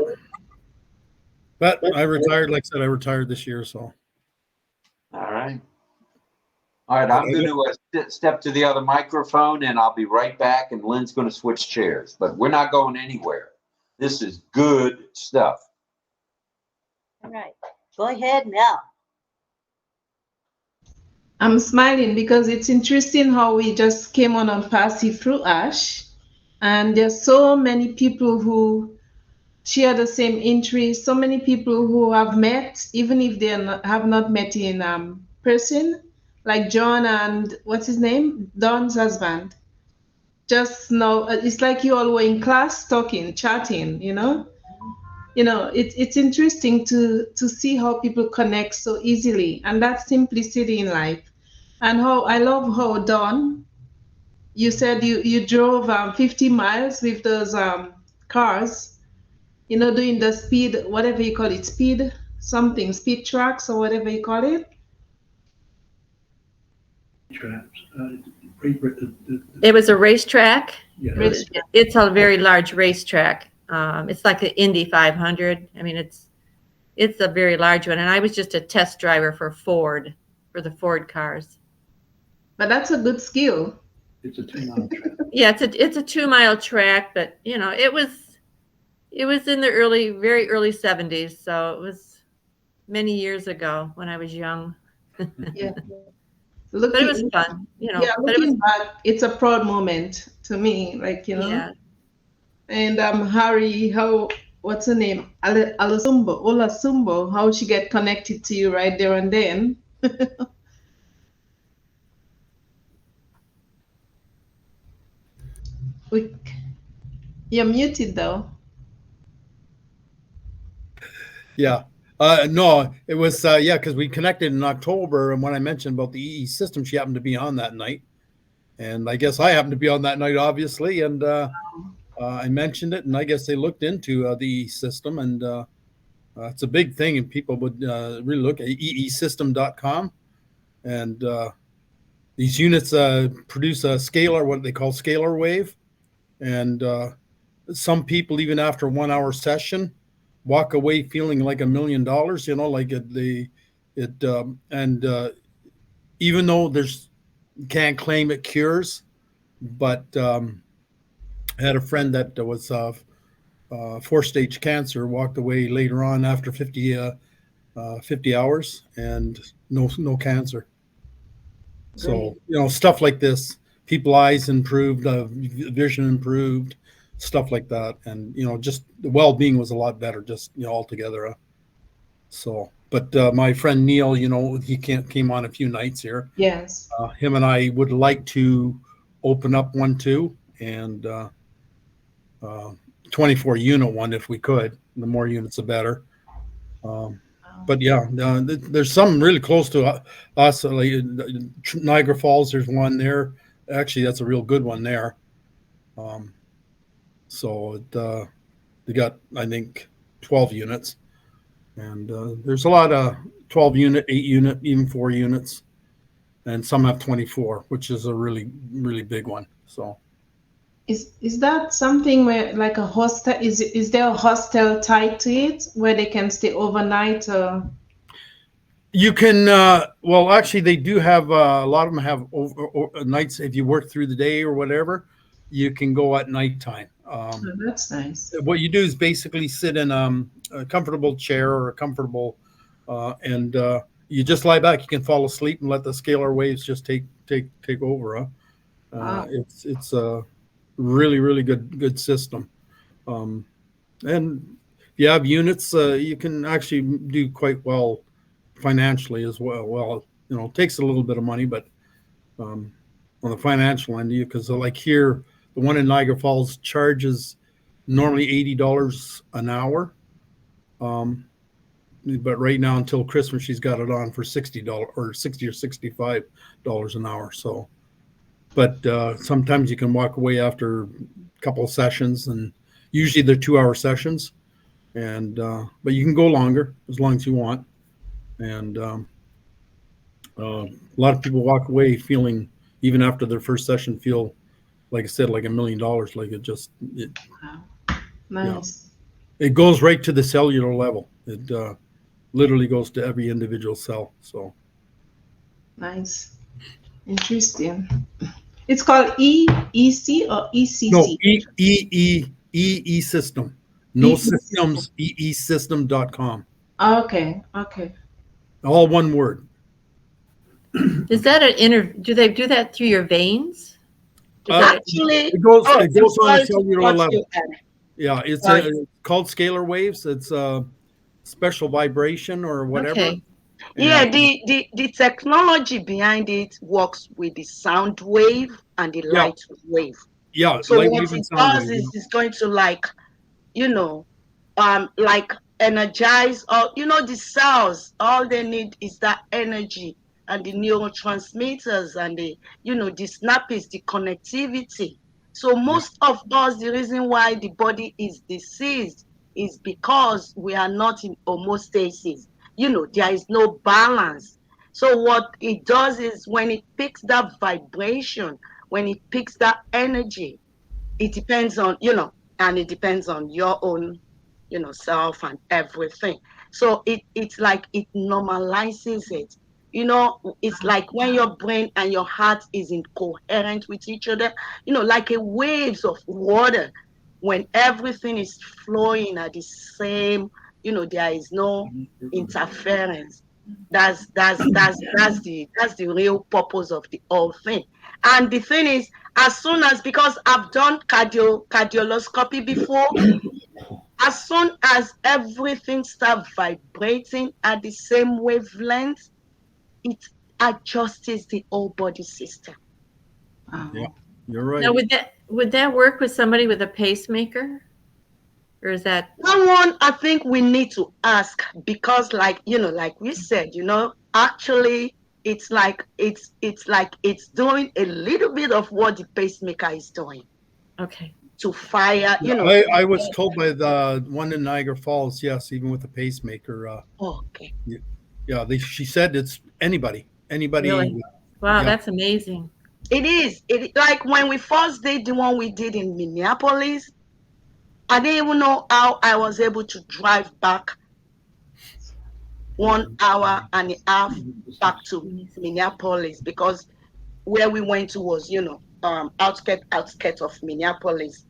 But I retired, like I said, I retired this year, so. All right. All right, I'm going to step to the other microphone, and I'll be right back, and Lynn's going to switch chairs. But we're not going anywhere. This is good stuff. All right. Go ahead, Mel. I'm smiling because it's interesting how we just came on passive through Ash, and there's so many people who share the same interest, so many people who have met, even if they have not met in person, like John and what's his name? Don's husband. Just now, it's like you all were in class talking, chatting, you know? It's interesting to see how people connect so easily, and that's simplicity in life. And how I love how Don, you said you drove 50 miles with those cars, doing the speed, whatever you call it, speed tracks or whatever you call it. It was a racetrack. Yeah. It's a very large racetrack. It's like the Indy 500. I mean, it's a very large one. And I was just a test driver for the Ford cars. But that's a good skill. It's a 2-mile track. Yeah, it's a 2-mile track, but it was in the very early 70s, so it was many years ago when I was young. Yeah. But it was fun, Yeah, looking back, it's a proud moment to me, Yeah. And Harry, what's her name? Olasumbo, how she get connected to you right there and then. You're muted though. Yeah. No, it was, because we connected in October. And when I mentioned about the EE system, she happened to be on that night. And I guess I happened to be on that night, obviously. And I mentioned it, and I guess they looked into the EE system. And it's a big thing, and people would really look at eesystem.com. And these units produce a scalar, what they call scalar wave. And some people, even after a 1-hour session, walk away feeling like $1 million, like even though can't claim it cures, but I had a friend that was 4-stage cancer, walked away later on after 50 hours and no cancer. So, stuff like this, people's eyes improved, vision improved, stuff like that. And, just the well-being was a lot better, just, altogether. So, but my friend Neil, he came on a few nights here. Yes. Him and I would like to open up one too, and 24 unit one if we could. The more units, the better. But yeah, there's some really close to us. Like Niagara Falls, there's one there. Actually, that's a real good one there. So they got, I think, 12 units. And there's a lot of 12 unit, 8 unit, even 4 units, and some have 24, which is a really, really big one. So Is that something where like a hostel is there a hostel tied to it where they can stay overnight or you can, well, actually, they do have, a lot of them have nights. If you work through the day or whatever, you can go at nighttime. oh, that's nice. What you do is basically sit in a comfortable chair or a comfortable, and you just lie back. You can fall asleep and let the scalar waves just take over. Wow. It's a really, really good system. And if you have units, you can actually do quite well financially as well. Well, it takes a little bit of money, but on the financial end, because like here, the one in Niagara Falls charges normally $80 an hour. But right now until Christmas, she's got it on for $60 or $60 or $65 an hour. So, but sometimes you can walk away after a couple of sessions, and usually they're 2-hour sessions. And but you can go longer as long as you want. And a lot of people walk away feeling, even after their first session, feel like I said, like $1 million. Like Wow. Nice. It goes right to the cellular level. It literally goes to every individual cell. So Nice. Interesting. It's called EEC or ECC? no, EE system. No systems, eesystem.com. Okay. Okay. All one word. Is that do they do that through your veins? Actually, It goes on a sorry to cellular cut level. you, Anne. Yeah, it's Sorry. called scalar waves. It's a special vibration or whatever. Okay. Yeah, And, the technology behind it works with the sound wave and the Yeah. light wave. yeah, So light what wave and it sound does wave. is it's going to like energize, or the cells. All they need is that energy and the neurotransmitters and the snappies, the connectivity. So most of us, the reason why the body is diseased is because we are not in homeostasis. There is no balance. So what it does is when it picks that vibration, when it picks that energy, it depends on, and it depends on your own, self and everything. So it's like it normalizes it. It's like when your brain and your heart is incoherent with each other, like a waves of water. When everything is flowing at the same, there is no interference. That's the real purpose of the whole thing. And the thing is, as soon as, because I've done cardioloscopy before, as soon as everything starts vibrating at the same wavelength, it adjusts the whole body system. Yeah, you're right. Now, would that work with somebody with a pacemaker, or is that? That one, I think we need to ask, because, like we said, actually, it's like it's doing a little bit of what the pacemaker is doing. Okay. To fire, I was told by the one in Niagara Falls, yes, even with the pacemaker. Okay. Yeah, she said it's anybody. Really? Wow, Yeah. that's amazing. It is. Like when we first did the one we did in Minneapolis, I didn't even know how I was able to drive back 1 hour and a half back to Minneapolis, because where we went to was, outskirts of Minneapolis,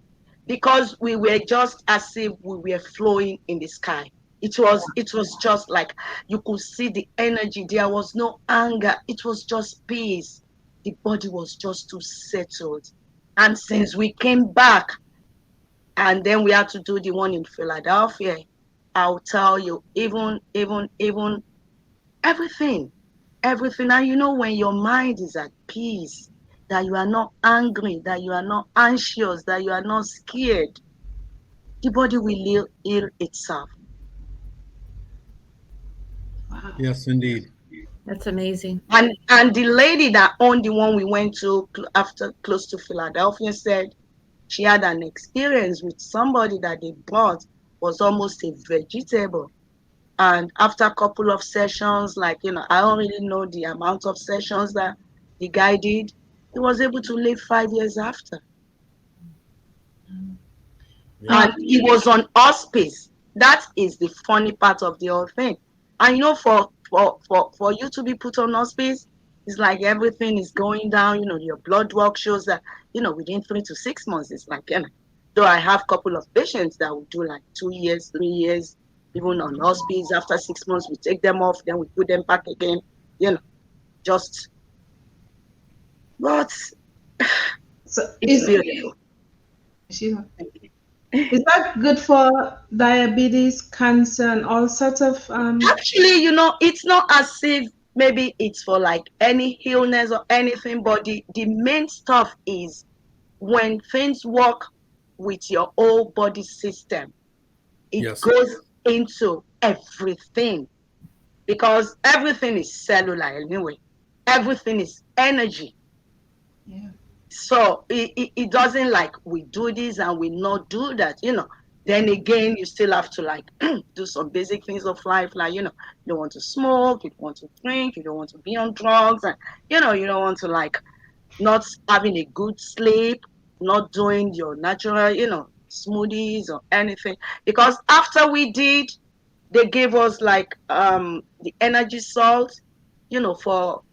because we were just as if we were flowing in the sky. It was just like you could see the energy. There was no anger. It was just peace. The body was just too settled. And since we came back, and then we had to do the one in Philadelphia, I'll tell you, even everything. And when your mind is at peace, that you are not angry, that you are not anxious, that you are not scared, the body will heal itself. Wow. Yes, indeed. That's amazing. And the lady that owned the one we went to after close to Philadelphia said she had an experience with somebody that they brought was almost a vegetable. And after a couple of sessions, like, I don't really know the amount of sessions that the guy did, he was able to live 5 years after. And he was on hospice. That is the funny part of the whole thing. And for you to be put on hospice, it's like everything is going down. Your blood work shows that, within 3 to 6 months, it's like, though I have a couple of patients that will do like 2 years, 3 years, even on hospice. After 6 months, we take them off, then we put them back again, just, but So it's beautiful. Is that good for diabetes, cancer, and all sorts of Actually, it's not as if maybe it's for like any illness or anything, but the main stuff is when things work with your whole body system, it Yes. goes into everything, because everything is cellular anyway. Everything is energy. Yeah. So it doesn't like we do this and we not do that, Then again, you still have to like do some basic things of life, like, you don't want to smoke, you don't want to drink, you don't want to be on drugs, and you don't want to like not having a good sleep, not doing your natural, smoothies or anything. Because after we did, they gave us like the energy salt,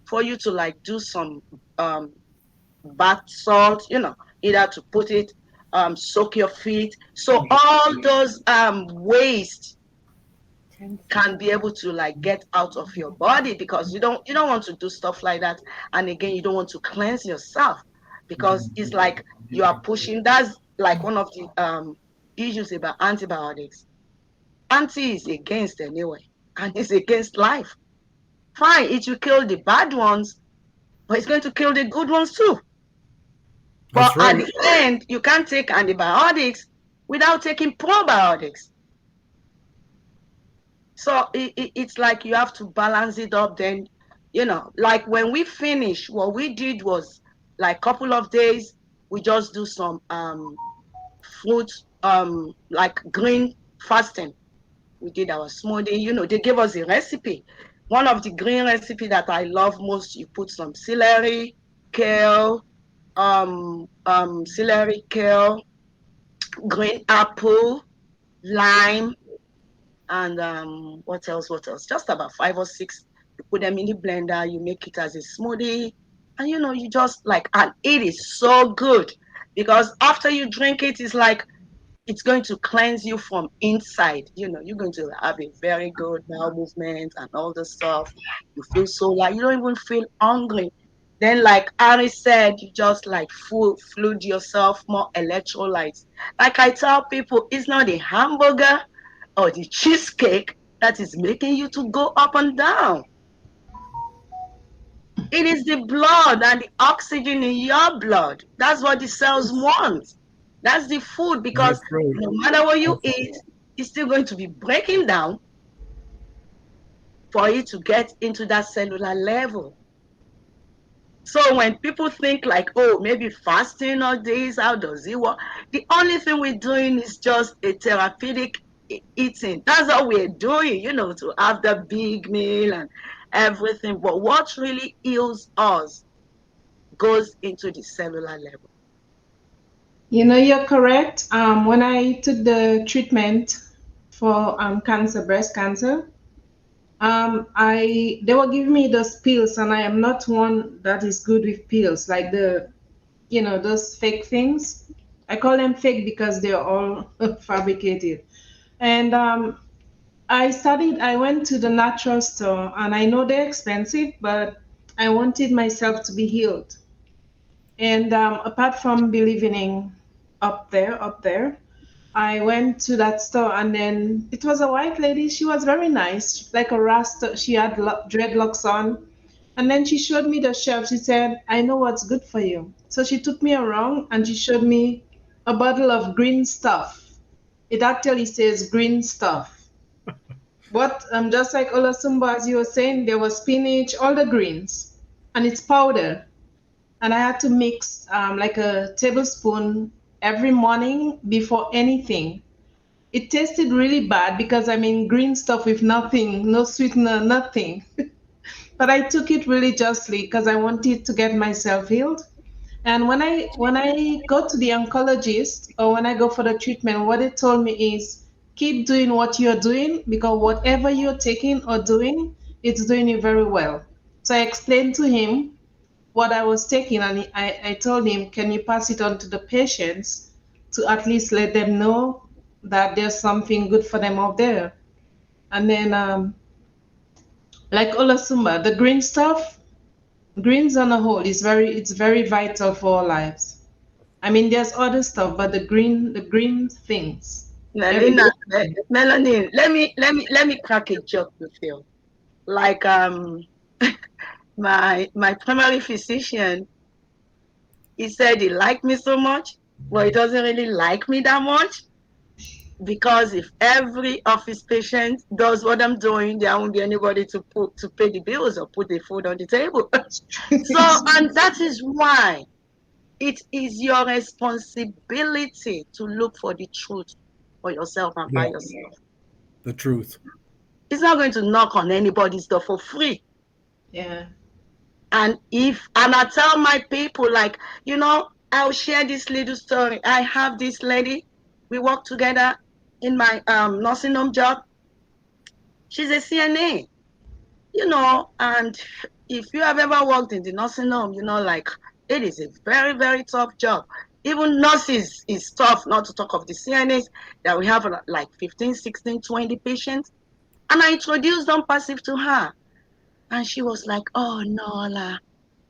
for you to like do some bath salt, either to put it, soak your feet. So all those waste can be able to like get out of your body, because you don't want to do stuff like that. And again, you don't want to cleanse yourself, because it's like you are pushing. That's like one of the issues about antibiotics. Anti is against anyway, and it's against life. Fine, it will kill the bad ones, but it's going to kill the good ones too. That's But at right. the end, you can't take antibiotics without taking probiotics. So it's like you have to balance it up. Then, like when we finish, what we did was like a couple of days, we just do some fruit, like green fasting. We did our smoothie. They gave us a recipe. One of the green recipe that I love most, you put some celery, kale, celery, kale, green apple, lime, and what else? Just about 5 or 6. You put them in the blender, you make it as a smoothie, and you just like, and it is so good, because after you drink it, it's like it's going to cleanse you from inside. You're going to have a very good bowel movement and all the stuff. You feel so like you don't even feel hungry. Then, like Ari said, you just like flood yourself more electrolytes. Like I tell people, it's not the hamburger or the cheesecake that is making you to go up and down. It is the blood and the oxygen in your blood. That's what the cells want. That's the food, because That's right. no matter what you eat, it's still going to be breaking down for it to get into that cellular level. So when people think like, oh, maybe fasting or this, how does it work? The only thing we're doing is just a therapeutic eating. That's all we're doing, to have the big meal and everything. But what really heals us goes into the cellular level. You're correct. When I took the treatment for breast cancer, they were giving me those pills, and I am not one that is good with pills, like those fake things. I call them fake because they're all fabricated. And I went to the natural store, and I know they're expensive, but I wanted myself to be healed. And apart from believing in up there, I went to that store, and then it was a white lady. She was very nice, like a rasta. She had dreadlocks on. And then she showed me the shelf. She said, I know what's good for you. So she took me around and she showed me a bottle of green stuff. It actually says green stuff. But just like Olasumba, as you were saying, there was spinach, all the greens, and it's powder. And I had to mix like a tablespoon every morning before anything. it tasted really bad because I mean green stuff with nothing, no sweetener, nothing. But I took it really justly because I wanted to get myself healed. And when I go to the oncologist or when I go for the treatment, what they told me is keep doing what you're doing because whatever you're taking or doing, it's doing you very well. So I explained to him what I was taking, and I told him, can you pass it on to the patients to at least let them know that there's something good for them out there. And then, like Olasumba, the green stuff, greens on a whole it's very vital for our lives. I mean, there's other stuff, but the green things. Melina, Melanie, let me crack a joke with you. Like my primary physician, he said he liked me so much, but he doesn't really like me that much because if every of his patients does what I'm doing, there won't be anybody to pay the bills or put the food on the table. So, and that is why it is your responsibility to look for the truth for yourself and by Yeah. yourself. The truth. It's not going to knock on anybody's door for free. Yeah. And I tell my people, like, I'll share this little story. I have this lady, we work together in my nursing home job. She's a CNA, and if you have ever worked in the nursing home, like, it is a very, very tough job. Even nurses is tough, not to talk of the CNAs that we have like 15, 16, 20 patients. And I introduced ONPASSIVE to her. And she was like, oh, no, Ola,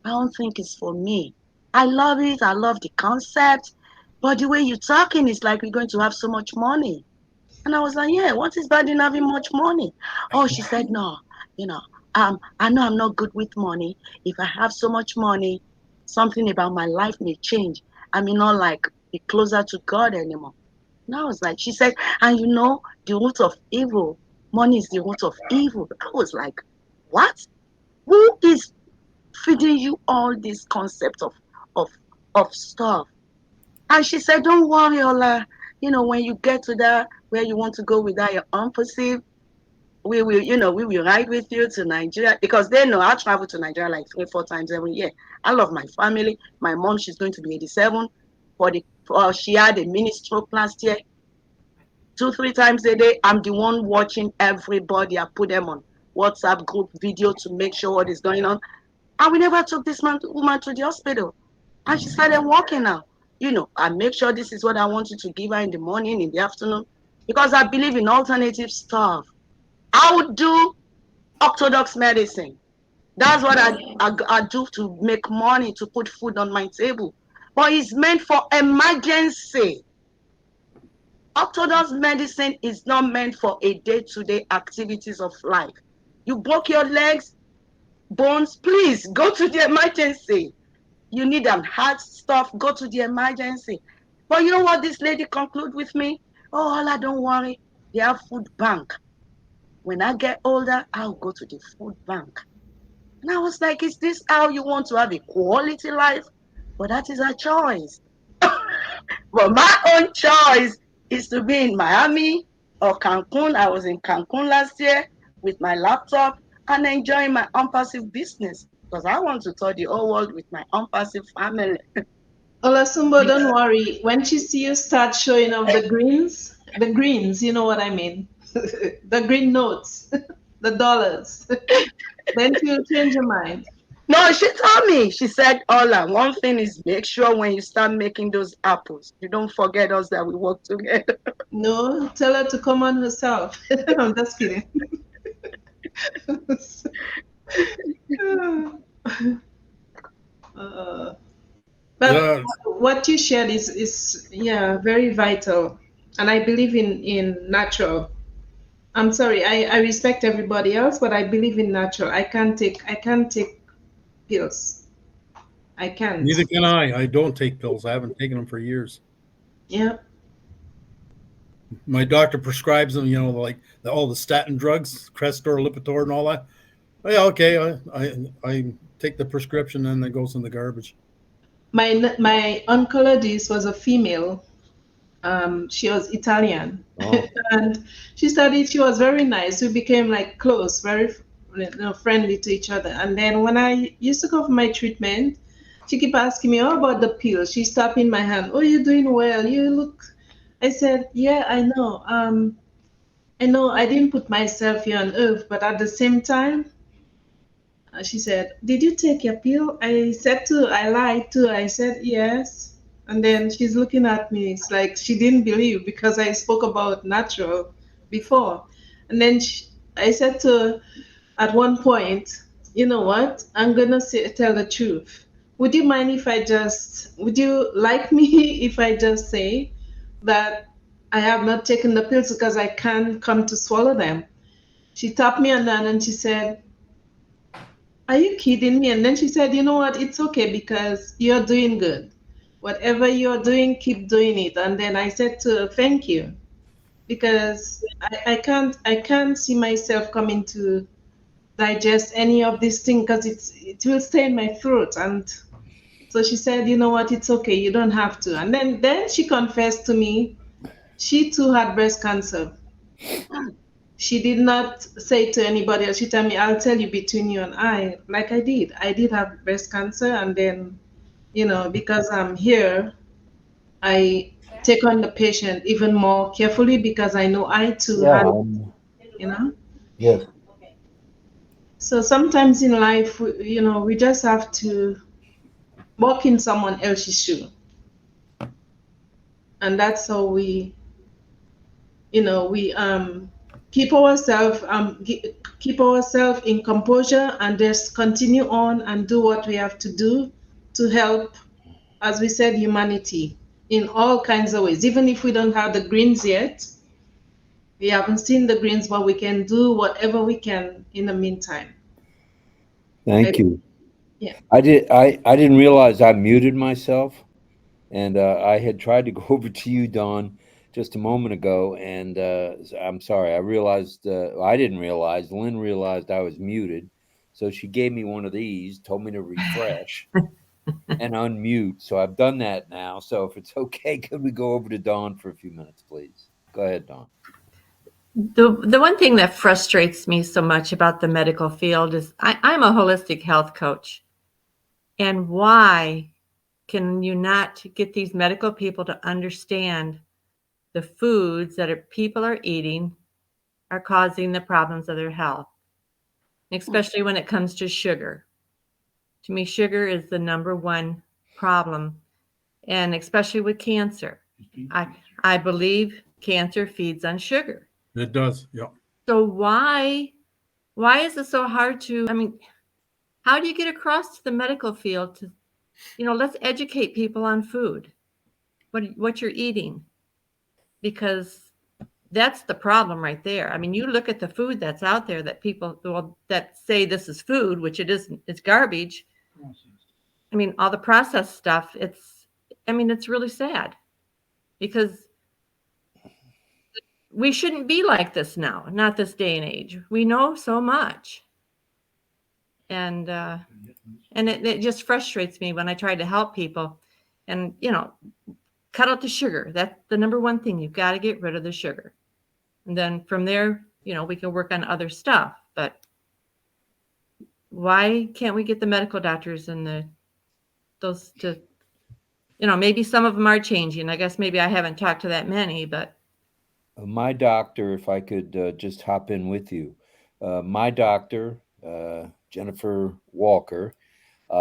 I don't think it's for me. I love it. I love the concept. But the way you're talking is like we're going to have so much money. And I was like, yeah, what is bad in having much money? Oh, she said, no, I know I'm not good with money. If I have so much money, something about my life may change. I may not like be closer to God anymore. And I was like, she said, and the root of evil, money is the root of evil. I was like, what? Who is feeding you all this concept of stuff? And she said, don't worry, Ola. When you get to that where you want to go without your ONPASSIVE, we will ride with you to Nigeria because they know I travel to Nigeria like 3-4 times every year. I love my family. My mom, she's going to be 87. She had a mini stroke last year. 2-3 times a day, I'm the one watching everybody. I put them on WhatsApp group video to make sure what is going on. And we never took this woman to the hospital. And she started walking now. I make sure this is what I wanted to give her in the morning, in the afternoon, because I believe in alternative stuff. I would do orthodox medicine. That's what I do to make money, to put food on my table. But it's meant for emergency. Orthodox medicine is not meant for a day-to-day activities of life. You broke your legs, bones, please go to the emergency. You need heart stuff, go to the emergency. But you know what this lady conclude with me? Oh, Ola, don't worry. They have food bank. When I get older, I'll go to the food bank. And I was like, is this how you want to have a quality life? But that is her choice. But my own choice is to be in Miami or Cancun. I was in Cancun last year with my laptop and enjoying my ONPASSIVE business because I want to tour the whole world with my ONPASSIVE family. Olasumbo, don't worry. When she see you start showing off the greens, you know what I mean? The green notes, the dollars. Then she'll change your mind. No, she told me. She said, Ola, one thing is make sure when you start making those apples, you don't forget us that we work together. No, tell her to come on herself. I'm just kidding. But Yeah. what you shared is very vital, and I believe in natural. I'm sorry, I respect everybody else, but I believe in natural. I can't take pills. I can't. Neither can I. I don't take pills. I haven't taken them for years. Yeah. My doctor prescribes them, like all the statin drugs, Crestor, Lipitor, and all that. Oh, yeah, okay. I take the prescription and it goes in the garbage. My oncologist was a female, She was Italian. Oh. And she was very nice. We became like close, very friendly to each other. And then when I used to go for my treatment, she kept asking me, "Oh, about the pill?" She's tapping my hand. "Oh, you're doing well. You look." I said, "Yeah, I know. I know I didn't put myself here on earth, but at the same time," she said, "Did you take your pill?" I said to, I lied to her. I said, "Yes." And then she's looking at me. It's like she didn't believe because I spoke about natural before. And then I said to her at one point, "You know what? I'm going to tell the truth. Would you mind if would you like me if I just say that I have not taken the pills because I can't come to swallow them?" She tapped me on the hand and she said, "Are you kidding me?" And then she said, "You know what? It's okay because you're doing good. Whatever you're doing, keep doing it." And then I said to her, "Thank you," because I can't see myself coming to digest any of this thing because it will stay in my throat. And so she said, "You know what? It's okay. You don't have to." And then she confessed to me she too had breast cancer. She did not say to anybody else. She told me, "I'll tell you between you and I," like I did. I did have breast cancer, and then, because I'm here, I take on the patient even more carefully because I know I too Yeah. had, you know. Yes. So sometimes in life, we just have to walk in someone else's shoe, and that's how we keep ourselves in composure and just continue on and do what we have to do to help, as we said, humanity in all kinds of ways. Even if we don't have the greens yet, we haven't seen the greens, but we can do whatever we can in the meantime. Thank you. Yeah. I didn't realize I muted myself, and I had tried to go over to you, Dawn, just a moment ago, and I'm sorry. I realized I didn't realize. Lynn realized I was muted, so she gave me one of these, told me to refresh and unmute. So I've done that now. So if it's okay, could we go over to Dawn for a few minutes, please? Go ahead, Dawn. The one thing that frustrates me so much about the medical field is I'm a holistic health coach. And why can you not get these medical people to understand the foods that people are eating are causing the problems of their health, especially when it comes to sugar? To me, sugar is the number one problem, and especially with cancer. I believe cancer feeds on sugar. It does. Yeah. So why is it so hard to, I mean, how do you get across to the medical field to, let's educate people on food, what you're eating, because that's the problem right there. I mean, you look at the food that's out there that people that say this is food, which it isn't, it's garbage. I mean, all the processed stuff, it's really sad because we shouldn't be like this now, not this day and age. We know so much. And it just frustrates me when I try to help people and, cut out the sugar. That's the number one thing. You've got to get rid of the sugar. And then from there, we can work on other stuff. But why can't we get the medical doctors and those to, maybe some of them are changing. I guess maybe I haven't talked to that many, but. My doctor, if I could just hop in with you, my doctor, Jennifer Walker,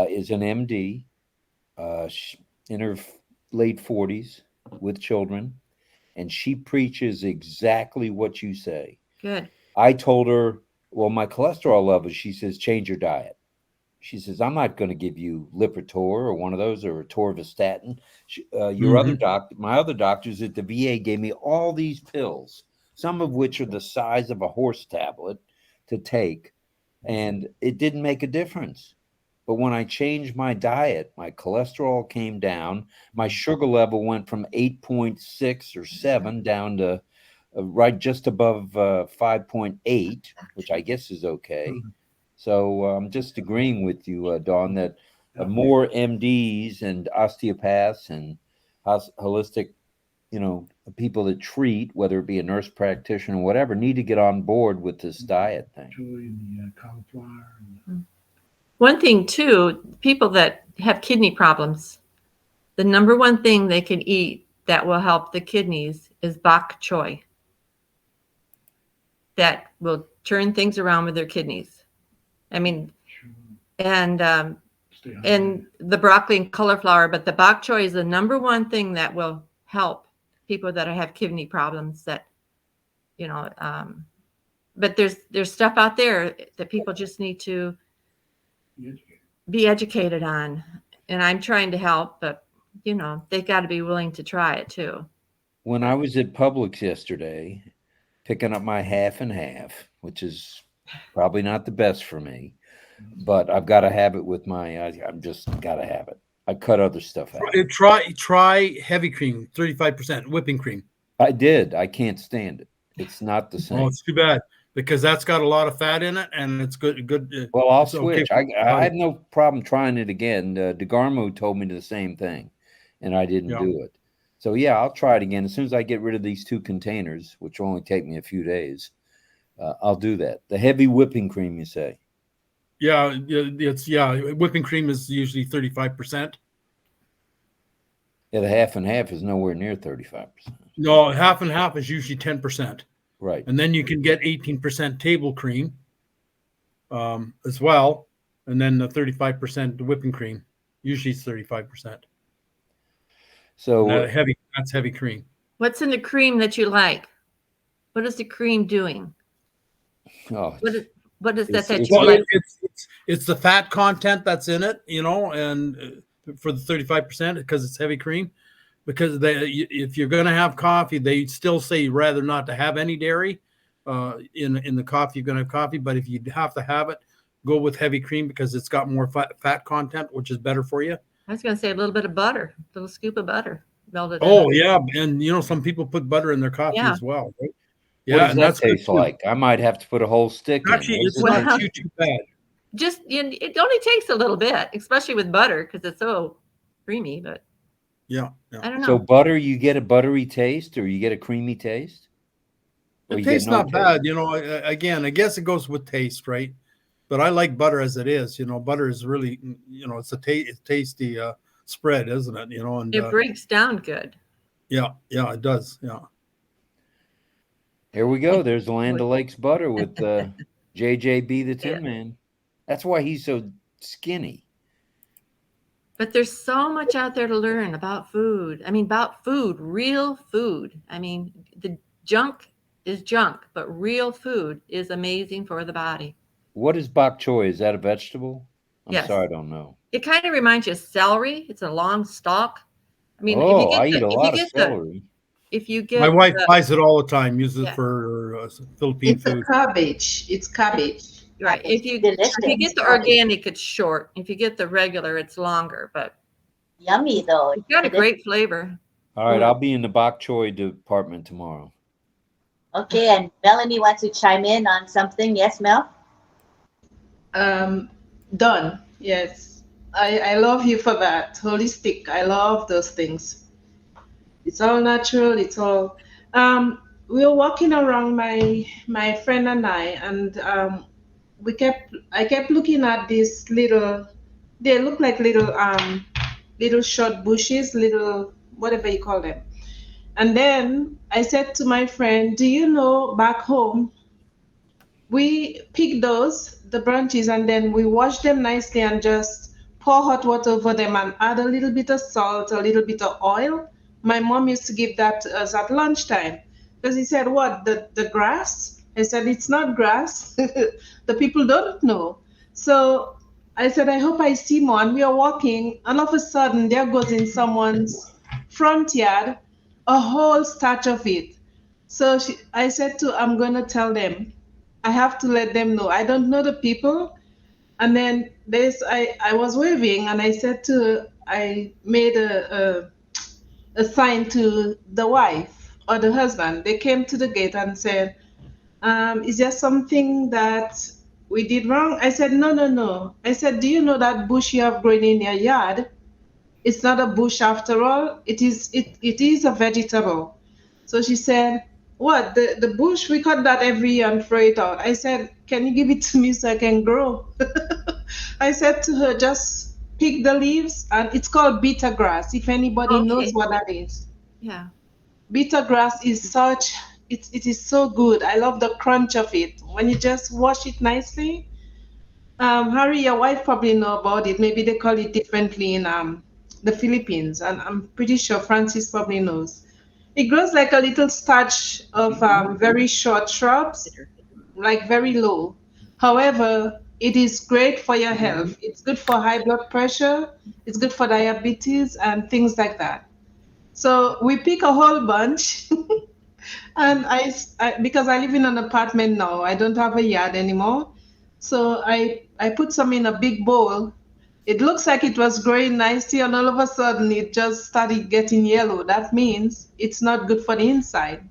is an MD in her late 40s with children, and she preaches exactly what you say. Good. I told her, well, my cholesterol levels, she says, change your diet. She says, I'm not going to give you Lipitor or one of those or Torvastatin. Your other doctor, my other doctors at the VA gave me all these pills, some of which are the size of a horse tablet to take, and it didn't make a difference. But when I changed my diet, my cholesterol came down. My sugar level went from 8.6 or 7 down to right just above 5.8, which I guess is okay. So I'm just agreeing with you, Dawn, that more MDs and osteopaths and holistic, people that treat, whether it be a nurse practitioner or whatever, need to get on board with this diet thing. The cauliflower. One thing too, people that have kidney problems, the number one thing they can eat that will help the kidneys is bok choy. That will turn things around with their kidneys. I mean, and the broccoli and cauliflower, but the bok choy is the number one thing that will help people that have kidney problems. That, but there's stuff out there that people just need to be educated on, and I'm trying to help, but they got to be willing to try it too. When I was at Publix yesterday, picking up my half and half, which is probably not the best for me, but I've got to have it with I'm just got to have it. I cut other stuff out. Try heavy cream, 35% whipping cream. I did. I can't stand it. It's not the same. Oh, it's too bad, because that's got a lot of fat in it, and it's good. Well, I'll switch. Okay. I have no problem trying it again. DeGarmo told me the same thing, and I didn't do it. So, yeah, I'll try it again. As soon as I get rid of these 2 containers, which will only take me a few days, I'll do that. The heavy whipping cream, you say? Yeah, whipping cream is usually 35%. Yeah, the half and half is nowhere near 35%. No, half and half is usually 10%. Right. And then you can get 18% table cream as well. And then the 35% whipping cream. Usually it's 35%. So that's heavy cream. What's in the cream that you like? What is the cream doing? Oh, what is that you like? It's the fat content that's in it, and for the 35%, because it's heavy cream. Because if you're going to have coffee, they still say rather not to have any dairy in the coffee. You're going to have coffee, but if you have to have it, go with heavy cream because it's got more fat content, which is better for you. I was going to say a little bit of butter, a little scoop of butter melted. Oh yeah, and some people put butter in their coffee as well. Right? Yeah, what does that taste like? I might have to put a whole stick Actually, in. It's not too bad. Just it only takes a little bit, especially with butter, because it's so creamy. But yeah, I don't know. So butter, you get a buttery taste, or you get a creamy taste. It tastes not bad. Again, I guess it goes with taste, right? But I like butter as it is. Butter is really, it's a tasty spread, isn't it? And it breaks down good. Yeah, it does. Yeah. Here we go. There's Land O'Lakes butter with JJB the Tin Man. That's why he's so skinny. But there's so much out there to learn about food. I mean, about food, real food. I mean, the junk is junk, but real food is amazing for the body. What is bok choy? Is that a vegetable? Yes. Sorry, I don't know. It kind of reminds you of celery. It's a long stalk. I mean, I eat a lot of celery. If you get my wife buys it all the time, uses it for Philippine food. It's cabbage. It's cabbage. Right. If you get the organic, it's short. If you get the regular, it's longer. But yummy though. It's got a great flavor. All right, I'll be in the bok choy department tomorrow. Okay, and Melanie wants to chime in on something. Yes, Mel? Done. Yes. I love you for that. Holistic. I love those things. It's all natural. It's all we were walking around, my friend and I, and I kept looking at these they look like little short bushes, little whatever you call them. And then I said to my friend, do you know back home we pick the branches, and then we wash them nicely and just pour hot water over them and add a little bit of salt, a little bit of oil. My mom used to give that to us at lunchtime, because he said, what, the grass? I said, it's not grass. The people don't know. So I said, I hope I see more. And we are walking, and all of a sudden there goes in someone's front yard a whole stack of it. So I said I'm going to tell them. I have to let them know. I don't know the people. And then I was waving, and I said I made a sign to the wife or the husband. They came to the gate and said, is there something that we did wrong? I said, no. I said, do you know that bush you have growing in your yard? it's not a bush after all. It is a vegetable. So she said, what, the bush, we cut that every year and throw it out. I said, can you give it to me so I can grow? I said to her, just pick the leaves, and it's called bitter grass, if anybody knows Okay. what that is. Yeah. Bitter grass is it is so good. I love the crunch of it. When you just wash it nicely. Harry, your wife probably know about it. Maybe they call it differently in the Philippines, and I'm pretty sure Francis probably knows. It grows like a little starch of very short shrubs, like very low. However, it is great for your health. It's good for high blood pressure. It's good for diabetes and things like that. So we pick a whole bunch. And because I live in an apartment now, I don't have a yard anymore. So I put some in a big bowl. It looks like it was growing nicely, and all of a sudden it just started getting yellow. That means it's not good for the inside.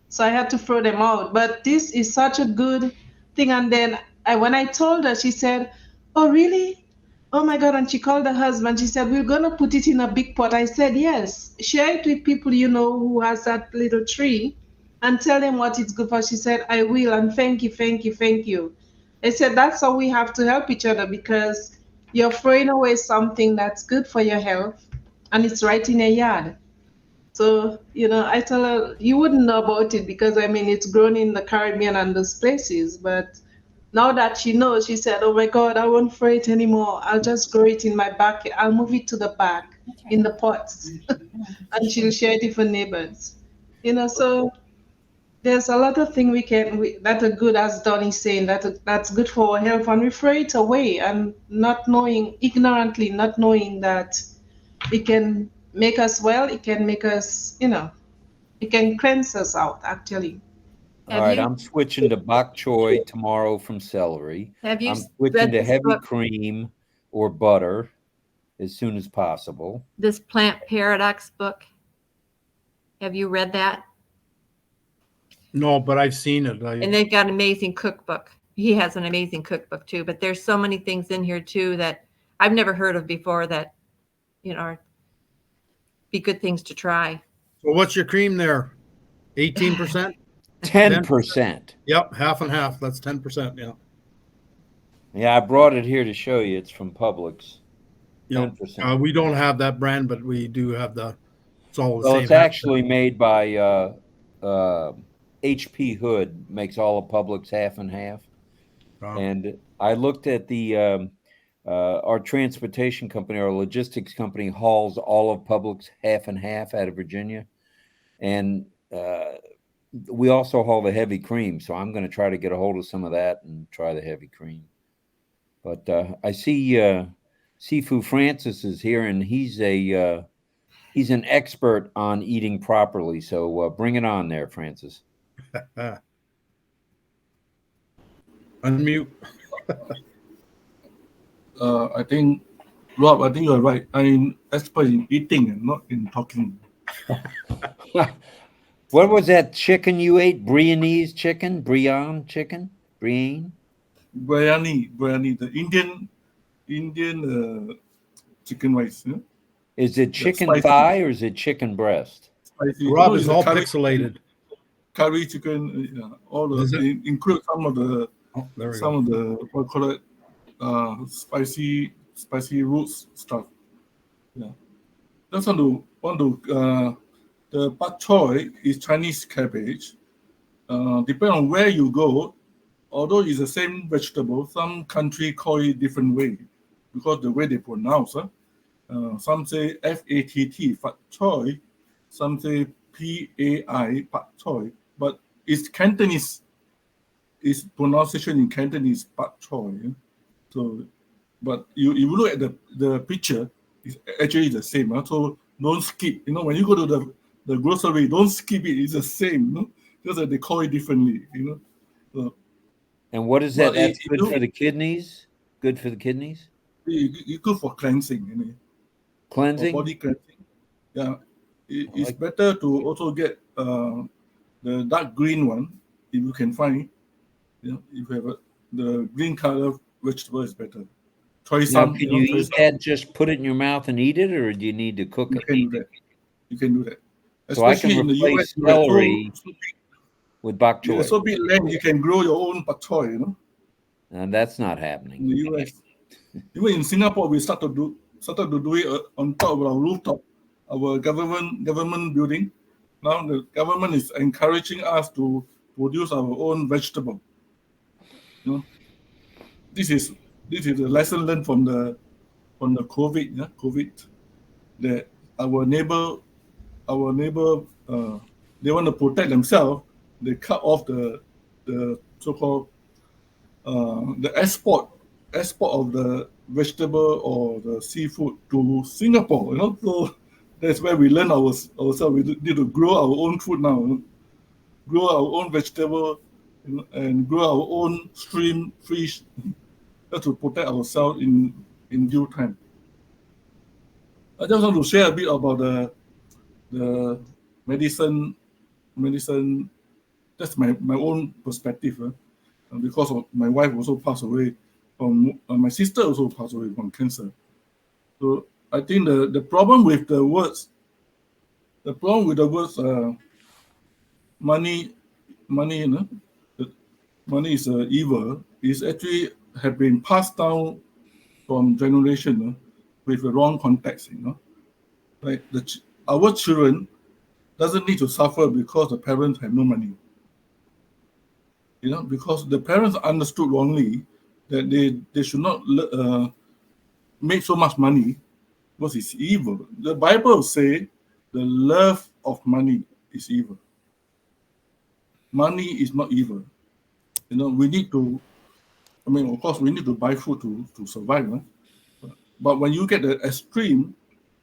So I had to throw them out. But this is such a good thing. And then when I told her, she said, "Oh, really? Oh my God." And she called her husband. She said, "We're going to put it in a big pot." I said, "Yes. Share it with people you know who has that little tree and tell them what it's good for." She said, "I will. And thank you, thank you, thank you." I said, "That's how we have to help each other, because you're throwing away something that's good for your health, and it's right in your yard." So, I tell her, you wouldn't know about it because, I mean, it's grown in the Caribbean and those places. But now that she knows, she said, "Oh my God, I won't throw it anymore. I'll just grow it in my back. I'll move it to the back in the pots." And she'll share it with her neighbors. So there's a lot of things that are good, as Donnie's saying, that's good for our health, and we throw it away, and ignorantly not knowing that it can make us well, it can make us, it can cleanse us out, actually. All right, I'm switching to bok choy tomorrow from celery. Have you I'm switching read to this heavy book, cream or butter as soon as possible. this Plant Paradox book? Have you read that? No, but I've seen it. And they've got an amazing cookbook. He has an amazing cookbook too, but there's so many things in here too that I've never heard of before that, are be good things to try. So what's your cream there? 18%? 10%. Yep, half and half. That's 10%. Yeah. Yeah, I brought it here to show you. It's from Publix. Yep. 10%. We don't have that brand, but we do have it's all the Well, same. it's actually made by HP Hood, makes all of Publix half and half. Wow. And I looked at the our transportation company, our logistics company hauls all of Publix half and half out of Virginia. And we also haul the heavy cream. So I'm going to try to get a hold of some of that and try the heavy cream. But I see Sifu Francis is here, and he's an expert on eating properly. So bring it on there, Francis. Unmute. I think, Rob, I think you're right. I'm expert in eating and not in talking. What was that chicken you ate? Brianese chicken? Brian chicken? Brian? Biryani, the Indian chicken rice. Yeah? Is it chicken thigh or is it chicken breast? Spicy. Rob is all pixelated. Curry chicken, all the include some of the what call it, spicy roots stuff. Yeah, that's want to the bok choy is Chinese cabbage. Depending on where you go, although it's the same vegetable, some country call it different way because the way they pronounce. Some say FATT, bok choy. Some say PAI, bok choy. But it's Cantonese. Its pronunciation in Cantonese, bok choy. So, but you look at the picture, it's actually the same. So don't skip. When you go to the grocery, don't skip it. It's the same. Just that they call it differently. So, and what is that? That's good for the kidneys. Good for the kidneys. It's good for cleansing. Cleansing. For body cleansing. Yeah, it's better to also get the dark green one if you can find. If you have the green color vegetable is better. choy Now, sum. can You know, you choy eat sum. that? Just put it in your mouth and eat it, or do you need to cook You it? can do that. You can do that. So I can Especially in the US, replace you have celery with bok you have choy, so big land, you can grow your own bok choy, you know, and that's not in happening. the US. Even in Singapore, we started to do it on top of our rooftop, our government building. Now the government is encouraging us to produce our own vegetable. You know, this is a lesson learned from the COVID. Yeah, COVID, that our neighbor, they want to protect themselves. They cut off the so-called the export of the vegetable or the seafood to Singapore. You know, so that's where we learn ourselves. We need to grow our own food now. You know? Grow our own vegetable, you know, and grow our own stream fish, just to protect ourselves in due time. I just want to share a bit about the medicine. That's my own perspective. Because of my wife also passed away from my sister also passed away from cancer. So I think the problem with the words, money, you know, money is evil, is actually have been passed down from generation with the wrong context. You know, like our children doesn't need to suffer because the parents have no money. You know, because the parents understood wrongly that they should not make so much money because it's evil. The Bible say the love of money is evil. Money is not evil. You know, we need to, I mean, of course, we need to buy food to survive. Huh? But when you get the extreme,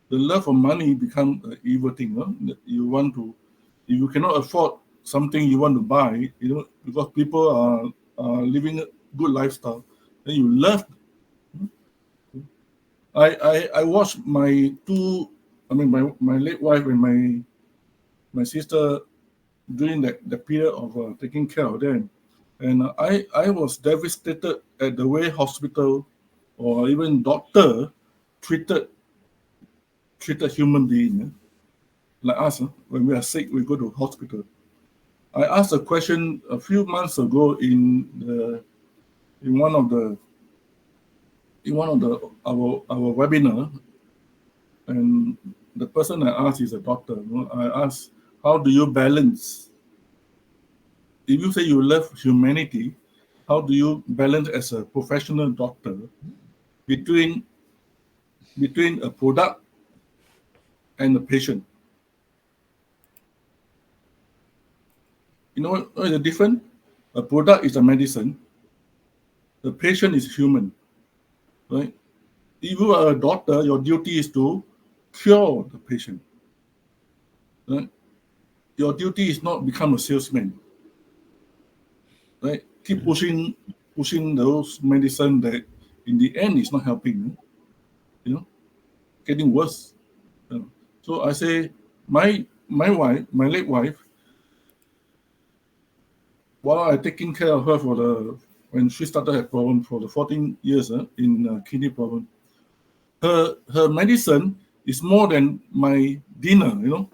the love of money become an evil thing. Huh? You want to, if you cannot afford something you want to buy, you know, because people are living a good lifestyle, then you love. I watched my my late wife and my sister during the period of taking care of them, and I was devastated at the way hospital or even doctor treated human being. Like us, when we are sick, we go to hospital. I asked a question a few months ago in one of the our webinar, and the person I asked is a doctor. You know, I asked, how do you balance? If you say you love humanity, how do you balance as a professional doctor between a product and a patient? You know what is the difference? A product is a medicine. The patient is human, right? If you are a doctor, your duty is to cure the patient. Right? Your duty is not become a salesman. Right? Keep pushing those medicine that in the end is not helping. You know, getting worse. So I say my late wife, while I taking care of her when she started her problem for the 14 years in kidney problem, her medicine is more than my dinner. You know,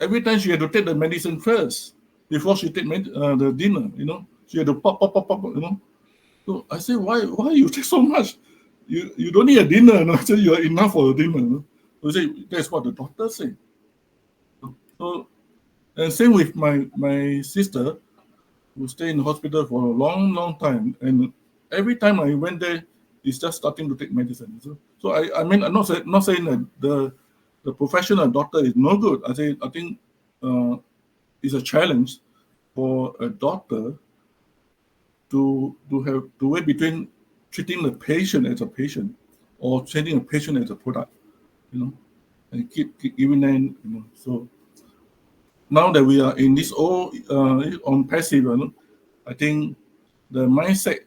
every time she had to take the medicine first before she take the dinner. You know, she had to pop. You know, so I say, why you take so much? You don't need a dinner. No? So you are enough for a dinner. No? So say that's what the doctor say. So and same with my sister, who stayed in the hospital for a long time, and every time I went there, he's just starting to take medicine. So I mean, I'm not saying that the professional doctor is no good. I think it's a challenge for a doctor to have to weigh between treating the patient as a patient or treating a patient as a product, you know, and keep giving them, you know. So now that we are in this all on passive, you know, I think the mindset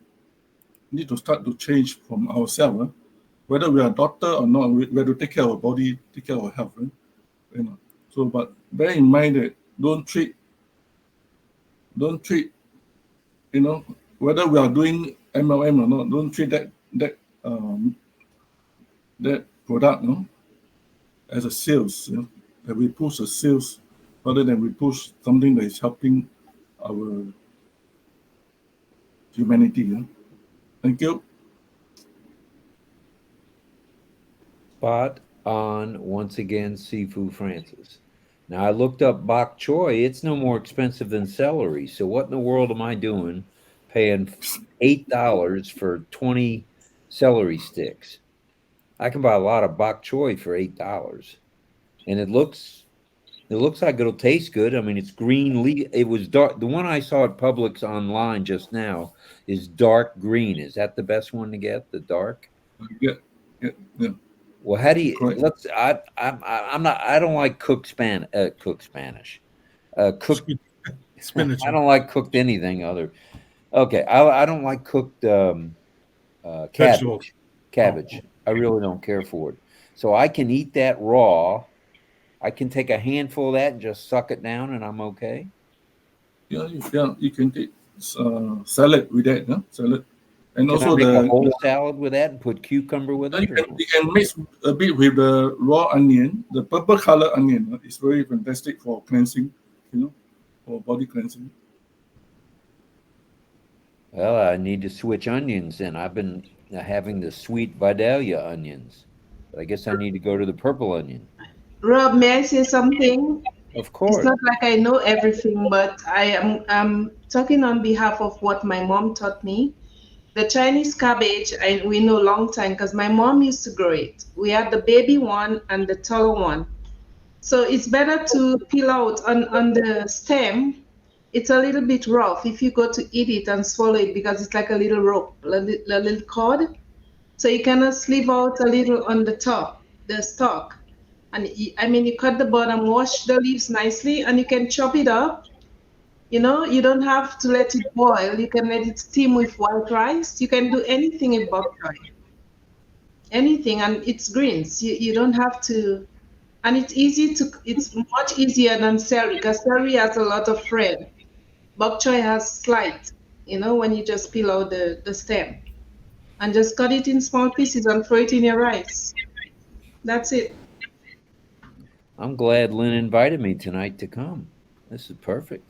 need to start to change from ourselves. Whether we are a doctor or not, we have to take care of our body, take care of our health. You know. So, but bear in mind that don't treat, you know, whether we are doing MLM, no, don't treat that product, no, as a sales, you know, that we push a sales rather than we push something that is helping our humanity. You know? Thank you. Spot on once again, Sifu Francis. Now I looked up bok choy. It's no more expensive than celery. So what in the world am I doing paying $8 for 20 celery sticks? I can buy a lot of bok choy for $8. And it looks like it'll taste good. I mean, it's green leaf. It was dark. The one I saw at Publix online just now is dark green. Is that the best one to get? The dark? Yeah. Well, how do you? Correct. Let's. I'm not. I don't like cooked Spanish. Cooked spinach. I don't like cooked anything other. Okay, I don't like cooked Vegetables. cabbage. I really don't care for it. So I can eat that raw. I can take a handful of that and just suck it down, and I'm okay. Yeah, you can take salad with that, no? Salad. And Can also I make a whole salad with that and put cucumber with it? You can mix a bit with the raw onion, the purple color onion. It's very fantastic for cleansing, you know, for body cleansing. Well, I need to switch onions, and I've been having the sweet Vidalia onions. But I guess I need to go to the purple onion. Rob, may I say something? Of course. It's not like I know everything, but I'm talking on behalf of what my mom taught me. The Chinese cabbage, we know long time because my mom used to grow it. We had the baby one and the taller one. So it's better to peel out on the stem. It's a little bit rough if you go to eat it and swallow it because it's like a little rope, a little cord. So you kind sleeve out a little on the top, the stalk. And you cut the bottom, wash the leaves nicely, and you can chop it up. You know, you don't have to let it boil. You can let it steam with white rice. You can do anything in bok choy. Anything, and it's greens. You don't have to, and it's much easier than celery because celery has a lot of red. Bok choy has slight, when you just peel out the stem and just cut it in small pieces and throw it in your rice. That's it. I'm glad Lynn invited me tonight to come. This is perfect.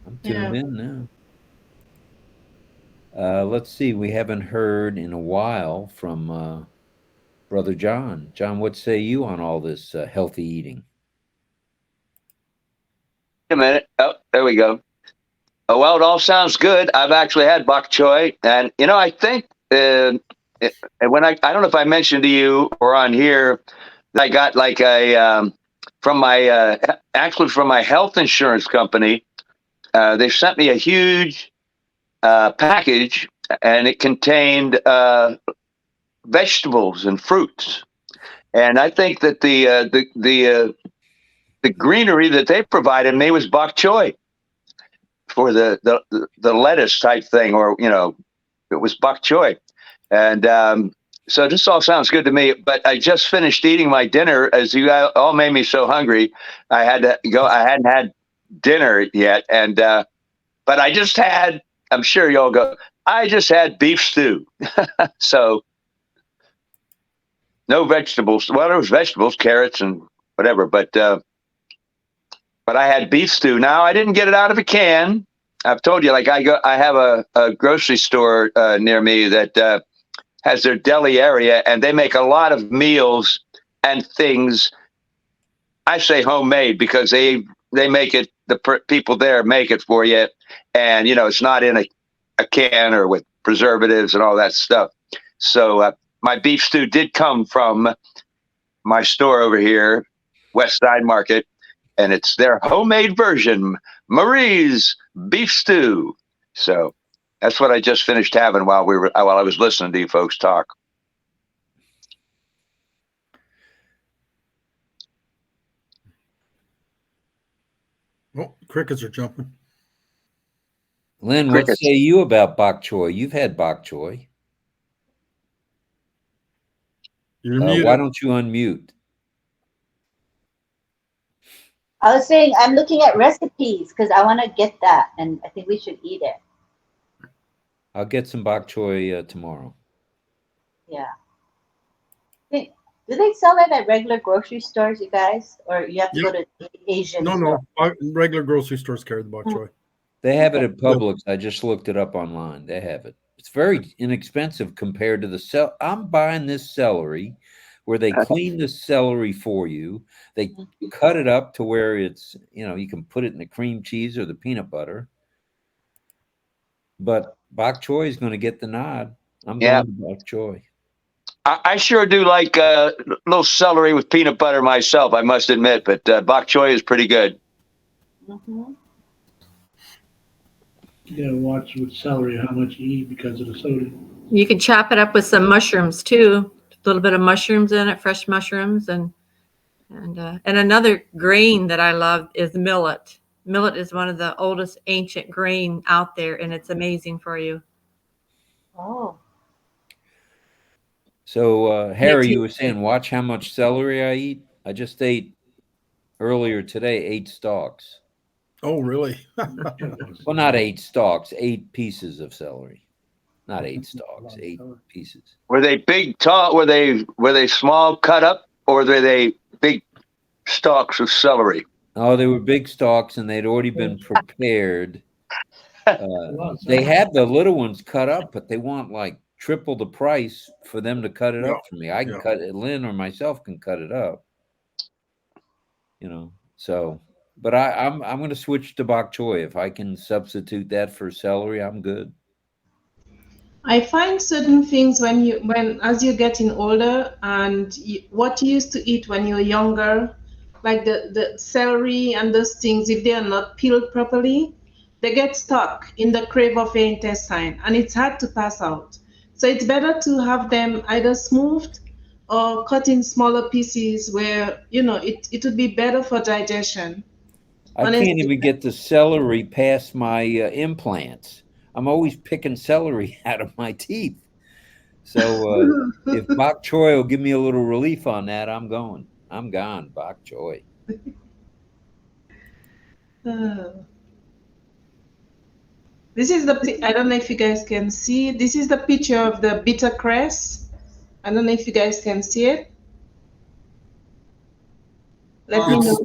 I'm tuned in now. Let's see. We haven't heard in a while from Brother John. John, what say you on all this healthy eating? Wait a minute. Oh, there we go. Oh, well, it all sounds good. I've actually had bok choy, and I think when I don't know if I mentioned to you or on here that I got like a from my health insurance company. They sent me a huge package, and it contained vegetables and fruits. And I think that the greenery that they provided me was bok choy for the lettuce type thing, or it was bok choy. And so this all sounds good to me. But I just finished eating my dinner, as you all made me so hungry. I had to go. I hadn't had dinner yet, and but I just had. I'm sure y'all go. I just had beef stew. So no vegetables. Well, there was vegetables, carrots, and whatever. But I had beef stew. Now I didn't get it out of a can. I've told you, like I have a grocery store near me that has their deli area, and they make a lot of meals and things. I say homemade because they make it. The people there make it for you, and it's not in a can or with preservatives and all that stuff. So my beef stew did come from my store over here, West Side Market, and it's their homemade version, Marie's beef stew. So that's what I just finished having while I was listening to you folks talk. Oh, crickets are jumping. Lynn, what say you about bok choy? You've had bok choy. You're muted. Why don't you unmute? I was saying I'm looking at recipes because I want to get that, and I think we should eat it. I'll get some bok choy tomorrow. Yeah. Do they sell it at regular grocery stores, you guys? Or you have to go to Asian No, store? regular grocery stores carry the bok choy. They have it at Publix. I just looked it up online. They have it. It's very inexpensive compared to the I'm buying this celery where they clean the celery for you. They cut it up to where it's, you can put it in the cream cheese or the peanut butter. But bok choy is going to get the nod. I'm going to bok choy. I sure do like a little celery with peanut butter myself, I must admit, but bok choy is pretty good. Mm-hmm. You gotta watch with celery how much you eat because of the sodium. You can chop it up with some mushrooms too. A little bit of mushrooms in it, fresh mushrooms, and another grain that I love is millet. Millet is one of the oldest ancient grain out there, and it's amazing for you. Oh. So, Harry, you were saying, watch how much celery I eat. I just ate earlier today 8 stalks. Oh, really? Well, not 8 stalks, 8 pieces of celery. Not 8 stalks, 8 pieces. Were they big, tall? Were they small, cut up, or were they big stalks of celery? Oh, they were big stalks, and they'd already been prepared. They had the little ones cut up, but they want like triple the price for them to cut it up for me. I can cut it. Lynn or myself can cut it up. So, but I'm going to switch to bok choy. If I can substitute that for celery, I'm good. I find certain things as you're getting older and what you used to eat when you were younger, like the celery and those things, if they are not peeled properly, they get stuck in the crave of your intestine and it's hard to pass out. So it's better to have them either smoothed or cut in smaller pieces where, it would be better for digestion. I can't even get the celery past my implants. I'm always picking celery out of my teeth. So if bok choy will give me a little relief on that, I'm going. I'm gone, bok choy. This is I don't know if you guys can see. This is the picture of the bitter cress. I don't know if you guys can see it. Let me know.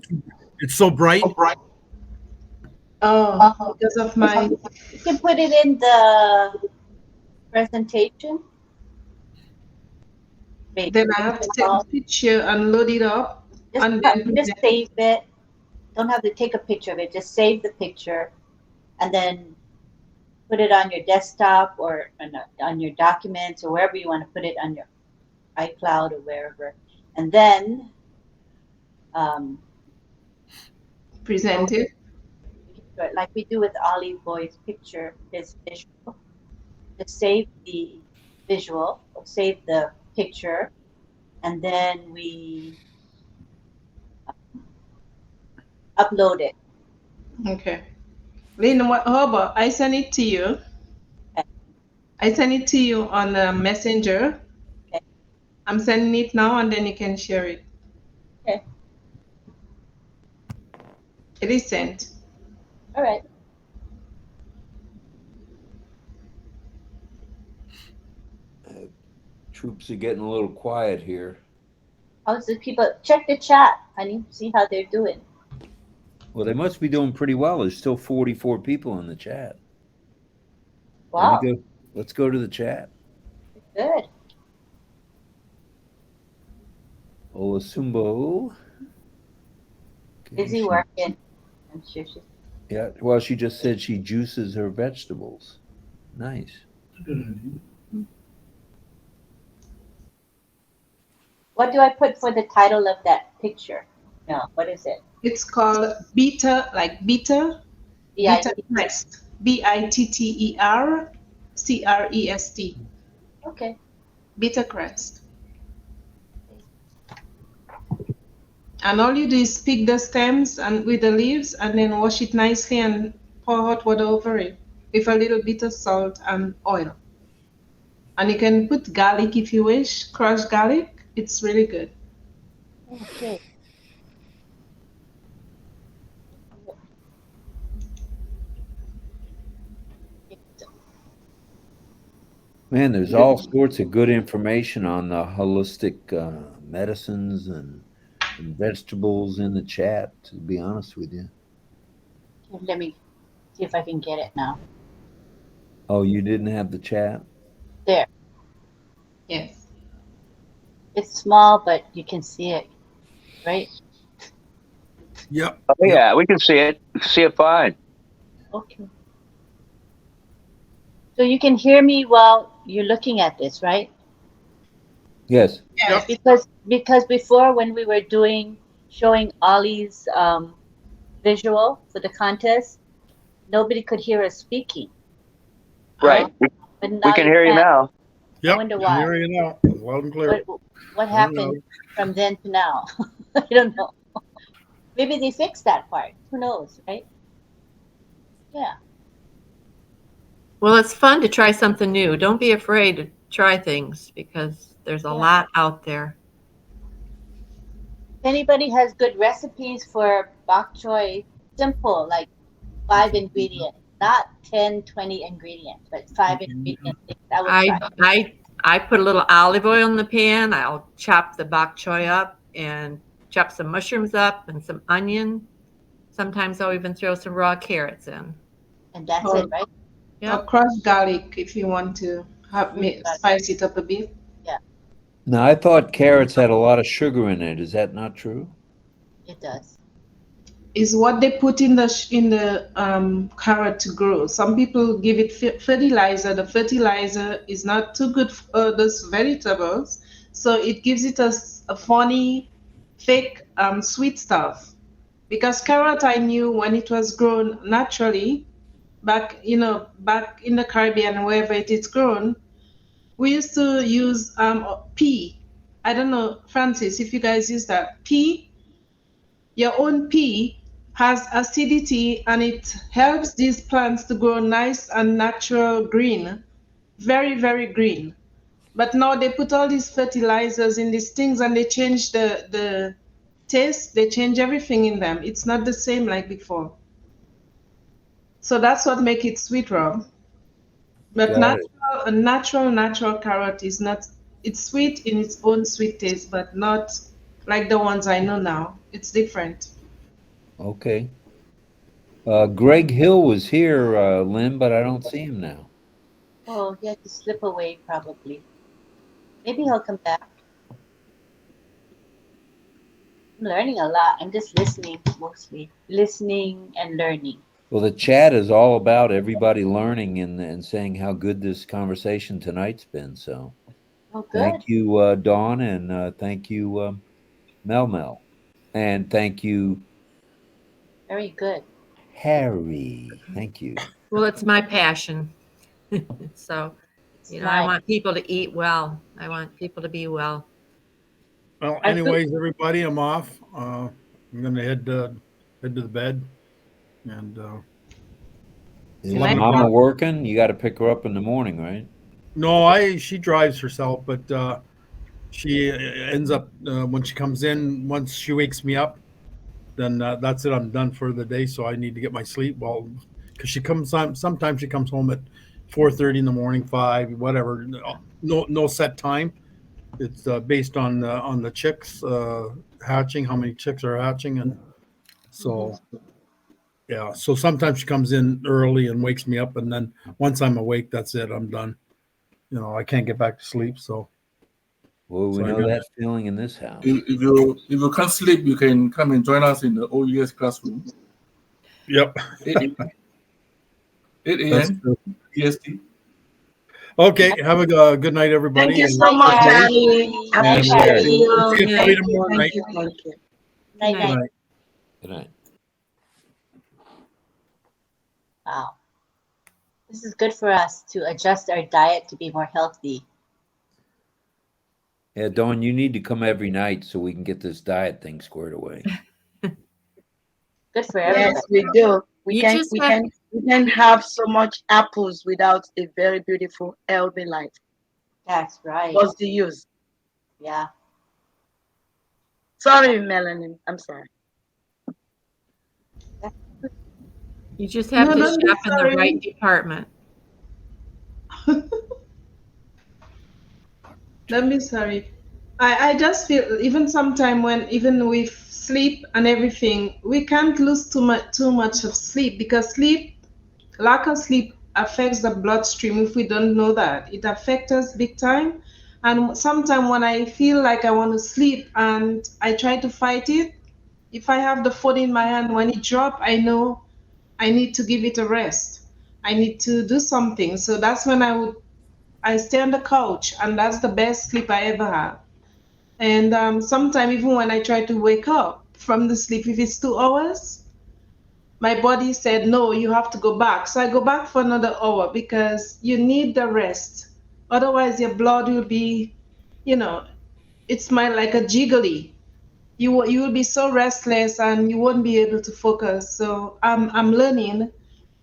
It's so bright. Oh, because of my. You can put it in the presentation. Then I have to take a picture and load it up. Just save it. Don't have to take a picture of it. Just save the picture, and then put it on your desktop or on your documents or wherever you want to put it, on your iCloud or wherever, and then present it like we do with Ollie Boy's picture, his visual. Just save the visual, or save the picture, and then we upload it. Okay. Lynn, how about I send it to you? Okay. I send it to you on Messenger. Okay. I'm sending it now, and then you can share it. Okay. It is sent. All right. Troops are getting a little quiet here. How's the people? Check the chat, honey. See how they're doing. Well, they must be doing pretty well. There's still 44 people in the chat. Wow. Let's go to the chat. Good. Olasumbo. Busy working. I'm sure she's. Yeah, well, she just said she juices her vegetables. Nice. What do I put for the title of that picture? No, what is it? It's called bitter, like bitter. Bitter crest. BITTER CREST. Okay. Bitter crest. And all you do is pick the stems and with the leaves, and then wash it nicely and pour hot water over it with a little bit of salt and oil. And you can put garlic if you wish, crushed garlic. It's really good. Okay. Man, there's all sorts of good information on the holistic medicines and vegetables in the chat, to be honest with you. Let me see if I can get it now. Oh, you didn't have the chat? There. Yes. It's small, but you can see it, right? Yep. Oh, yeah, we can see it. We can see it fine. Okay. So you can hear me while you're looking at this, right? Yes. Yes. Because before when we were showing Ollie's visual for the contest, nobody could hear us speaking. Right. But We now can you hear you can. now. Yep. I wonder I'm why. hearing you now. Loud and clear. What happened from then to now? I don't know. Maybe they fixed that part. Who knows, right? Yeah. Well, it's fun to try something new. Don't be afraid to try things because there's a lot out there. If anybody has good recipes for bok choy, simple, like 5 ingredients, not 10, 20 ingredients, but 5 ingredients, I would try. I put a little olive oil in the pan. I'll chop the bok choy up and chop some mushrooms up and some onion. Sometimes I'll even throw some raw carrots in. And that's it, right? Yeah. Or crushed garlic if you want to spice it up a bit. Yeah. Now, I thought carrots had a lot of sugar in it. Is that not true? It does. Is what they put in the carrot to grow. Some people give it fertilizer. The fertilizer is not too good for those vegetables, so it gives it a funny, fake, sweet stuff. Because carrot, I knew when it was grown naturally, back in the Caribbean, wherever it is grown, we used to use pea. I don't know, Francis, if you guys use that pea. Your own pea has acidity and it helps these plants to grow nice and natural green, very, very green. But now they put all these fertilizers in these things and they change the taste, they change everything in them. It's not the same like before. So that's what makes it sweet, Rob. But a natural carrot is not, it's sweet in its own sweet taste, but not like the ones I know now. It's different. Okay. Greg Hill was here, Lynn, but I don't see him now. Oh, he had to slip away probably. Maybe he'll come back. I'm learning a lot. I'm just listening mostly. Listening and learning. Well, the chat is all about everybody learning and saying how good this conversation tonight's been. So thank you, Dawn, and thank you, Mel. And thank you. Very good. Harry. Thank you. Well, it's my passion. So, I want people to eat well. I want people to be well. Well, anyways, everybody, I'm off. I'm going to head to the bed. And is Mama working? You got to pick her up in the morning, right? No, she drives herself, but she ends up when she comes in. Once she wakes me up, then that's it. I'm done for the day. So I need to get my sleep. Well, because she comes sometimes she comes home at 4:30 in the morning, 5, whatever. No set time. It's based on the chicks hatching, how many chicks are hatching, and so yeah. So sometimes she comes in early and wakes me up, and then once I'm awake, that's it. I'm done. I can't get back to sleep. So well, we know that feeling in this house. If you can't sleep, you can come and join us in the OES classroom. Yep. 8 a.m. EST. Okay. Have a good night, everybody. Thank you so much, Annie. Appreciate you. See you tomorrow night. Thank you. Night, night. Good night. Wow. This is good for us to adjust our diet to be more healthy. Yeah, Dawn, you need to come every night so we can get this diet thing squared away. Good for everybody. Yes, we do. We can have so much apples without a very beautiful, healthy life. That's right. What's the use? Yeah. Sorry, Melanie. I'm sorry. You just have to shop in the right department. Don't be sorry. I just feel even sometime when even with sleep and everything, we can't lose too much of sleep, because lack of sleep affects the bloodstream. If we don't know that, it affects us big time. And sometimes when I feel like I want to sleep and I try to fight it, if I have the phone in my hand, when it drop, I know I need to give it a rest. I need to do something. So that's when I stay on the couch, and that's the best sleep I ever have. And sometimes even when I try to wake up from the sleep, if it's 2 hours, my body said, no, you have to go back. So I go back for another hour, because you need the rest. Otherwise, your blood will be, you know, it's like a jiggly. You will be so restless and you won't be able to focus. So I'm learning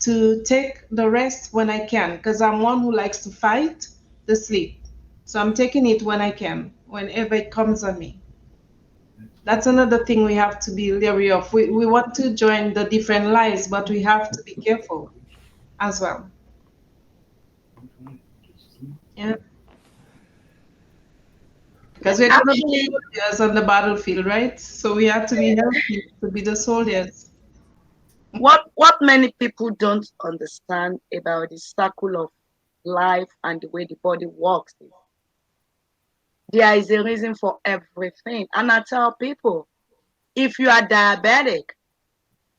to take the rest when I can, because I'm one who likes to fight the sleep. So I'm taking it when I can, whenever it comes on me. That's another thing we have to be leery of. We want to join the different lives, but we have to be careful as well. Yeah. Because we're going to be soldiers on the battlefield, right? So we have to be healthy to be the soldiers. What many people don't understand about the circle of life and the way the body works is there is a reason for everything. And I tell people, if you are diabetic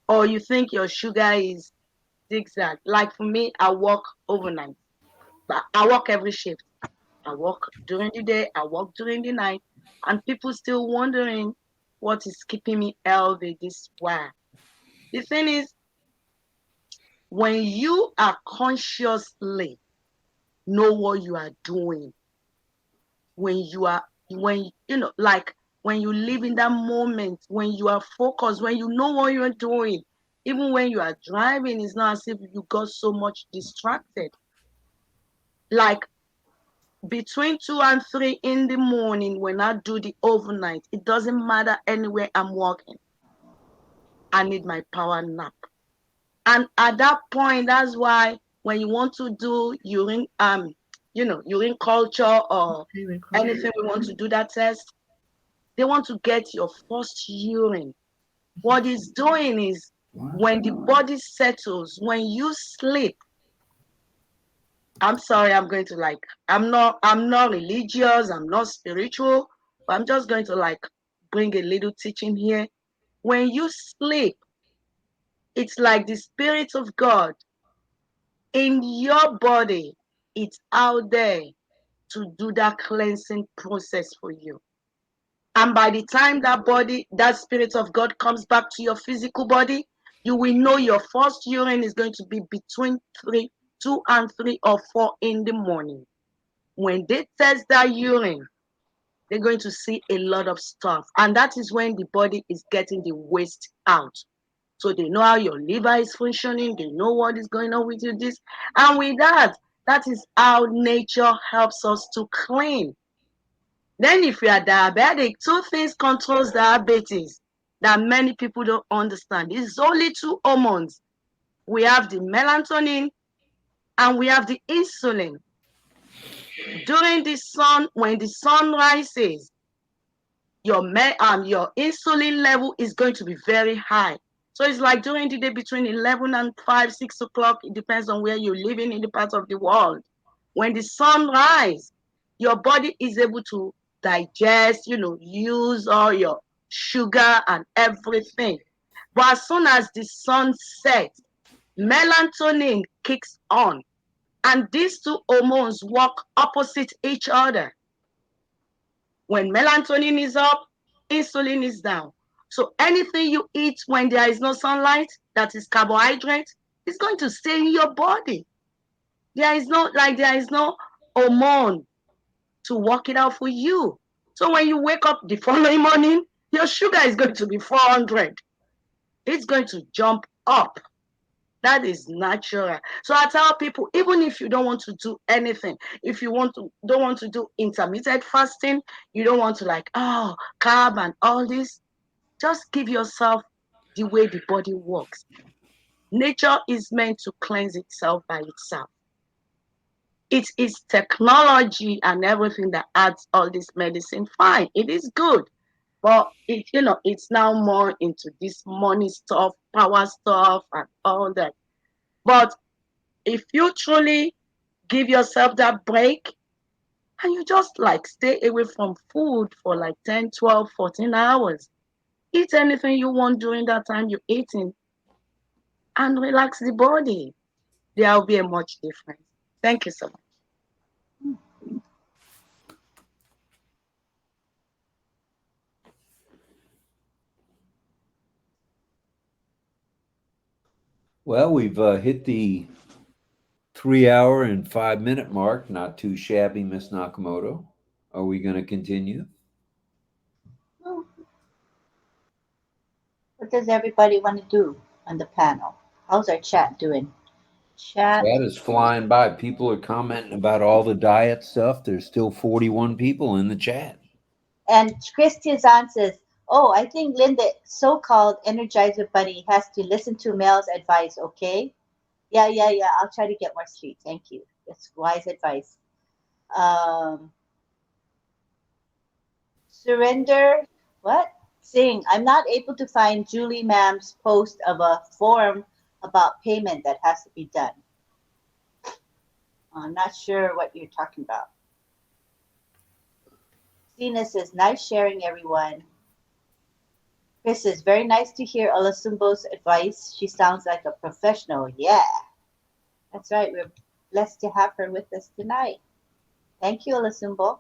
or you think your sugar is zigzag, like for me, I work overnight. But I work every shift. I work during the day, I work during the night, and people still wondering what is keeping me healthy this way. The thing is, when you are consciously know what you are doing, when like when you live in that moment, when you are focused, when you know what you're doing, even when you are driving, it's not as if you got so much distracted. Like between 2 and 3 in the morning, when I do the overnight, it doesn't matter anywhere I'm walking. I need my power nap. And at that point, that's why when you want to do urine, urine culture or anything, we want to do that test, they want to get your first urine. What it's doing is when the body settles, when you sleep, I'm sorry, I'm not religious, I'm not spiritual, but I'm just going to bring a little teaching here. When you sleep, it's like the Spirit of God in your body, it's out there to do that cleansing process for you. And by the time that Spirit of God comes back to your physical body, you will know your first urine is going to be between 2 and 3 or 4 in the morning. When they test that urine, they're going to see a lot of stuff. And that is when the body is getting the waste out. So they know how your liver is functioning. They know what is going on with you. And with that is how nature helps us to clean. Then if you are diabetic, 2 things controls diabetes that many people don't understand. It's only 2 hormones. We have the melatonin and we have the insulin. During the sun, when the sun rises, your insulin level is going to be very high. So it's like during the day between 11 and 5, 6 o'clock. It depends on where you're living in the part of the world. When the sun rises, your body is able to digest, use all your sugar and everything. But as soon as the sun sets, melatonin kicks on. And these 2 hormones work opposite each other. When melatonin is up, insulin is down. So anything you eat when there is no sunlight, that is carbohydrate, is going to stay in your body. There is no hormone to work it out for you. So when you wake up the following morning, your sugar is going to be 400. It's going to jump up. That is natural. So I tell people, even if you don't want to do anything, if you don't want to do intermittent fasting, you don't want to carb and all this, just give yourself the way the body works. Nature is meant to cleanse itself by itself. it is technology and everything that adds all this medicine. Fine, it is good. But it's now more into this money stuff, power stuff, and all that. But if you truly give yourself that break and you just like stay away from food for like 10, 12, 14 hours, eat anything you want during that time you're eating and relax the body, there will be a much difference. Thank you so much. Well, we've hit the 3 hour and 5 minute mark. Not too shabby, Miss Nakamoto. Are we going to continue? What does everybody want to do on the panel? How's our chat doing? Chat is flying by. People are commenting about all the diet stuff. There's still 41 people in the chat. And Christian says, "Oh, I think Linda, so-called Energizer Bunny, has to listen to Mel's advice. Okay, yeah. I'll try to get more sleep. Thank you. That's wise advice." Surrender. What? Sing. I'm not able to find Julie Ma'am's post of a form about payment that has to be done. I'm not sure what you're talking about. Sina says, "Nice sharing, everyone." Chris says, "Very nice to hear Olasumbo's advice. She sounds like a professional." Yeah, that's right. We're blessed to have her with us tonight. Thank you, Olasumbo.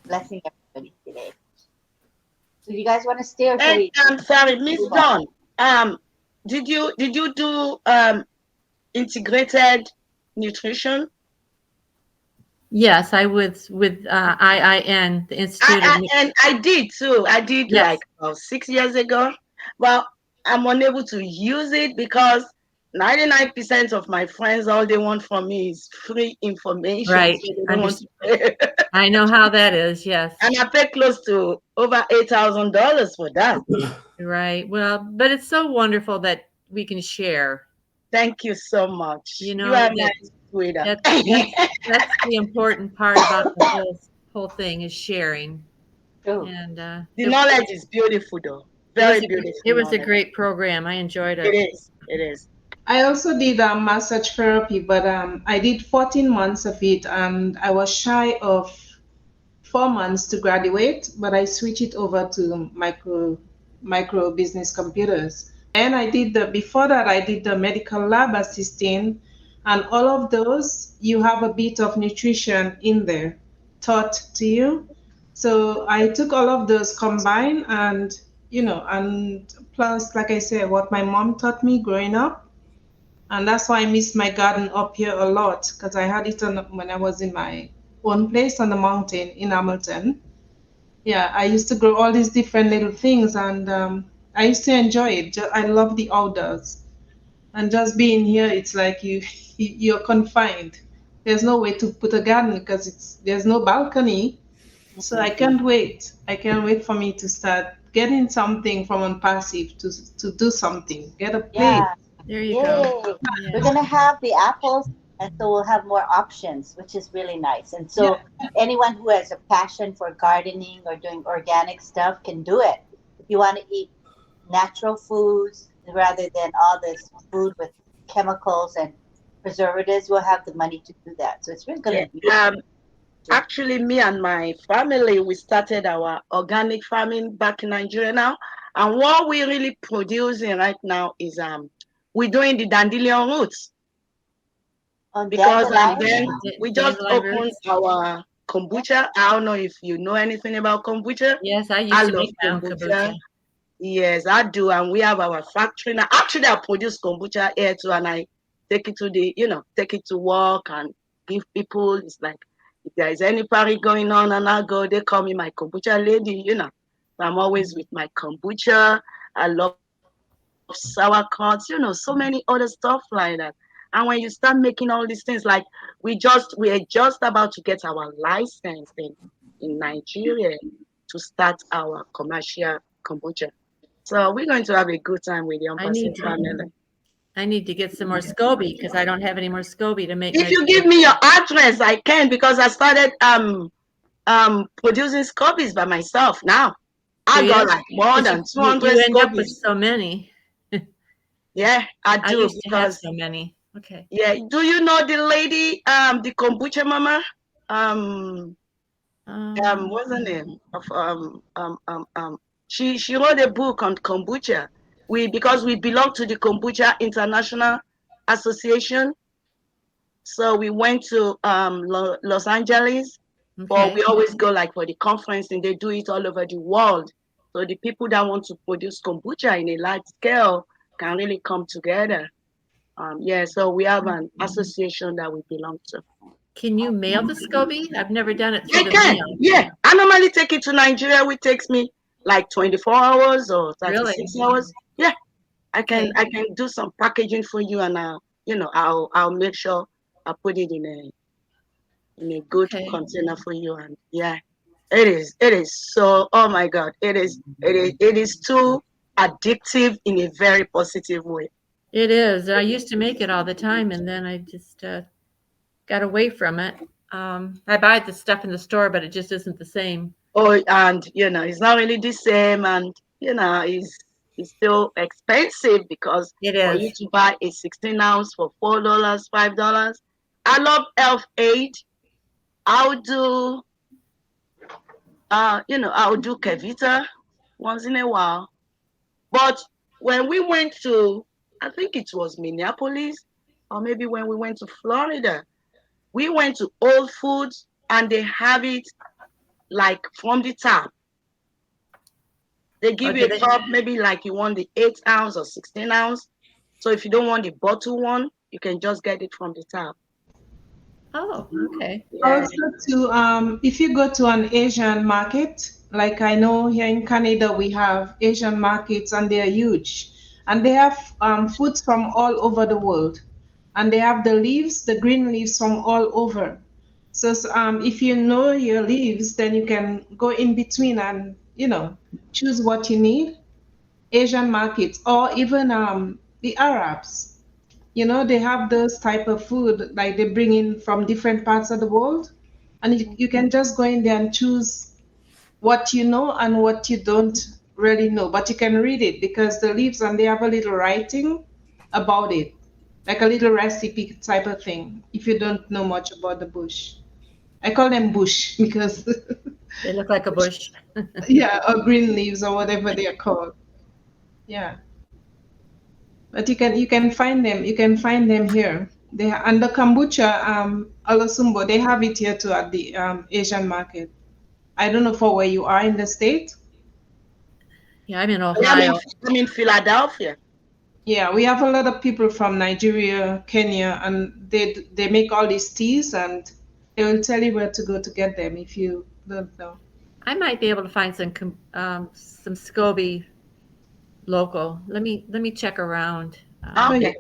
Blessing everybody today. So you guys want to stay or should we? I'm sorry, Miss Dawn. Did you do integrated nutrition? Yes, I was with IIN, the Institute of And I did too. I did Yes. like about 6 years ago. Well, I'm unable to use it because 99% of my friends, all they want from me is free information. Right. So they don't want to pay. I know how that is. Yes. And I pay close to over $8,000 for that. Right. Well, but it's so wonderful that we can share. Thank you so much. You know, You are my sweetheart. That's the important part about the whole thing is sharing. True. And the knowledge is beautiful, though. Very beautiful. It was a great program. I enjoyed it. It is. I also did massage therapy, but I did 14 months of it, and I was shy of 4 months to graduate, but I switched it over to micro business computers. And before that, I did the medical lab assisting, and all of those, you have a bit of nutrition in there taught to you. So I took all of those combined and plus, like I said, what my mom taught me growing up. And that's why I miss my garden up here a lot, because I had it when I was in my own place on the mountain in Hamilton. Yeah, I used to grow all these different little things, and I used to enjoy it. I love the outdoors, and just being here, it's like you're confined. There's no way to put a garden because there's no balcony. So I can't wait. I can't wait for me to start getting something from ONPASSIVE to do something. Get a place. Yeah. There you go. Yeah. We're gonna have the apples, and so we'll have more options, which is really nice. And so anyone who has a passion for gardening or doing organic stuff can do it. If you want to eat natural foods rather than all this food with chemicals and preservatives, we'll have the money to do that. So it's really gonna be actually, me and my family, we started our organic farming back in Nigeria now. And what we're really producing right now is we're doing the dandelion roots. Because then we just opened our kombucha. I don't know if you know anything about kombucha. Yes, I used to make my own kombucha. Yes, I do. And we have our factory now. Actually, I produce kombucha here too, and I take it to work and give people. It's like, if there is any party going on and I go, they call me my kombucha lady, So I'm always with my kombucha. I love sauerkraut, so many other stuff like that. And when you start making all these things, like we are just about to get our license in Nigeria to start our commercial kombucha. So we're going to have a good time with the ONPASSIVE family. I need to get some more SCOBY because I don't have any more SCOBY to make. If you give me your address, I can, because I started producing SCOBYs by myself now. I got like more than 200 You end up with SCOBYs. so many. Yeah, I do. I used to have so many. Okay. Yeah. Do you know the lady, the kombucha mama? What's her name? She wrote a book on kombucha. Because we belong to the Kombucha International Association. So we went to Los Angeles, but we always go like for the conference, and they do it all over the world. So the people that want to produce kombucha in a large scale can really come together. Yeah, so we have an association that we belong to. Can you mail the SCOBY? I've never done it through I the can. mail. Yeah, I normally take it to Nigeria, which takes me like 24 hours or 36 hours. Yeah, I can do some packaging for you, and I'll make sure I put it in a good container for you. And yeah, it is so, oh my God, it is too addictive in a very positive way. It is. I used to make it all the time, and then I just got away from it. I buy the stuff in the store, but it just isn't the same. Oh, and it's not really the same, and it's still expensive, because for you to buy a 16-ounce for $4, $5. I love Elf-Aid. I'll do Kevita once in a while. But when we went to, I think it was Minneapolis, or maybe when we went to Florida, we went to Whole Foods, and they have it like from the tap. They give you a cup, maybe like you want the 8-ounce or 16-ounce. So if you don't want the bottle one, you can just get it from the tap. Oh, okay. Also, if you go to an Asian market, like I know here in Canada, we have Asian markets, and they are huge, and they have foods from all over the world, and they have the green leaves from all over. So if you know your leaves, then you can go in between and choose what you need. Asian markets, or even the Arabs. They have those type of food, like they bring in from different parts of the world, and you can just go in there and choose what you know and what you don't really know, but you can read it, because the leaves, and they have a little writing about it, like a little recipe type of thing, if you don't know much about the bush. I call them bush because they look like a bush. Yeah, or green leaves, or whatever they are called. Yeah. But you can find them. You can find them here. And the kombucha, alosumbo, they have it here too at the Asian market. I don't know for where you are in the state. Yeah, I'm in Ohio. I'm in Philadelphia. Yeah, we have a lot of people from Nigeria, Kenya, and they make all these teas, and they will tell you where to go to get them if you don't know. I might be able to find some SCOBY local. Let me check around. Okay.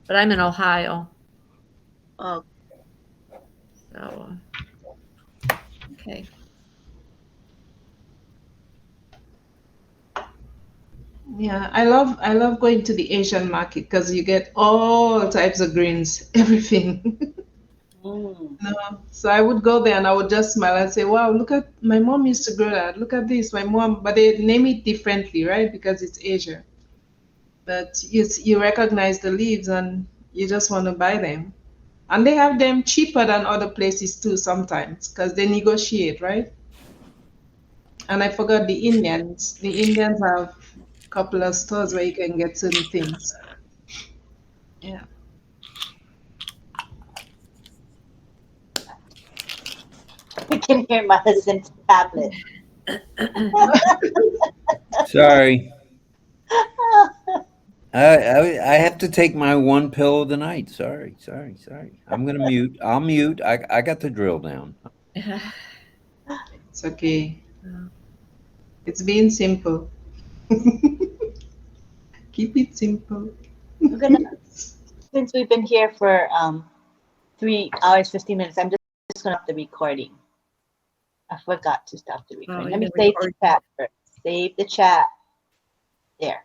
But I'm in Ohio. Oh. So okay. Yeah, I love going to the Asian market, because you get all types of greens, everything. So I would go there and I would just smile and say, wow, look at, my mom used to grow that. Look at this, my mom, but they name it differently, right? Because it's Asia. But you recognize the leaves and you just want to buy them. And they have them cheaper than other places too sometimes, because they negotiate, right? And I forgot the Indians. The Indians have a couple of stores where you can get certain things. Yeah. We can hear my husband's tablet. Sorry. I have to take my one pill of the night. Sorry. I'm gonna mute. I'll mute. I got the drill down. It's okay. It's being simple. Keep it simple. Since we've been here for 3 hours, 15 minutes, I'm just going to stop the recording. I forgot to stop the recording. Let me save the chat first. Save the chat. There.